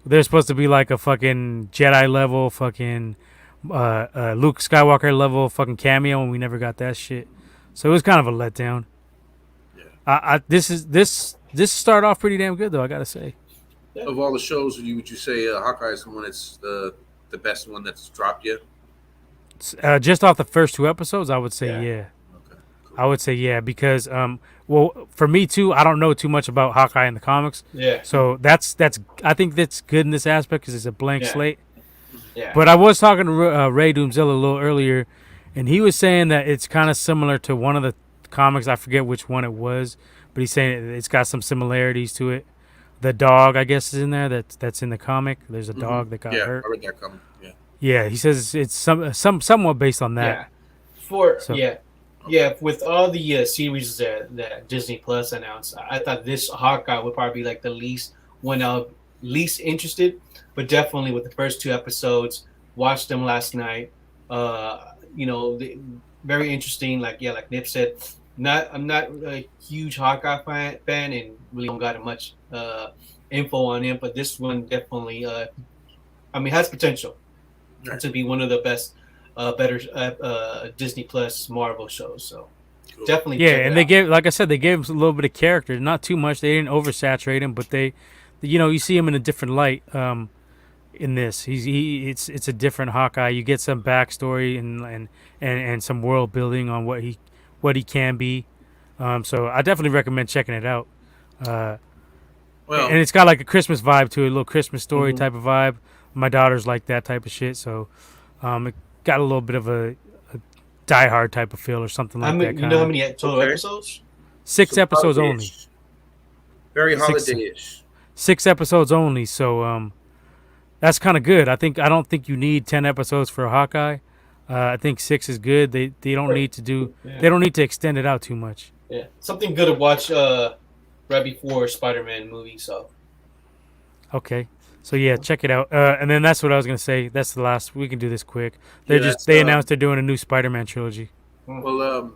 they're supposed to be like a fucking Jedi level fucking Luke Skywalker level fucking cameo, and we never got that shit. So it was kind of a letdown. Yeah. This started off pretty damn good though, I gotta say. Of all the shows, would you say Hawkeye is the one that's the best one that's dropped yet? Just off the first 2 episodes, I would say Yeah. yeah. Okay. Cool. I would say yeah because well for me too, I don't know too much about Hawkeye in the comics, Yeah. so that's I think that's good in this aspect because it's a blank Yeah. slate. Yeah. But I was talking to Ray Doomzilla a little earlier, and he was saying that it's kind of similar to one of the comics. I forget which one it was, but he's saying it's got some similarities to it. The dog, I guess, is in there. That's in the comic. There's a dog that got hurt. I read that coming. Yeah. Yeah, he says it's somewhat based on that. Yeah. Yeah, with all the series that Disney Plus announced, I thought this Hawkeye would probably be like the least interested, but definitely with the first 2 episodes, watched them last night. Very interesting. Like Nip said, I'm not a huge Hawkeye fan and really don't got much info on him, but this one definitely, has potential to be one of the best, better Disney Plus Marvel shows. So Cool. definitely, Yeah, check it and they out. gave, like I said, they gave him a little bit of character, not too much. They didn't oversaturate him, but you see him in a different light. In this, it's a different Hawkeye. You get some backstory and some world building on what he can be. So I definitely recommend checking it out. Well, And it's got like a Christmas vibe to it, a little Christmas story Mhm. type of vibe. My daughters like that type of shit, so it got a little bit of a Die Hard type of feel or something like that. You know how kinda. many total Okay. episodes? 6 so episodes only. holiday-ish. Very Six- holiday-ish. 6 episodes only, so that's kind of good. I don't think you need 10 episodes for a Hawkeye. I think 6 is good. They don't need to do Yeah. they don't need to extend it out too much. Yeah, something good to watch right before Spider-Man movie. So Okay. So yeah, check it out. And then that's what I was gonna say. That's the last. We can do this quick. They Yeah, they announced they're doing a new Spider-Man trilogy. Well,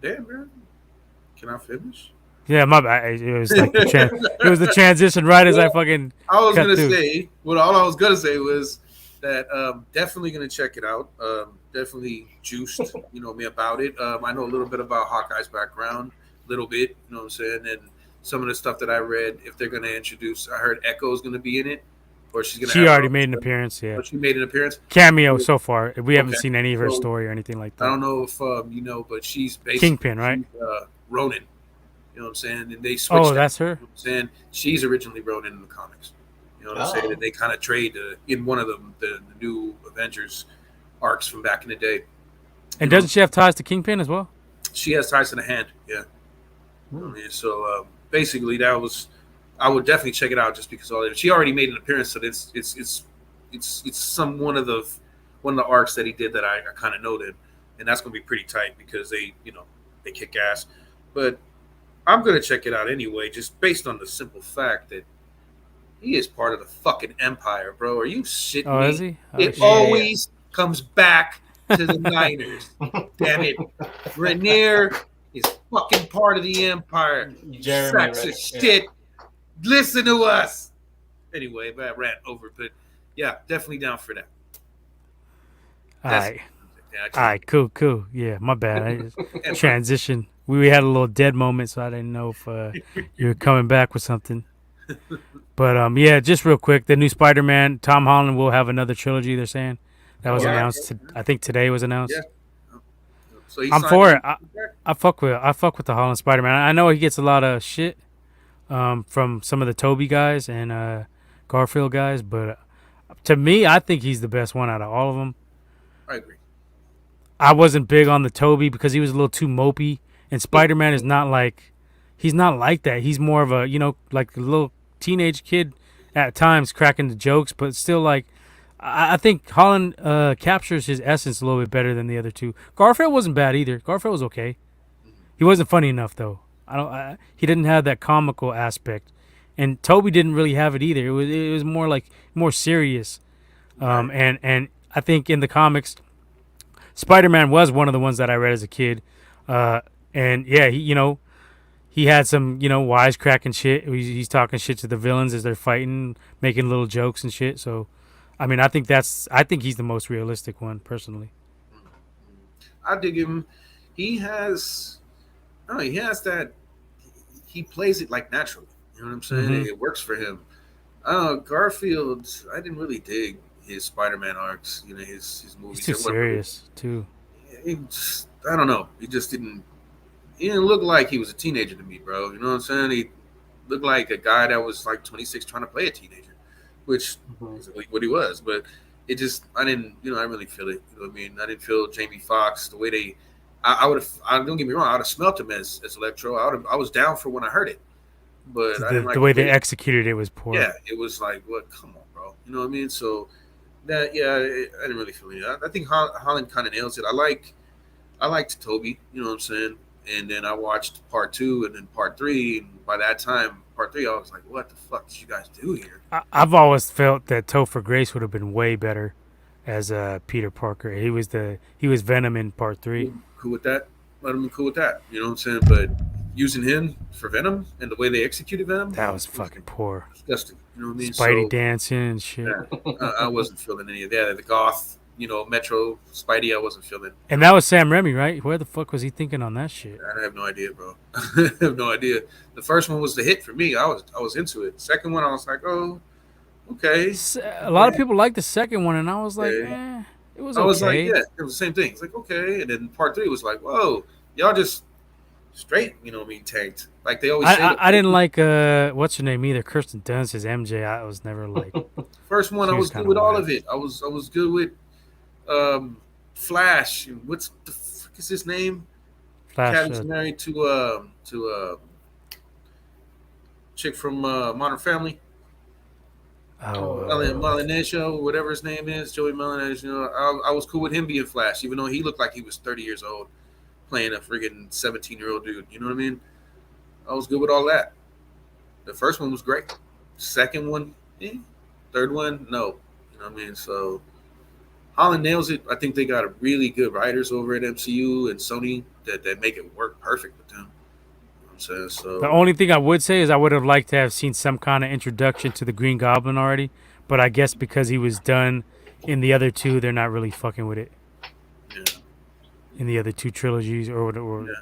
damn, man. Can I finish? Yeah, my bad. It was like it was the transition right as I fucking. I was cut gonna through. say, all I was gonna say was that definitely gonna check it out. Definitely juiced, me about it. I know a little bit about Hawkeye's background, little bit, you know what I'm saying, and some of the stuff that I read. If they're gonna introduce, I heard Echo's gonna be in it, or she's gonna. She have already her- made an appearance. Yeah, Oh, she made an appearance. cameo so far. We haven't Okay. seen any of her So, story or anything like I don't that. know if but she's basically Kingpin, right? Ronin. You know what I'm saying? And they switched. Oh, that. that's her. You know what I'm saying she's originally Ronin in the comics. You know what I'm saying? And they kind of trade in one of them, the new Avengers arcs from back in the day. And doesn't she have ties to Kingpin as well? She has ties to the hand. Yeah. I mean, so basically, I would definitely check it out just because all she already made an appearance. So it's one of the arcs that he did that I kind of noted, and that's gonna be pretty tight because they kick ass. But I'm gonna check it out anyway, just based on the simple fact that He is part of the fucking empire, bro. Are you shitting Oh, is me? he? Oh, It shit. always comes back to the Niners. Damn it. Grenier is fucking part of the empire. You Jeremy, sacks right? of Yeah. shit. Listen to us. Anyway, that rant over, but yeah, definitely down for that. All That's right. yeah, All right. Cool. Yeah, my bad. I just Empire. transition. We had a little dead moment, so I didn't know if you were coming back with something. But yeah, just real quick, the new Spider-Man, Tom Holland will have another trilogy. They're saying that was Yeah. announced. I think today was announced. Yeah. So he I'm signed for it. on. I fuck with the Holland Spider-Man. I know he gets a lot of shit from some of the Toby guys and Garfield guys, but to me, I think he's the best one out of all of them. I agree. I wasn't big on the Toby because he was a little too mopey, and Spider-Man is not like he's not like that. He's more of a like a little teenage kid at times cracking the jokes, but still like I think Holland captures his essence a little bit better than the other two. Garfield wasn't bad either. Garfield was okay. He wasn't funny enough though. He didn't have that comical aspect, and Toby didn't really have it either. It was more serious. And I think in the comics, Spider-Man was one of the ones that I read as a kid. And yeah, he had some wisecracking shit. He's talking shit to the villains as they're fighting, making little jokes and shit. So, I mean, I think he's the most realistic one personally. I dig him. He has, no, he has that. He plays it like naturally. You know what I'm saying? Mhm. It works for him. I don't know, Garfield. I didn't really dig his Spider-Man arcs. His movies. He's too serious too. I don't know. He just didn't. He didn't look like he was a teenager to me, bro. You know what I'm saying? He looked like a guy that was like 26 trying to play a teenager, which is what he was. But it just, I didn't really feel it. You know what I mean? I didn't feel Jamie Foxx the way they. I would have. Don't get me wrong. I would have smelt him as Electro. I was down for when I heard it, but I didn't like The way they executed it was poor. Yeah, it was like, what? Come on, bro. You know what I mean? So that, yeah, I didn't really feel it. I think Holland kind of nails it. I liked Toby. You know what I'm saying? And then I watched part 2 and then part 3. And by that time, part 3, I was like, what the fuck did you guys do here? I've always felt that Topher Grace would have been way better as Peter Parker. He was Venom in part 3. Cool with that. Let him be cool with that. You know what I'm saying? But using him for Venom and the way they executed Venom, That was fucking poor. disgusting. You know what I mean? Spidey dancing and shit. Yeah, I wasn't feeling any of that. The goth, Metro Spidey, I wasn't feeling. And that was Sam Raimi, right? Where the fuck was he thinking on that shit? I have no idea, bro. I have no idea. The first one was the hit for me. I was into it. Second one, I was like, oh, okay. A lot of people liked the second one, and I was like, Yeah. it was I okay. was like, yeah, it was the same thing. It's like, okay. And then part 3 was like, whoa, y'all just straight, tanked. Like they always say. I didn't like what's her name either. Kirsten Dunst as MJ. I was never like. First one, She I was was good kinda with all whack. of it. I was good with Flash. And what's the fuck is his name? Flash. Cadden's married to chick from Modern Family. Melanesio, whatever his name is, Joey Melanesio. I was cool with him being Flash, even though he looked like he was 30 years old, playing a friggin' 17-year-old dude. You know what I mean? I was good with all that. The first one was great. Second one, third one, no. You know what I mean? So Holland nails it. I think they got a really good writers over at MCU and Sony that make it work perfect with them. You know what I'm saying? So The only thing I would say is I would have liked to have seen some kind of introduction to the Green Goblin already, but I guess because he was done in the other two, they're not really fucking with it. yeah. In the other two trilogies, or Yeah.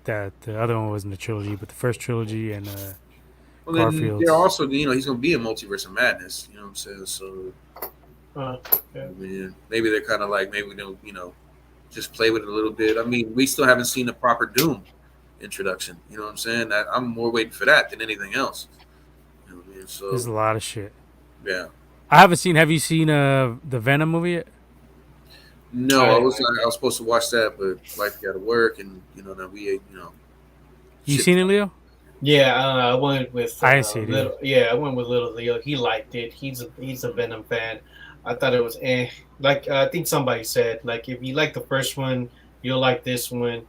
that the other one wasn't a trilogy, but the first trilogy and Well, then Garfield's. they're also, he's going to be in Multiverse of Madness. You know what I'm saying? So Yeah. I mean, maybe they're kind of like, maybe we don't, just play with it a little bit. I mean, we still haven't seen the proper Doom introduction. You know what I'm saying? I'm more waiting for that than anything else. You know what I mean? So There's a lot of shit. yeah. I haven't seen. Have you seen the Venom movie yet? No, I was supposed to watch that, but life got to work, and then we You shit. seen it, Leo? Yeah, I went with. I didn't see it Little, yeah, I went with Little Leo. He liked it. He's a Venom fan. I thought it was like I think somebody said, like if you like the first one, you'll like this one.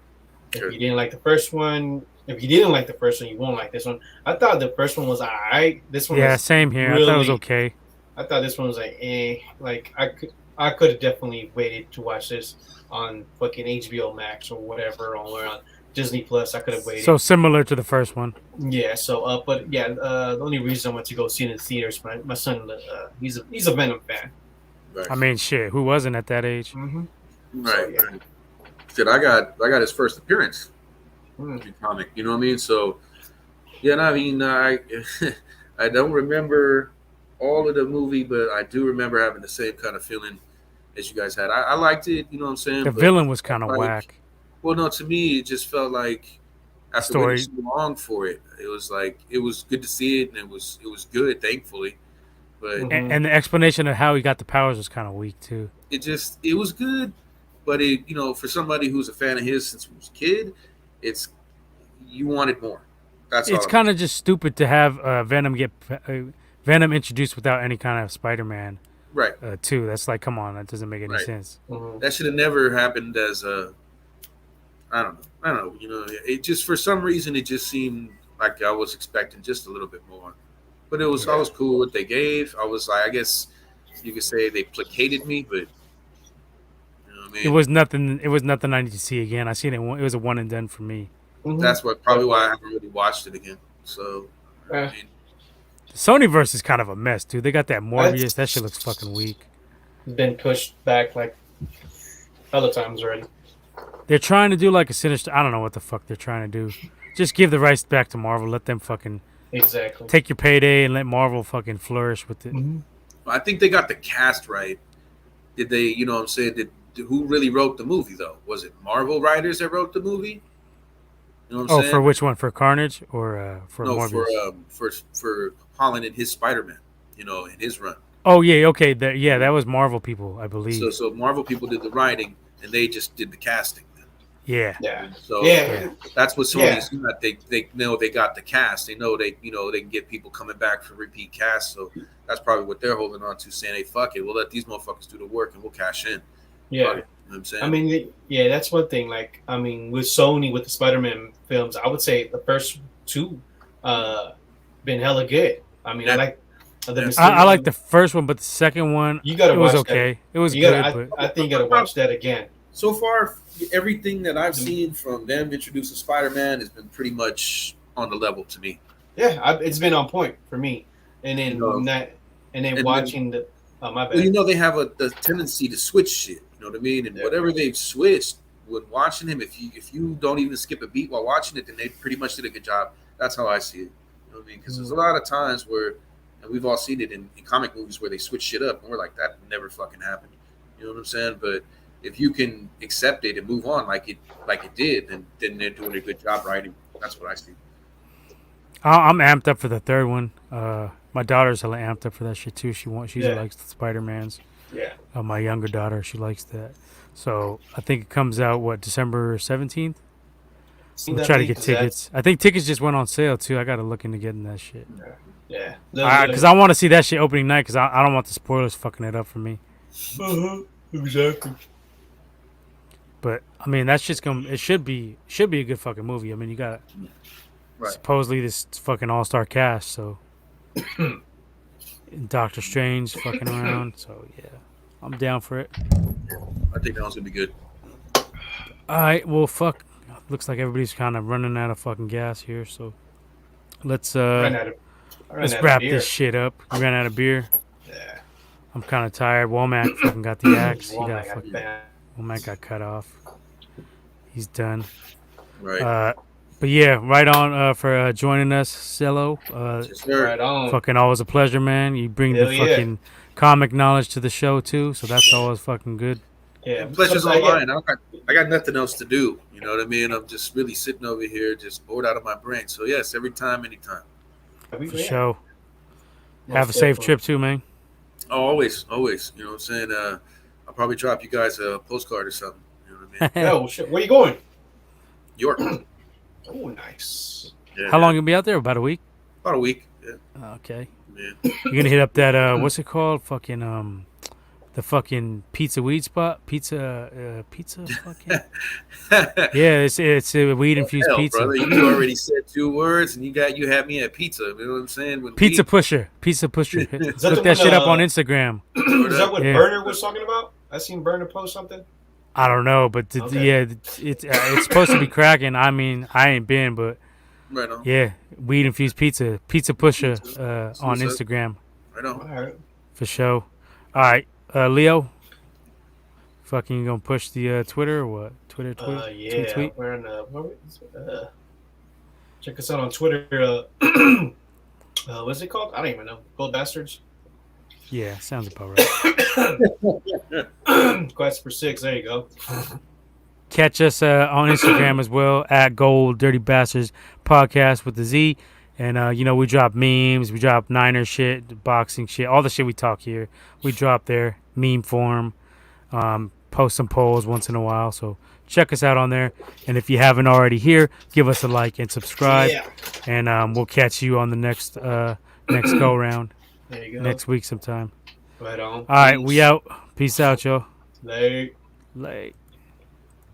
If Sure. you didn't like the first one, if you didn't like the first one, you won't like this one. I thought the first one was alright. This one Yeah, was same here. really, I thought it was okay. I thought this one was like like I could have definitely waited to watch this on fucking HBO Max or whatever on Disney Plus. I could have waited. So similar to the first one. Yeah. So but yeah, the only reason I went to go see it in the theaters, my son, he's a Venom fan. Right. I mean, shit, who wasn't at that age? Mm-hmm. Right. So, yeah. Right. Shit, I got his first appearance Mm. in comic. You know what I mean? So yeah, and I mean I I don't remember all of the movie, but I do remember having the same kind of feeling as you guys had. I liked it. You know what I'm saying? The But villain was kind of like, whack. well, no, to me it just felt like after waiting Story. so long for it, it was like it was good to see it, and it was good, thankfully. But Mhm. And the explanation of how he got the powers was kind of weak too. it was good, but it for somebody who's a fan of his since he was a kid, it's you wanted more. That's It's all. kind of just stupid to have Venom introduced without any kind of Spider-Man Right. too. That's like, come on, that doesn't make any Right. sense. Mhm. That should have never happened as a. I don't know. I don't know. It just for some reason it just seemed like I was expecting just a little bit more, but it was I was cool with what they gave. I was like, I guess you could say they placated me, but you know what I mean. It was nothing. It was nothing I need to see again. I seen it. It was a one and done for me. Mhm. That's probably why I haven't really watched it again. So Yeah. I mean, The Sonyverse is kind of a mess, dude. They got that Morbius. That shit looks fucking weak. Been pushed back like other times already. They're trying to do like a sinister. I don't know what the fuck they're trying to do. Just give the rights back to Marvel. Let them fucking Exactly. take your payday and let Marvel fucking flourish with it. Mm-hmm. I think they got the cast right. Did they? You know what I'm saying? Who really wrote the movie though? Was it Marvel writers that wrote the movie? You know what I'm Oh, saying? for which one? For Carnage or for No, Morbius? for Holland and his Spider-Man. In his run. Oh yeah, okay. That was Marvel people, I believe. So Marvel people did the writing and they just did the casting. Yeah. Yeah. So Yeah. that's what Sony's got. They know they got the cast. They know they can get people coming back for repeat casts. So that's probably what they're holding on to, saying, "Hey, fuck it, we'll let these motherfuckers do the work and we'll cash in." Yeah. Fuck it. You know what I'm saying? I mean, yeah, that's one thing. Like, I mean, with Sony, with the Spider-Man films, I would say the first two been hella good. I mean, Yeah. I like the I like the first one, but the second one, You gotta it was watch that. okay. It was You good, gotta, but I think you gotta watch that again. So far, everything that I've seen from them introducing Spider-Man has been pretty much on the level to me. Yeah, it's been on point for me. And then And watching the my bad. Well, they have the tendency to switch shit. You know what I mean? And whatever they've switched, when watching him, if you don't even skip a beat while watching it, then they pretty much did a good job. That's how I see it. You know what I mean? Because there's a lot of times where, and we've all seen it in comic movies where they switch shit up, and we're like, that never fucking happened. You know what I'm saying? But if you can accept it and move on like it did, then they're doing a good job writing. That's what I see. I'm amped up for the third one. My daughter's hella amped up for that shit too. She likes the Spider-Mans. Yeah. My younger daughter, she likes that. So I think it comes out December 17th. We'll try to get tickets. I think tickets just went on sale too. I gotta look into getting that shit. Yeah. Because I want to see that shit opening night. Because I don't want the spoilers fucking it up for me. Exactly. But I mean, that's just gonna. It should be a good fucking movie. I mean, you got supposedly this fucking all-star cast. So Doctor Strange fucking around. So yeah, I'm down for it. I think that one's gonna be good. All right. Well, fuck. Looks like everybody's kind of running out of fucking gas here. So let's wrap this shit up. We ran out of beer. Yeah. I'm kind of tired. Womack fucking got the axe. Womack Womack got cut off. He's done. Right. But yeah, right on for joining us, Cello. Yes, sir. Right on. Fucking always a pleasure, man. You bring the fucking comic knowledge to the show too, so that's always fucking good. Yeah, Pleasure's all mine. I got nothing else to do. You know what I mean? I'm just really sitting over here, just bored out of my brain. So yes, every time, anytime. For sure. Have a safe trip too, man. Oh, always. You know what I'm saying? I'll probably drop you guys a postcard or something. You know what I mean? Oh shit, where you going? York. Oh, nice. Yeah, How long you be out there? About a week? About a week. Yeah. Okay. Man. You're gonna hit up that what's it called? Fucking the fucking pizza weed spot, pizza fucking yeah, it's a weed infused Hell, pizza. brother, you already said 2 words, and you had me at pizza. You know what I'm saying? With Pizza weed. pusher. Look the that shit one, up on Instagram. Is that what Yeah. Burner was talking about? I seen Burner post something. I don't know, but Okay. yeah, it's supposed to be cracking. I mean, I ain't been, but Right on. yeah, weed infused pizza pusher on What's up? Instagram Right on. All right. for sure. All right, Leo, fucking you gonna push the Twitter or what? Twitter, Yeah. tweet. We're in, check us out on Twitter. What's it called? I don't even know. Gold Bastards. Yeah, sounds about right. Quest for 6. There you go. Catch us on Instagram as well at Gold Dirty Bastards Podcast with the Z. And, we drop memes, we drop Niner shit, boxing shit, all the shit we talk here. We drop there, meme form, post some polls once in a while. So check us out on there. And if you haven't already here, give us a like and subscribe. Yeah. And we'll catch you on the next go round There you go. next week sometime. Right on. All right, we out. Peace out, y'all. Late. Late.